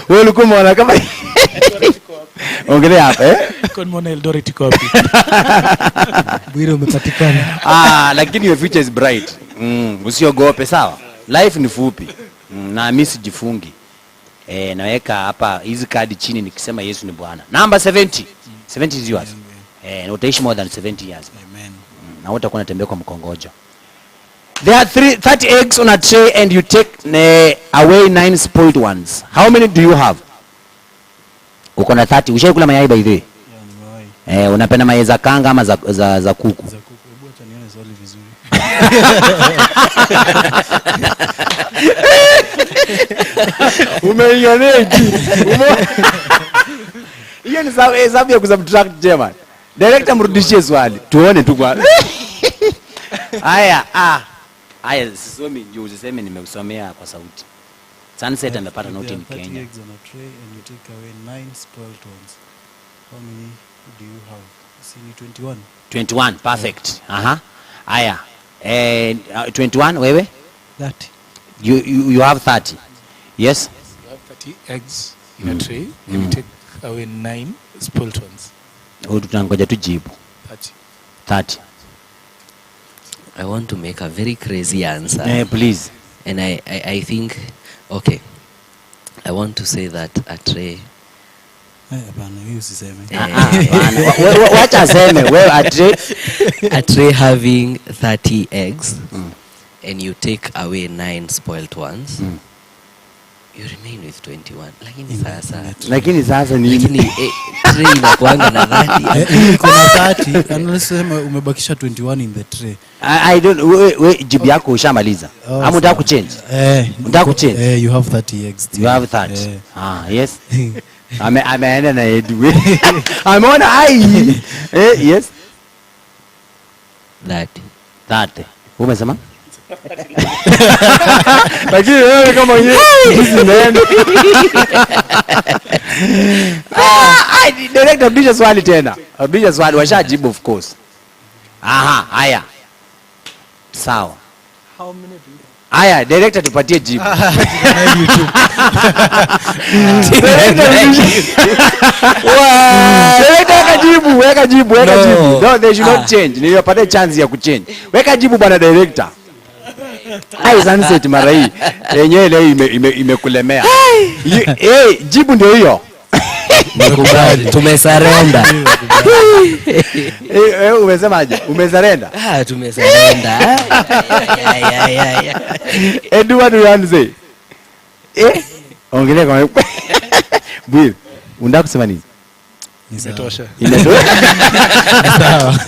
A: Wewe ulikuwa unaona kama ongelea hapa
C: Kwa nini Eldoret iko wapi?
E: Bwire umepatikana.
A: Lakini your future is bright. Usiogope, sawa? Life ni fupi. Na mimi sijifungi. Naweka hapa hizi kadi chini nikisema Yesu ni Bwana. Number 70. 70 is yours. Na utaishi more than 70 years.
D: Amen.
A: Na utakuwa unatembea kwa mkongojo. There are 30 eggs on a tray and you take away 9 spoiled ones. How many do you have? Uko na 30. Ushaikula mayai by the way? Unapenda mayai za kanga ama za kuku? Za kuku.
D: Hebu acha nione swali vizuri.
A: Umeioneje? Hiyo ni hesabu ya kusubtract German. Director mrudishie swali. Tuone tu kwa. Haya sisomi juu usiseme nimeusomea kwa sauti. Sunset amepata note in Kenya.
D: 30 eggs on a tray and you take away 9 spoiled ones. How many do you have? See 21.
A: 21, perfect. Haya. 21 wewe?
E: 30.
A: You have 30. Yes?
C: You have 30 eggs in a tray and you take away 9 spoiled ones.
A: Tutangoja tujibu. 30.
B: I want to make a very crazy answer.
A: Please.
B: And I think, okay, I want to say that a tray.
D: Hapana, hiyo usiseme.
A: Wacha aseme wewe
B: a tray having 30 eggs and you take away 9 spoiled ones. You remain with 21.
A: Lakini sasa ni
B: tray inakuanga na 30.
D: Iko na 30. Anasema umebakisha 21 in the tray.
A: I don't we jibu yako ushamaliza. Ama unataka kuchange? Unataka kuchange?
D: You have 30 eggs.
A: You have 30. Yes. Ameenda na Edu. Ameona yes. 30. Umesema? Lakini wewe kama hizi neno. Director bisha swali tena. Bisha swali washajibu of course. Haya. Sawa.
E: How many do you
A: Haya, director tupatie jibu. Weka jibu. No, they should not change. Niliwapatia chance ya kuchange. Weka jibu bwana director. Sunset mara hii. Yenyewe leo imekulemea. Jibu ndio hiyo.
B: Nakubali. Tumesarenda.
A: Umesemaje? Umesarenda?
B: Tumesarenda.
A: Edu, what do you want to say? Ongelea kama Bwil, unataka kusema nini?
C: Imetosha.
A: Sawa.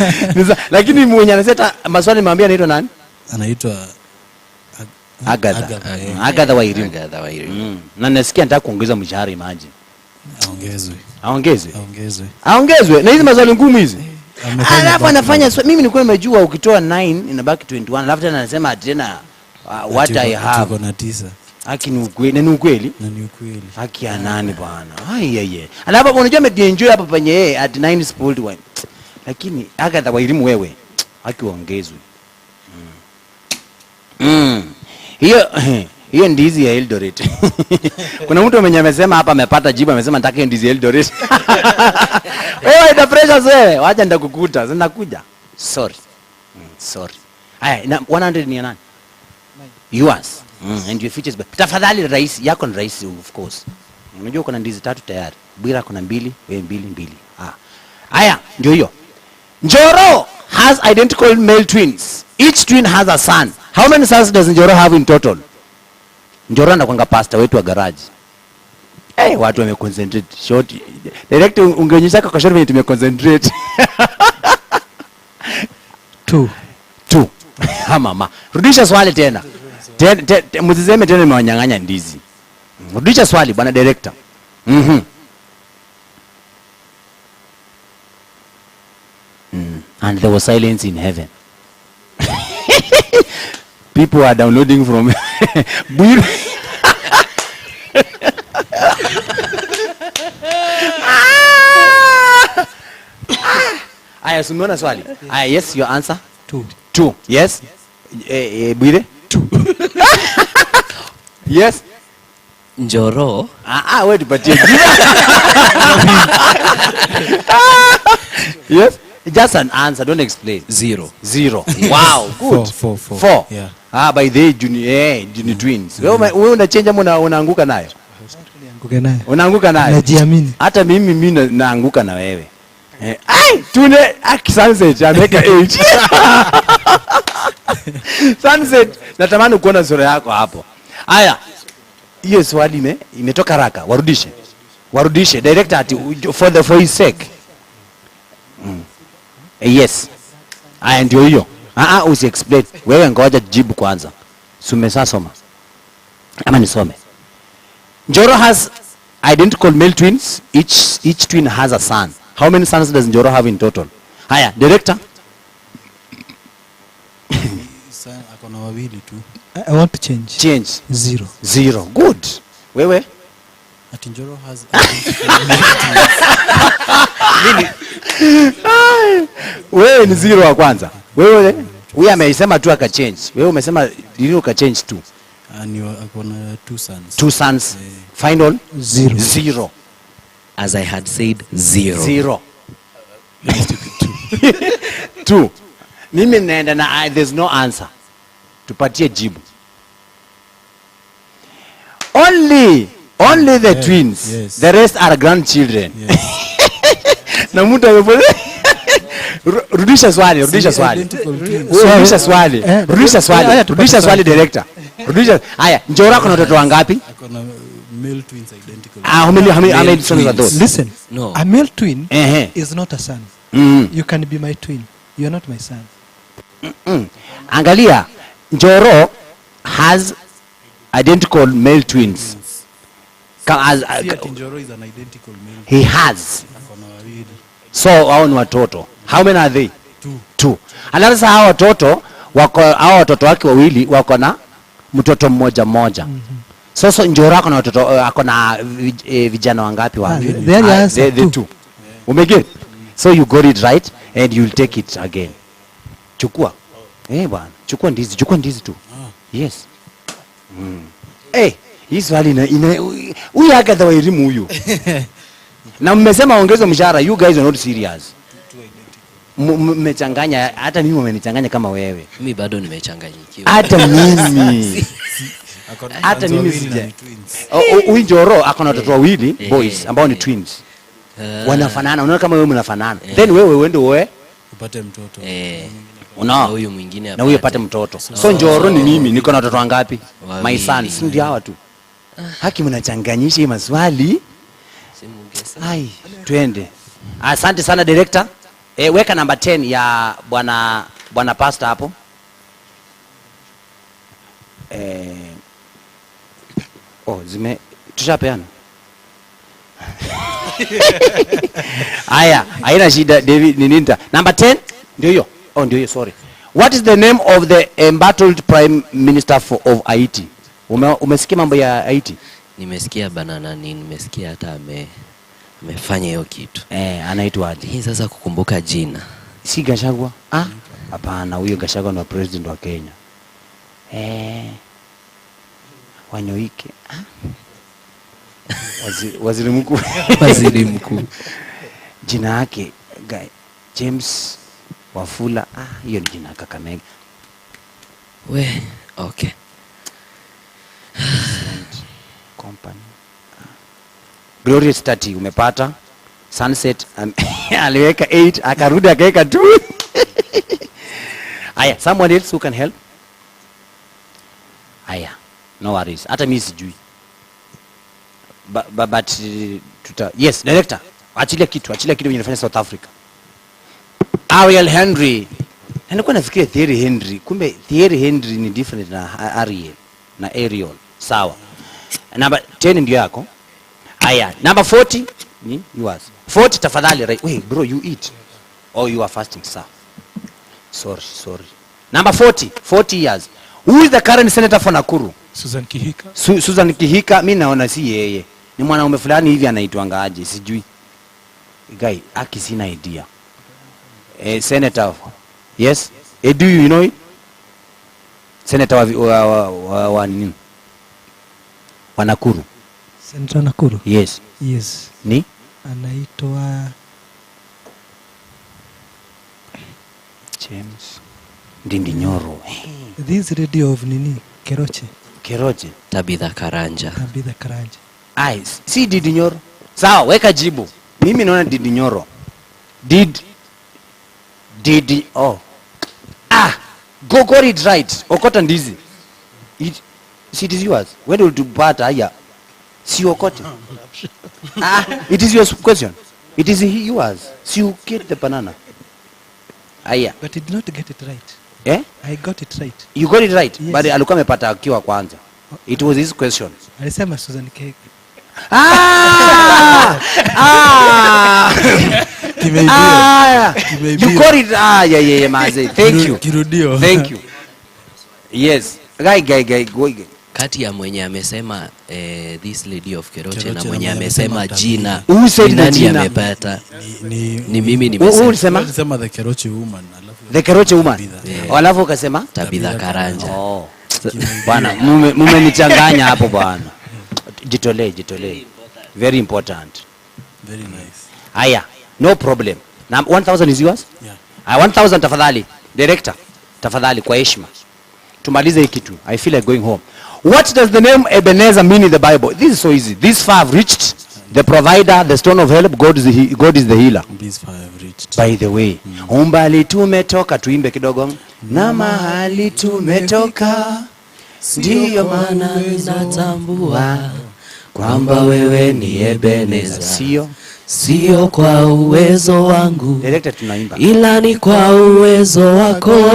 A: Lakini mwenye anaseta maswali nimeambia anaitwa nani?
D: Anaitwa
A: Agatha Wairimu. Na nasikia nataka kuongeza mshahara imagine. Aongezwe. Na hizi maswali ngumu hizi. Alafu anafanya mimi nilikuwa nimejua ukitoa 9 inabaki 21. Alafu tena anasema tena what I have.
D: Tuko na 9.
A: Haki ni ukweli, ni ukweli. Haki ya nani bwana? Yeye. Alafu unajua ameenjoy hapa penye at 9 spoiled one. Lakini Agatha wa elimu wewe. Haki waongezwe. Hiyo ndizi ya Eldoret. Kuna mtu mwenye amesema hapa amepata jibu amesema nataka hiyo ndizi ya Eldoret. Wewe ita pressure wewe. Wacha ndakukuta. Zinakuja. Sorry. Sorry. Haya, 100 ni nani? Yours. And your features. Tafadhali rais yako ni rais of course. Unajua kuna ndizi 3 tayari. Bwira kuna 2, wewe 2. Haya, ndio hiyo. Njoro has identical male twins. Each twin has a son. How many sons does Njoro have in total? Njoro anakuanga pastor wetu wa garage. Watu wameconcentrate. Short. Direct ungeonyesha kwa short venye tumeconcentrate.
E: 2.
A: Mama. Rudisha swali tena. Msiseme tena nimewanyang'anya ndizi. Rudisha swali bwana director. And there was silence in heaven. People are downloading from Aya, sumeona swali. Aya, yes, your answer? 2. Yes? Bwire? 2. Yes?
B: Njoro.
A: Wewe tupatie. Yes? Just an answer, don't explain.
B: 0.
A: Wow, good. 4. Yeah. By the junior twins. Wewe unachange ama unaanguka nayo? Unaanguka nayo?
E: Najiamini.
A: Hata mimi naanguka na wewe. Tune sunset ameka 8. Sunset natamani kuona sura yako hapo. Haya. Hiyo swali imetoka raka. Warudishe. Director ati for his sake. Yes. Haya ndio hiyo. Usi explain. Wewe ngoja jibu kwanza. Soma. Ama nisome. Njoro has identical male twins. Each twin has a son. How many sons does Njoro have in total? Haya, director.
D: Akona 2 tu.
E: I want to change.
A: 0. Good. Wewe?
D: Ati Njoro has
A: wewe ni 0 wa kwanza. Wewe ameisema tu aka change. Wewe umesema nini uka change tu?
D: Akona 2 sons.
A: 2 sons. Final
E: 0.
B: As I had said 0.
A: 2. Mimi naenda na there's no answer. Tupatie jibu. Only the twins. Yes. The rest are grandchildren. Yes. Na mtu amepole. Rudisha swali. Rudisha swali director. Haya, Njoro kuna watoto wangapi?
D: Akona male twins identical.
A: How many sons are those?
E: Listen.
B: No.
E: A male twin is not a son. You can be my twin. You are not my son.
A: Angalia, Njoro has identical male twins.
D: Njoro is an identical male.
A: He has.
D: Akona 2.
A: So hao ni watoto. How many are they? 2. Alafu sasa hao watoto wake wawili wako na mtoto mmoja. Sasa Njoro ako na watoto ako na vijana wangapi wapi?
E: They
A: 2. Umeget? So you got it right and you'll take it again. Chukua. Bwana, chukua ndizi tu. Yes. Hii swali huyu Agatha wa elimu huyu. Na mmesema ongeza mshahara, you guys are not serious. Mmechanganya, hata mimi mmenichanganya kama wewe.
B: Mimi bado nimechanganyikiwa.
A: Hata mimi sija. Huyu Njoro akona watoto wawili boys ambao ni twins. Wanafanana, unaona kama wewe mnafanana. Then wewe uende
D: upate mtoto.
B: Unaona huyu mwingine
A: na huyu apate mtoto. So Njoro ni mimi, niko na watoto wangapi? My sons, ndio hawa tu. Haki mnachanganyisha hii maswali. Twende. Asante sana director. Weka namba 10 ya bwana pastor hapo. Tushapeana. Aya, haina shida David Nininta. Number 10 ndio hiyo. Oh ndio hiyo, sorry. What is the name of the embattled prime minister of Haiti? Umesikia mambo ya Haiti?
B: Nimesikia banana nini, nimesikia hata amefanya hiyo kitu.
A: Anaitwa aje?
B: Hii sasa kukumbuka jina.
A: Si Gachagua? Hapana, huyo Gachagua ni president wa Kenya. Wanyoike. Waziri mkuu.
B: Waziri mkuu.
A: Jina yake James Wafula. Hiyo ni jina Kakamega.
B: Okay.
A: Company. Glorious 30 umepata. Sunset aliweka 8 akarudi akaweka 2. Aya, someone else who can help? Aya, no worries. Hata mimi sijui. But yes, director. Achilia kitu unafanya South Africa. Ariel Henry. Nilikuwa nafikiria Thierry Henry. Kumbe Thierry Henry ni different na Ariel na Ariel. Sawa. Number 10 ndio yako. Aya, number 40 ni yours. 40 tafadhali, right? Wait, bro, you eat. Oh, you are fasting, sir. Sorry. Number 40 years. Who is the current senator for Nakuru?
C: Susan Kihika.
A: Susan Kihika, mimi naona si yeye. Ni mwanaume fulani hivi anaitwanga aje, sijui. Guy, sina idea. Senator. Yes? Do you know it? Senator wa nini? Wa Nakuru.
E: Senator Nakuru?
A: Yes. Ni?
E: Anaitwa
A: James Ndindi Nyoro.
E: This radio of nini? Keroche.
B: Tabitha Karanja.
A: Si Ndindi Nyoro. Sawa, weka jibu. Mimi naona Ndindi Nyoro. Go got it right. Okota ndizi. It is yours. When will you pata haya? Si okote. It is your question. It is yours. So you get the banana. Aya.
E: But he did not get it right. I got it right.
A: You got it right.
E: Yes.
A: But alikuwa amepata akiwa kwanza. It was his question.
E: Alisema Susan Kihika.
A: You got it. Yeah, maze. Thank you.
D: Kirudio.
A: Thank you. Yes. Guy.
B: Kati ya mwenye amesema this lady of Keroche na mwenye amesema jina.
A: Nani
B: amepata? Ni mimi nimesema.
D: Ulisema the Keroche woman.
A: The Keroche woman. Alafu ukasema
B: Tabitha Karanja.
A: Bwana, mumenichanganya hapo bwana. Jitolee. Very important.
D: Very nice.
A: Aya, no problem. Na 1000 is yours?
D: Yeah.
A: 1000 tafadhali. Director, tafadhali kwa heshima. Tumalize hii kitu. I feel like going home. What does the name Ebenezer mean in the Bible? This is so easy. These five have reached the provider, the stone of help. God is the healer.
D: These five have reached.
A: By the way, umbali tumetoka, tuimbe kidogo. Na mahali tumetoka, ndiyo maana ninatambua
B: kwamba wewe ni Ebenezer.
A: Sio
B: kwa uwezo wangu.
A: Director, tunaimba.
B: Ila ni kwa uwezo wako.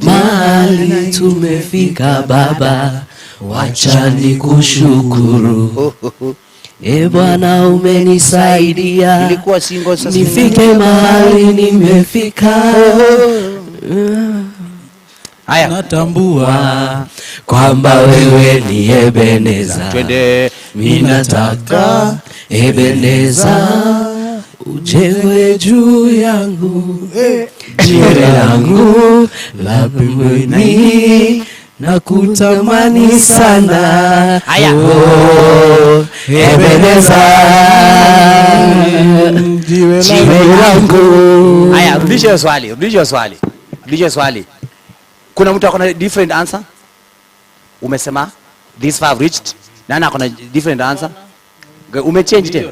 B: Mahali tumefika Baba, wacha nikushukuru. Bwana umenisaidia nifike mahali nimefika.
A: Haya,
B: natambua kwamba wewe ni Ebenezer.
A: Twende.
B: Mimi nataka Ebenezer ujengwe juu yangu, jiwe langu la pembeni na kutamani sana. Ebenezer jiwe langu.
A: Haya, rudisha swali. Kuna mtu akona different answer? Umesema this five reached. Nani akona different answer? Umechange tena?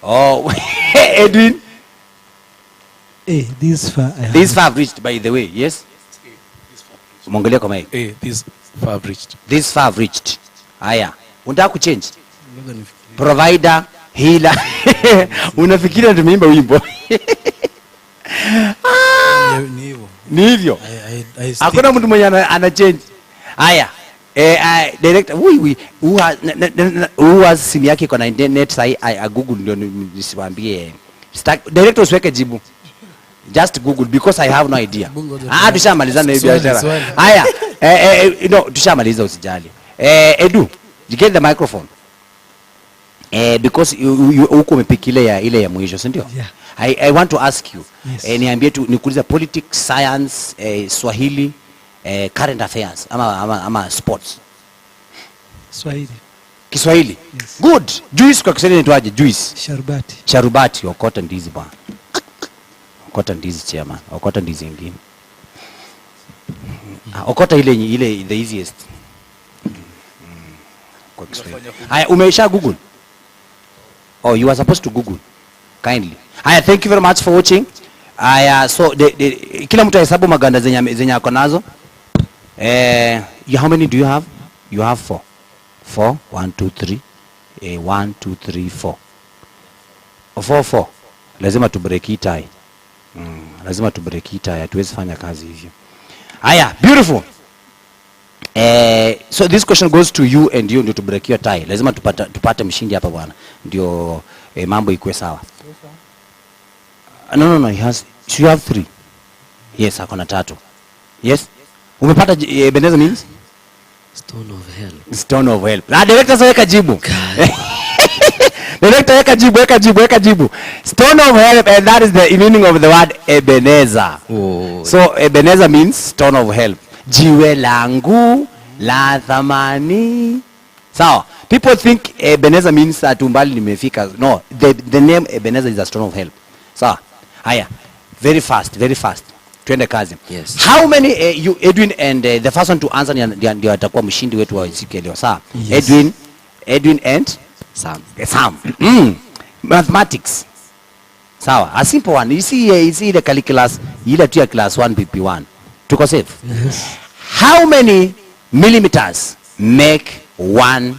A: Oh, Edwin.
E: These
A: five reached, by the way. Yes. Umongelea kama hiyo. These five reached. Haya, unataka kuchange? Provider, healer. Unafikiria tumeimba wimbo? Ni hivyo. Hakuna mtu mwenye ana change. Haya, Director, who has simu yake iko na internet sahi, I Google ndio nisiwaambie. Director usiweke jibu. Just Google because I have no idea. Tushamalizana hiyo biashara. Haya, tushamaliza usijali. Edu, you get the microphone. Because huko umepika ile ya mwisho, si ndio?
E: Yeah.
A: I want to ask you.
E: Yes.
A: Niambie tu nikuuliza politics, science, Swahili, current affairs ama sports.
E: Swahili.
A: Kiswahili.
E: Yes.
A: Good. Juice kwa Kiswahili inaitwaje? Juice.
E: Sharubati.
A: Sharubati, okota ndizi bwana. Okota ndizi chairman. Okota ndizi nyingine. Okota ile the easiest. Kwa Kiswahili. Haya, umesha Google? Oh, you are supposed to Google. Kindly. Haya, thank you very much for watching. Haya, so kila mtu ahesabu maganda zenye ako nazo. How many do you have? You have 4. 4, 1, 2, 3. 1, 2, 3, 4. 4. Lazima tu break it tie. Lazima tu break it tie. Hatuwezi fanya kazi hivyo. Haya, beautiful. So this question goes to you and you ndio to break your tie. Lazima tupate mshindi hapa bwana. Ndio mambo ikuwe sawa. No, he has. So you have 3. Yes, akona 3. Yes. Umepata Ebeneza means?
B: Stone of help.
A: Stone of help. Director weka jibu. Director weka jibu. Stone of help, and that is the meaning of the word Ebeneza.
B: Oh.
A: So Ebeneza means stone of help. Jiwe langu la thamani. So people think Ebeneza means atumbali nimefika. No, the name Ebeneza is a stone of help. So haya, very fast. Twende kazi.
B: Yes.
A: How many you Edwin and the first one to answer ndio atakuwa mshindi wetu wa siku ya leo. Sawa?
B: Yes.
A: Edwin and Sam. Mathematics. Sawa? A simple one. You see the calculus ile tu ya class 1 PP1. Tuko safe?
E: Yes.
A: How many millimeters make 1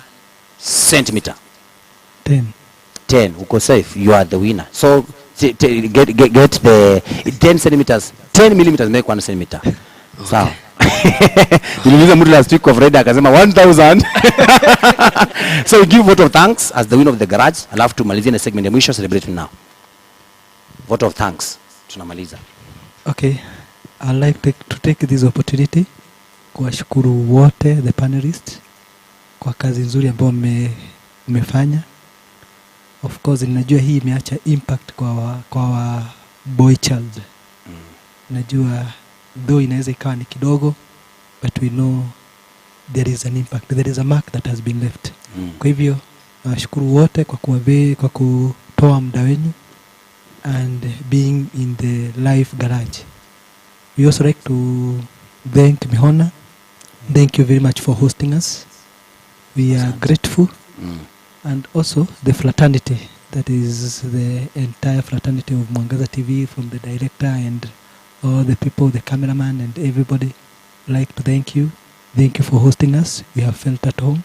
A: centimeter? 10. Uko safe. You are the winner. So get the 10 centimeters. 10 millimeters make 1 centimeter. Sawa. Niliuliza mtu last week of Friday akasema 1000. So we give vote of thanks as the winner of the garage. Alafu tumalizie na segment ya mwisho, celebrate now. Vote of thanks. Tunamaliza.
E: Okay. I'd like to take this opportunity kuwashukuru wote the panelists kwa kazi nzuri ambayo mmefanya. Of course ninajua hii imeacha impact kwa boy child. Najua though inaweza ikawa ni kidogo, but we know there is an impact, there is a mark that has been left. Kwa hivyo nawashukuru wote kwa kutoa muda wenu and being in the live garage. We also like to thank Mihona. Thank you very much for hosting us. We are grateful. And also the fraternity, that is the entire fraternity of Mwangaza TV, from the director and all the people, the cameraman and everybody. Like to thank you. Thank you for hosting us. We have felt at home.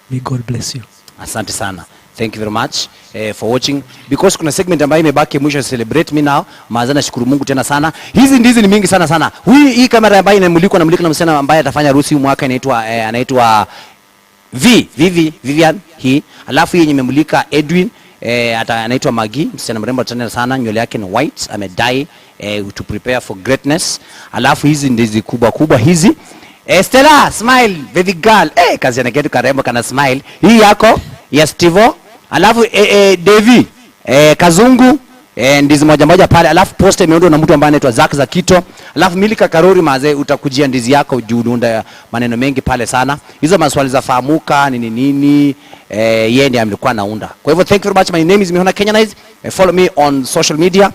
E: May God bless you.
A: Asante sana. Thank you very much for watching. Because kuna segment ambayo imebaki mwisho, celebrate me now. Maazana shukuru Mungu tena sana. Hizi ndizi ni mingi sana. Hii kamera ambayo inamulikwa na msichana ambaye atafanya harusi mwaka anaitwa Vivian hii. Alafu hii imemulika Edwin anaitwa Magi, msichana mrembo tena sana, nywele yake ni white, amedai to prepare for greatness. Alafu hizi ndizi kubwa hizi. Stella, smile baby girl. Kazi yake tu karembo kana smile. Hii yako ya Stevo. Alafu Devi Kazungu ndizi moja pale. Alafu poster imeundwa na mtu ambaye anaitwa Zack Zakito. Alafu Milika Karori mazee, utakujia ndizi yako juu unda maneno mengi pale sana. Hizo maswali za fahamuka nini yeye ndiye alikuwa anaunda. Kwa hivyo thank you very much. My name is Mihona Kenyanize. Follow me on social media.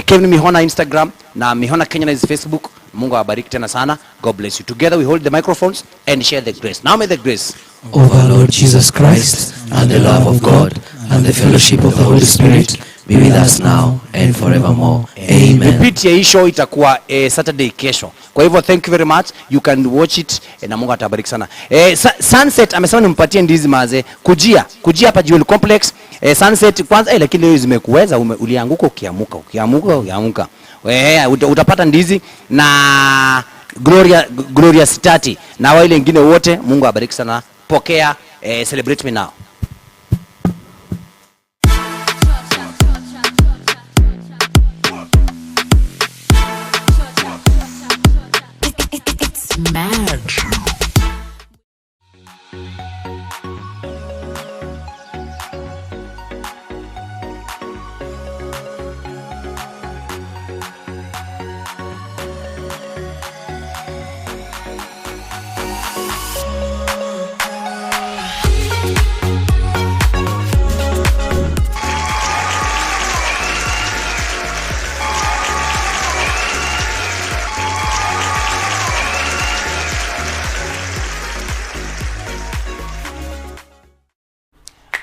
A: Kevin Mihona Instagram na Mihona Kenyanize Facebook. Mungu awabariki tena sana. God bless you. Together we hold the microphones and share the grace. Now may the grace
B: of our Lord Jesus Christ and the love of God and the fellowship of the Holy Spirit be with us now and forevermore. Amen.
A: Repeat ya hii show itakuwa Saturday kesho. Kwa hivyo thank you very much. You can watch it na Mungu atabariki sana. Sunset amesema nimpatie ndizi maze. Kujia hapa Jewel Complex. Sunset kwanza lakini leo zimekuweza, ulianguka ukiamuka. Utapata ndizi na Gloria Sitati na wale wengine wote, Mungu awabariki sana. Pokea Celebrate Me Now.
F: It's mad.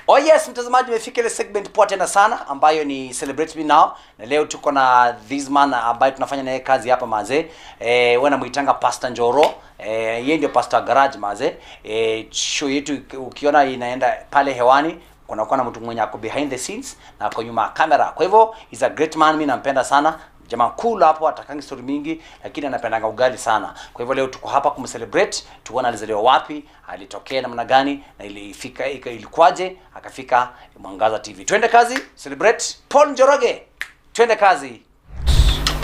A: Oh yes, mtazamaji, umefika ile segment poa tena sana ambayo ni Celebrate Me Now, na leo tuko na this man ambaye tunafanya naye kazi hapa mazee. Wewe namuitanga Pastor Njoro. Yeye ndio pastor garage mazee. Show yetu ukiona inaenda pale hewani, kuna mtu mwenye ako behind the scenes na ako nyuma ya kamera. Kwa hivyo is a great man, mimi nampenda sana. Jamaa cool hapo, atakangi story mingi lakini anapendanga ugali sana. Kwa hivyo leo tuko hapa kumcelebrate, tuone alizaliwa wapi, alitokea namna gani na ilikuwaje akafika Mwangaza TV. Twende kazi, celebrate Paul Njoroge. Twende kazi.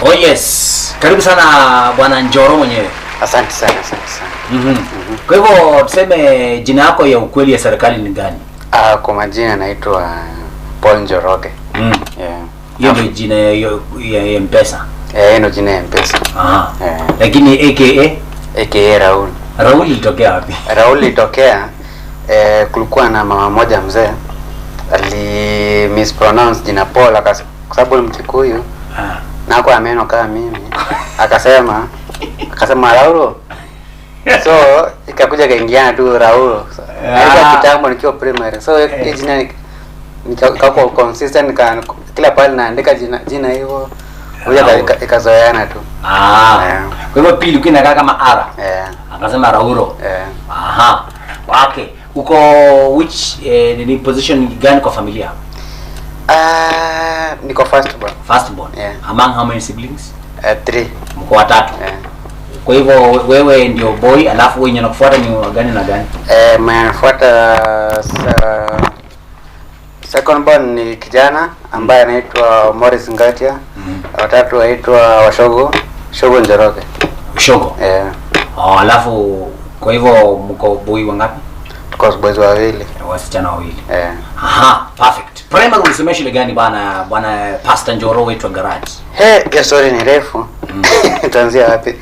A: Oh yes. Karibu sana bwana Njoro mwenyewe.
H: Asante sana.
A: Kwa hivyo tuseme jina yako ya ukweli ya serikali ni gani?
H: Kwa majina naitwa Paul Njoroge.
A: Yeah. Hiyo ndio jina ya M-Pesa.
H: Ndio jina ya M-Pesa.
A: Lakini
H: AKA Raul.
A: Raul ilitokea wapi?
H: Raul ilitokea kulikuwa na mama moja mzee ali mispronounce jina Paul kwa sababu ni Mkikuyu. Na kwa ameno kama mimi akasema Raul. So ikakuja kaingiana tu Raul. Na kitambo nikiwa primary. So jina nikako consistent kila pale naandika jina hivyo. Huja ikazoeana tu.
A: Kwa hivyo pili ukinakaa kama R. Akasema Rauro. Okay. Uko which ni position gani kwa familia?
H: Niko firstborn.
A: Firstborn. Among how many siblings?
H: 3.
A: Mko watatu. Kwa hivyo wewe ndio boy, alafu wewe unakufuata ni gani na gani?
H: Mnafuata second born ni kijana ambaye anaitwa Morris Ngatia. Watatu aitwa Shogo Njoroge.
A: Shogo. Alafu kwa hivyo mko boy wangapi?
H: Tuko boys wawili.
A: Wasichana wawili. Perfect. Primary ulisomea shule gani bwana Pastor Njoro wetu garage?
H: Hiyo story ni refu. Tuanzia wapi?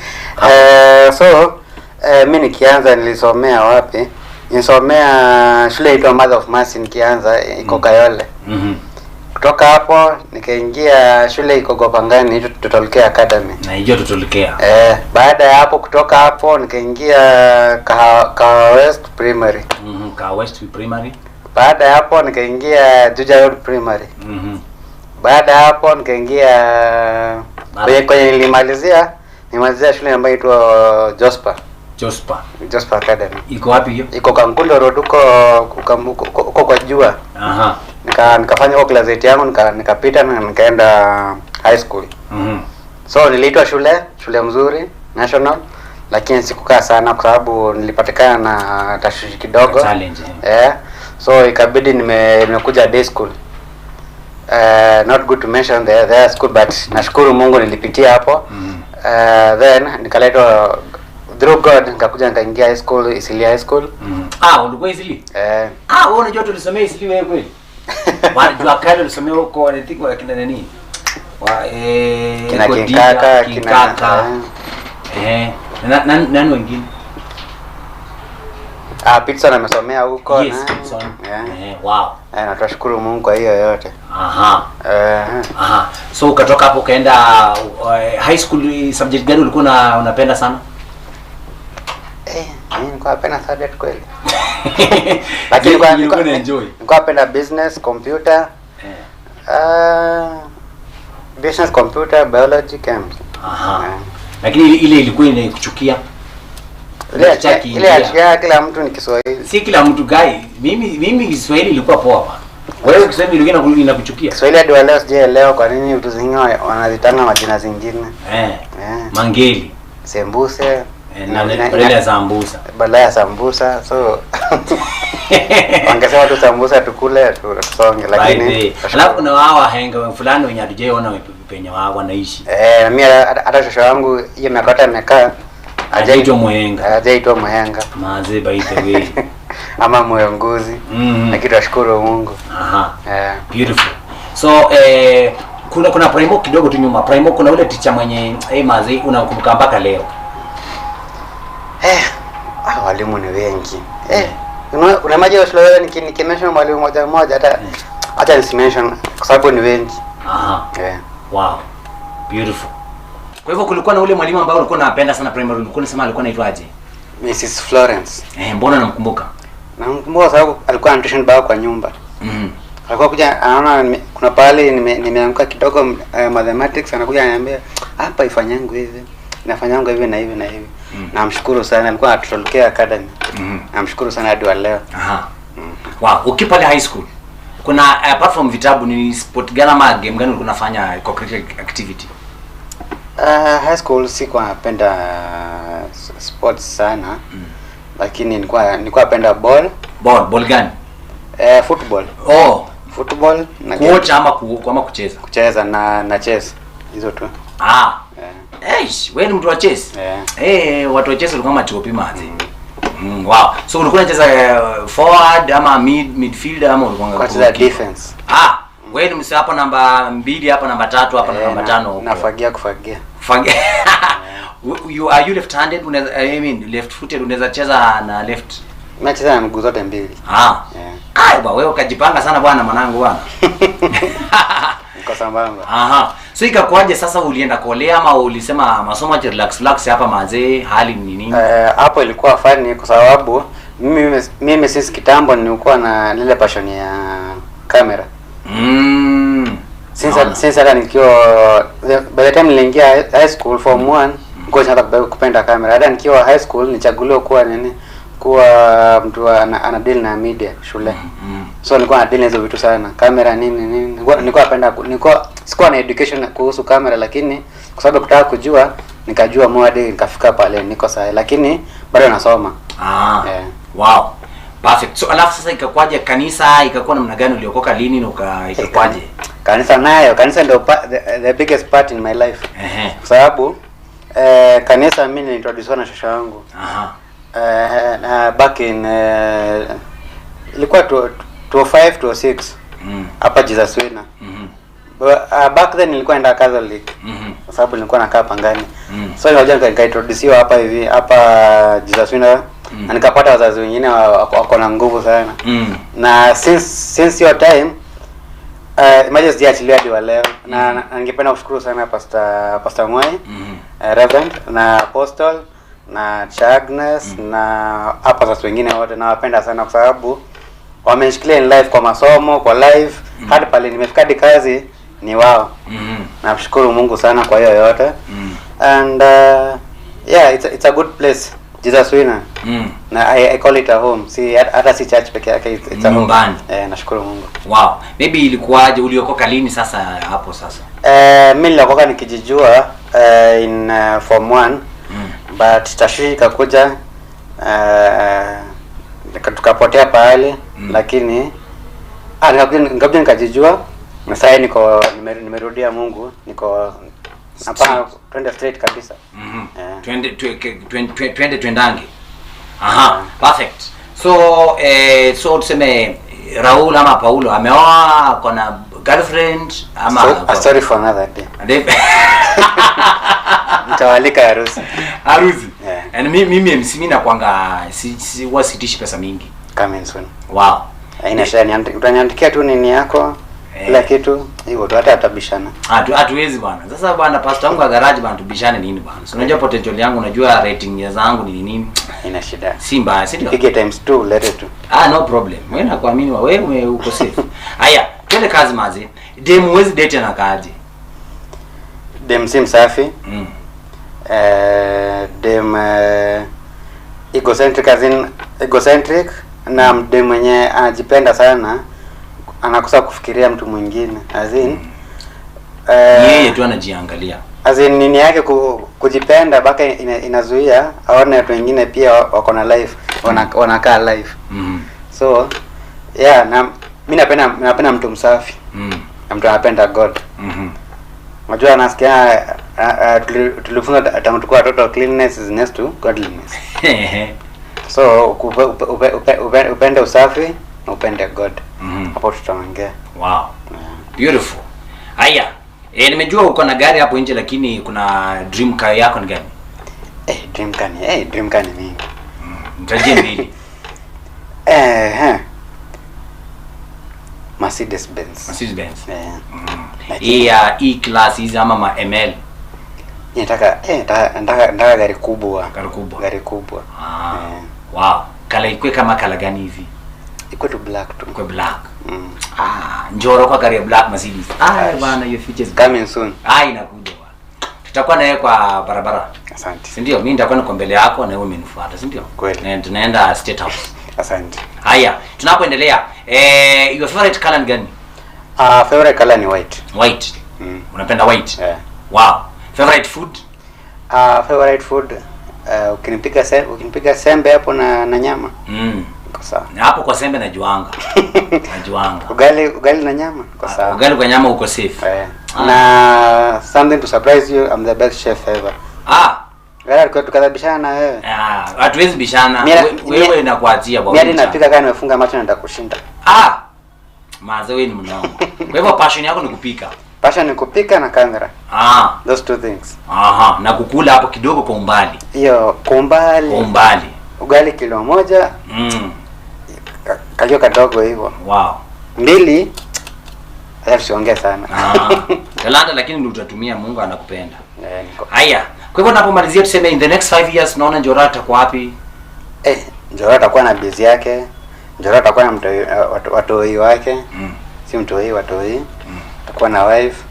H: Mimi nikianza nilisomea wapi? Nilisomea shule inaitwa Mother of Mercy nikianza iko Kayole. Kutoka hapo nikaingia shule iko Gopangani inaitwa Total Academy.
A: Na hiyo Total Care.
H: Baada ya hapo kutoka hapo nikaingia Kawa West Primary.
A: Kawa West Primary.
H: Baada ya hapo nikaingia Juja Road Primary. Baada ya hapo nikaingia kwenye nilimalizia shule ambayo inaitwa Jospa Academy.
A: Iko wapi hiyo?
H: Iko Kankundo Road huko kwa jua. Nikafanya huko class 8 yangu nikapita na nikaenda high school. So niliitwa shule mzuri national, lakini sikukaa sana kwa sababu nilipatikana na tashwishi kidogo.
A: Challenge.
H: So ikabidi nimekuja day school. Not good to mention the school, but nashukuru Mungu nilipitia hapo. Then nikaletwa through God nikakuja nikaingia high school, Isili High School.
A: Ulikuwa Isili? Wewe unajua tulisomea Isili wewe kweli? Jua kale tulisomea huko I think kina nani?
H: Kina Kinkaka.
A: Nani wengine?
H: Pitson amesomea huko.
A: Yes, wow.
H: Na tunashukuru Mungu kwa hiyo yote.
A: So ukatoka hapo ukaenda high school, subject gani ulikuwa unapenda sana?
H: Mimi nilikuwa napenda subject kweli. Lakini nilikuwa enjoy. Nilikuwa napenda business, computer. Business, computer, biology, chem.
A: Lakini ile ilikuwa inakuchukia.
H: Ile kila mtu ni Kiswahili.
A: Si kila mtu guy. Mimi Kiswahili ilikuwa poa bwana. Wewe Kiswahili ilikuwa inakuchukia.
H: Kiswahili hadi leo sijaelewa kwa nini vitu zingine wanazitanga majina zingine.
A: Mangeli.
H: sembuse
A: na badala ya sambusa.
H: Badala ya sambusa. So wangesema tu sambusa tukule tusonge, lakini
A: alafu kuna wao henga fulani wenye hatujaona penye wao wanaishi.
H: Mimi hata shosho wangu hiyo miaka imekaa
A: hajaitwa Mwenga. Maze by the way.
H: Ama Mwangaza. Lakini tunashukuru Mungu.
A: Beautiful. So kuna Primo kidogo tu nyuma. Primo kuna ule teacher mwenye maze unakumbuka mpaka leo.
H: Walimu ni wengi. Unamaje waslo wewe nikimention mwalimu mmoja hata nisimention kwa sababu ni wengi.
A: Wow. Beautiful. Kwa hivyo kulikuwa na ule mwalimu ambaye ulikuwa unapenda sana primary, ulikuwa unasema alikuwa anaitwaje?
H: Mrs. Florence.
A: Mbona namkumbuka?
H: Namkumbuka sababu alikuwa anatuition baba kwa nyumba. Alikuwa kuja anaona kuna pale nimeanguka kidogo mathematics, anakuja ananiambia hapa ifanyangu hivi. Nafanyangu hivi na hivi na hivi. Namshukuru sana, alikuwa anatutolekea academy. Namshukuru sana hadi wa leo.
A: Wow, ukipale high school kuna apart from vitabu ni sport gani ama game gani ulikuwa unafanya co-curricular activity?
H: High school sikuwa napenda sports sana. Lakini nilikuwa napenda ball
A: gani?
H: Football. Football na
A: coach ama kucheza?
H: Kucheza na chess. Hizo tu.
A: Wewe ni mtu wa chess? Watu wa chess walikuwa matopi mazi. Wow. So ulikuwa unacheza forward ama midfield ama ulikuwa
H: unacheza defense?
A: Wewe ni msema hapa namba 2 hapa namba 3 hapa namba 5.
H: Nafagia.
A: Are you left handed? Left footed, unaweza cheza na left?
H: Nacheza na mguu zote mbili.
A: Wewe ukajipanga sana bwana mwanangu bwana.
H: Niko sambamba.
A: So ikakuaje sasa, ulienda kolea ama ulisema masomo ya relax hapa mazee, hali ni nini?
H: Hapo ilikuwa fani kwa sababu mimi sisi kitambo nilikuwa na lile passion ya kamera. Since hata nikiwa by the time niliingia high school form 1 nilikuwa nataka kupenda kamera. Hata nikiwa high school nichaguliwa kuwa mtu ana deal na media shule. So nilikuwa na deal hizo vitu sana. Kamera nini. Nilikuwa napenda sikuwa na education kuhusu kamera, lakini kwa sababu kutaka kujua nikajua mwadi nikafika pale niko sawa, lakini bado nasoma.
A: Wow. Perfect. So alafu sasa ikakwaje kanisa, ikakuwa namna gani, uliokoka lini na ikakwaje?
H: Kanisa ndio the biggest part in my life. Kwa sababu kanisa mimi niliintroduce na shosha wangu. Back in ilikuwa 2005 2006 hapa Jesus Winner. Back then nilikuwa naenda Catholic. Kwa sababu nilikuwa nakaa Pangani. So nilikuja nikaintroduce hapa hivi hapa Jesus Winner. Na nikapata wazazi wengine wako na nguvu sana. Na since your time imagine sijaachiliwa hadi wa leo. Na ningependa kushukuru sana Pastor Mwai, Reverend na Apostle na Agnes na hapa sasa wengine wote nawapenda sana kwa sababu wamenishikilia in life kwa masomo, kwa life, hadi pale nimefika hadi kazi ni wao. Namshukuru Mungu sana kwa hiyo yote. And it's a good place, Jesus Winner. Na I call it a home. Hata si church peke yake, it's a home. Nashukuru Mungu.
A: Wow. Maybe ilikuwaje, uliokoka lini sasa hapo sasa?
H: Mimi nilikoka nikijijua in form 1. But tashwishi ikakuja tukapotea pale, lakini nikabidi nikajijua na sasa nimerudia Mungu, niko hapa twende straight kabisa.
A: Twendange. Perfect. So tuseme Raul ama Paulo ameoa, kuna girlfriend ama
H: sorry for another day. Mtawalika harusi.
A: And mimi MC na kwanga sitishi pesa mingi.
H: Coming soon.
A: Wow.
H: Haina shida, utaniandikia tu nini yako kila kitu hivyo tu, hata atabishana.
A: Hatuwezi bwana. Sasa bwana pastor wangu wa garage bwana, tubishane nini bwana? So unajua potential yangu, unajua rating ya zangu ni nini?
H: Haina shida.
A: Si mbaya, si ndio?
H: Pige times 2 lete tu.
A: No problem. Wewe nakuamini wewe uko safe. Haya, twende kazi mazi. Dem huwezi date na kaje?
H: Dem si msafi. Dem egocentric na dem mwenye anajipenda sana, anakosa kufikiria mtu mwingine, as in
A: yeye tu anajiangalia.
H: as in nini yake kujipenda baka inazuia aone watu wengine pia wako na life, wanakaa life. So yeah, na mimi napenda mtu msafi. Na mtu anapenda God. Unajua nasikia tulifunza tangu tukua watoto, cleanliness is next to godliness. So upende usafi na upende God. Hapo tutaongea.
A: Wow. Beautiful. Haya. Nimejua uko na gari hapo nje, lakini kuna dream car yako ni gani?
H: Dream car ni mingi.
A: Mtajie mbili.
H: Mercedes Benz.
A: E-class hizi ama ma ML.
H: Nataka gari kubwa. Gari kubwa.
A: Wow. Kala ikwe kama kala gani hivi?
H: Ikwe tu black tu.
A: Ikwe black. Njoro kwa gari ya black Mercedes. Bwana, your features
H: coming soon.
A: Inakuja bwana. Tutakuwa naye kwa barabara.
H: Asante.
A: Si ndio? Mimi nitakuwa niko mbele yako na wewe umenifuata, si ndio?
H: Kweli.
A: Na tunaenda State House.
H: Asante.
A: Haya, tunapoendelea. Your favorite color ni gani?
H: Favorite color ni white.
A: White. Unapenda white?
H: Yeah.
A: Wow. Favorite food?
H: Favorite food ukinipiga sembe hapo na nyama. Kwa sawa.
A: Hapo kwa sembe najuanga.
H: Ugali na nyama. Kwa sawa.
A: Ugali kwa nyama uko safe.
H: Na something to surprise you, I'm the best chef ever. Wewe tukadhabishana na wewe.
A: Hatuwezi bishana. Wewe inakuachia bwana.
H: Mimi napika kama nimefunga macho na nitakushinda.
A: Maza wewe ni mnono. Kwa hivyo passion yako ni kupika.
H: Passion ni kupika na kamera. Those two things.
A: Na kukula hapo kidogo kwa umbali.
H: Hiyo kwa umbali. Ugali kilo moja. Kajio kadogo hivyo.
A: Wow.
H: 2. Siongea sana.
A: Talanta lakini ndio utatumia, Mungu anakupenda. Haya. Kwa hivyo tunapomalizia tuseme in the next 5 years naona Njora atakuwa wapi?
H: Njora atakuwa na busy yake. Njora atakuwa na watoi wake. Si mtoi, watoi. Atakuwa na wife.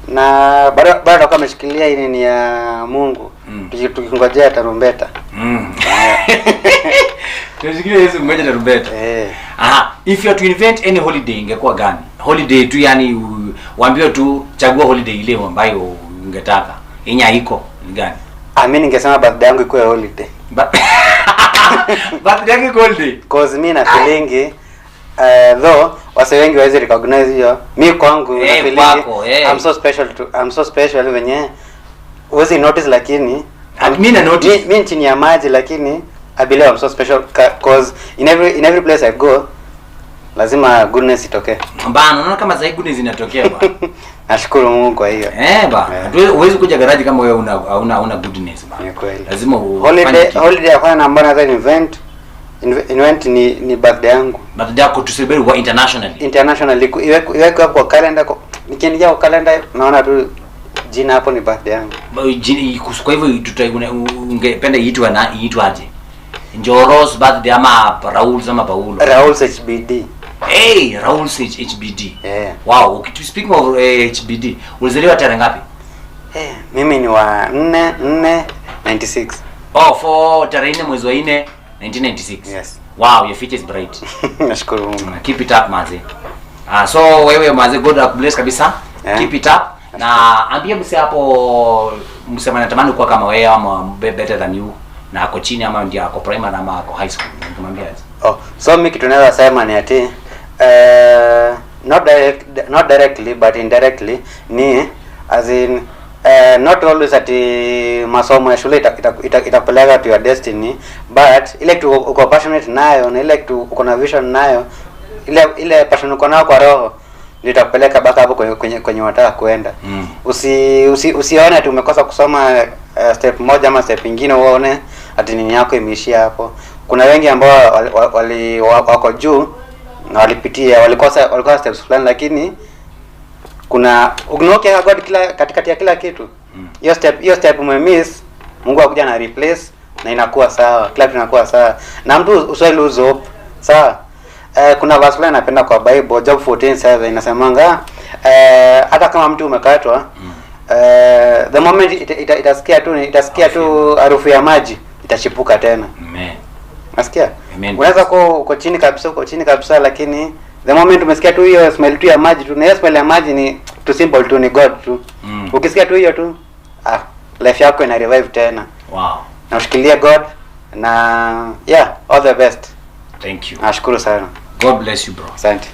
H: Na bado atakuwa ameshikilia hii ni ya Mungu. Tukingojea tarumbeta.
A: Tunashikilia Yesu mmoja tarumbeta. If you are to invent any holiday ingekuwa gani? Holiday tu, yani waambie tu chagua holiday ile ambayo ungetaka. Yenye iko ni gani?
H: Mimi ningesema birthday yangu ikuwe holiday.
A: Birthday yangu iko holiday.
H: Cause mimi na feeling though wase wengi waweze recognize hiyo, mimi kwangu na feeling I'm so special wenye uwezi notice, lakini
A: mimi na notice
H: mimi chini ya maji, lakini I believe I'm so special cause in every place I go lazima goodness itokee.
A: Bana, unaona kama zaidi goodness inatokea bwana.
H: Nashukuru Mungu kwa hiyo.
A: Bana. Huwezi kuja garage kama wewe una goodness bana.
H: Ni kweli.
A: Lazima
H: holiday hapana na mbona hata event ni birthday yangu.
A: Birthday yako to celebrate wa
H: internationally iweke kwa calendar, nikiingia kwa calendar naona tu jina hapo ni birthday yangu.
A: Kwa hivyo ungependa iitwaje? Njoro's birthday ama Raul's ama Paulo?
H: Raul's HBD.
A: Raul's HBD. Wow, speaking of HBD, ulizaliwa tarehe ngapi?
H: Mimi ni wa 4/96.
A: For tarehe 4 mwezi wa 4 1996.
H: Yes.
A: Wow, your future is bright.
H: Nashukuru Mungu.
A: Keep it up maze. So wewe maze, God bless kabisa. Keep it up. Na ambia mse hapo, msema natamani kuwa kama wewe ama better than you, na ako chini ama ndio ako primary ama ako high school, nikamwambia
H: so mimi kitu naweza sema ni ati not directly but indirectly ni as in not always ati masomo ya shule itakupeleka to your destiny, but ile kitu uko passionate nayo na ile kitu uko na vision nayo, ile passion uko nayo kwa roho litakupeleka baka hapo kwenye wataka kuenda. Usione ati umekosa kusoma step moja ama step nyingine uone ati nini yako imeishia hapo. Kuna wengi ambao wako juu na walikosa steps fulani, lakini kuna ugnookia God katikati ya kila kitu. Hiyo step umemiss, Mungu akuja na replace na inakuwa sawa. Kila kitu inakuwa sawa. Na mtu usiwahi lose hope. Sawa? Kuna verse fulani napenda kwa Bible, Job 14:7 inasemanga hata kama mtu umekatwa the moment itasikia tu harufu ya maji itachipuka tena.
A: Amen.
H: Nasikia? Unaweza uko chini kabisa, lakini the moment umesikia tu hiyo smell tu ya maji tu, na hiyo smell ya maji ni too simple tu, ni God tu. Ukisikia tu hiyo tu life yako ina revive tena.
A: Wow.
H: Na ushikilie God na yeah, all the best.
A: Thank you.
H: Nashukuru sana.
A: God bless you bro.
H: Asante.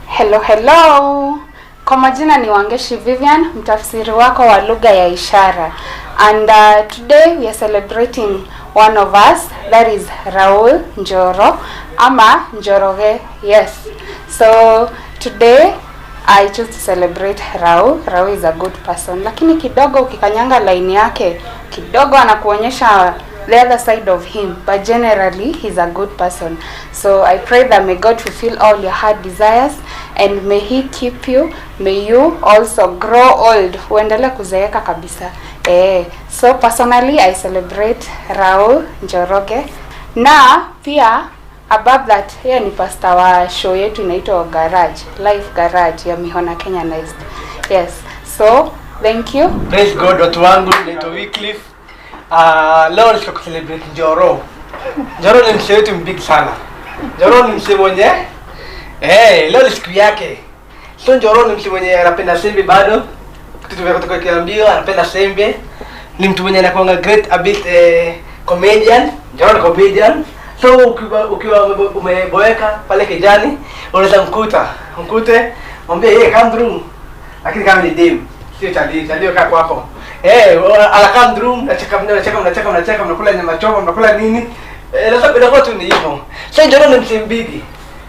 J: Hello. Kwa majina ni Wangeshi Vivian, mtafsiri wako wa lugha ya ishara. And today we are celebrating one of us, that is Raul Njoro ama Njoroge. Yes. So today I choose to celebrate Raul. Raul is a good person. Lakini kidogo ukikanyanga line yake, kidogo anakuonyesha the other side of him, but generally he's a good person. So I pray that may God fulfill all your heart desires and may he keep you, may you also grow old, uendelee kuzeeka kabisa. So personally I celebrate Raul Njoroge. Na pia above that, yeye ni pastor wa show yetu inaitwa Garage, Live Garage ya Mihona Kenyanized. Yes. So thank you.
V: Praise God. Watu wangu naitwa Wycliffe. Leo nisiko kucelebrate Njoro. Njoro ni msee wetu mbig sana. Njoro ni msee mwenye leo ni siku yake. So Njoro ni msee mwenye anapenda sembe bado. Kitu kutoka kiambio anapenda sembe. Ni mtu mwenye anakuanga great a bit comedian. Njoro ni comedian. So ukiwa umeboeka pale kijani, unaweza mkute, mwambie yeye come through. Lakini kama ni dem, sio talio kaa kwako. Ala come through, mnacheka, mnakula nyama choma, mnakula nini? Lazima inakuwa tu ni hivyo. So Njoro ni msimbigi.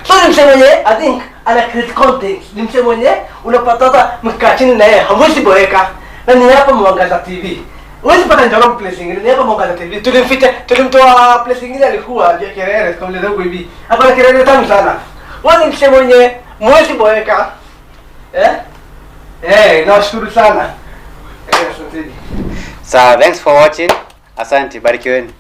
V: So ni msemo mwenye I think ana create content. Ni msemo mwenye unapata mkaa chini na yeye, hamwezi boeka. Na ni hapa Mwangaza TV. Wewe pata Njoro place ingine, ni hapa Mwangaza TV. Tulimtoa place ingine alikuwa ya Kerere, tukamleta huko hivi. Hapa Kerere tamu sana. Wewe ni msemo mwenye mwezi boeka. Nashukuru sana.
H: So thanks for watching. Asante, barikiweni.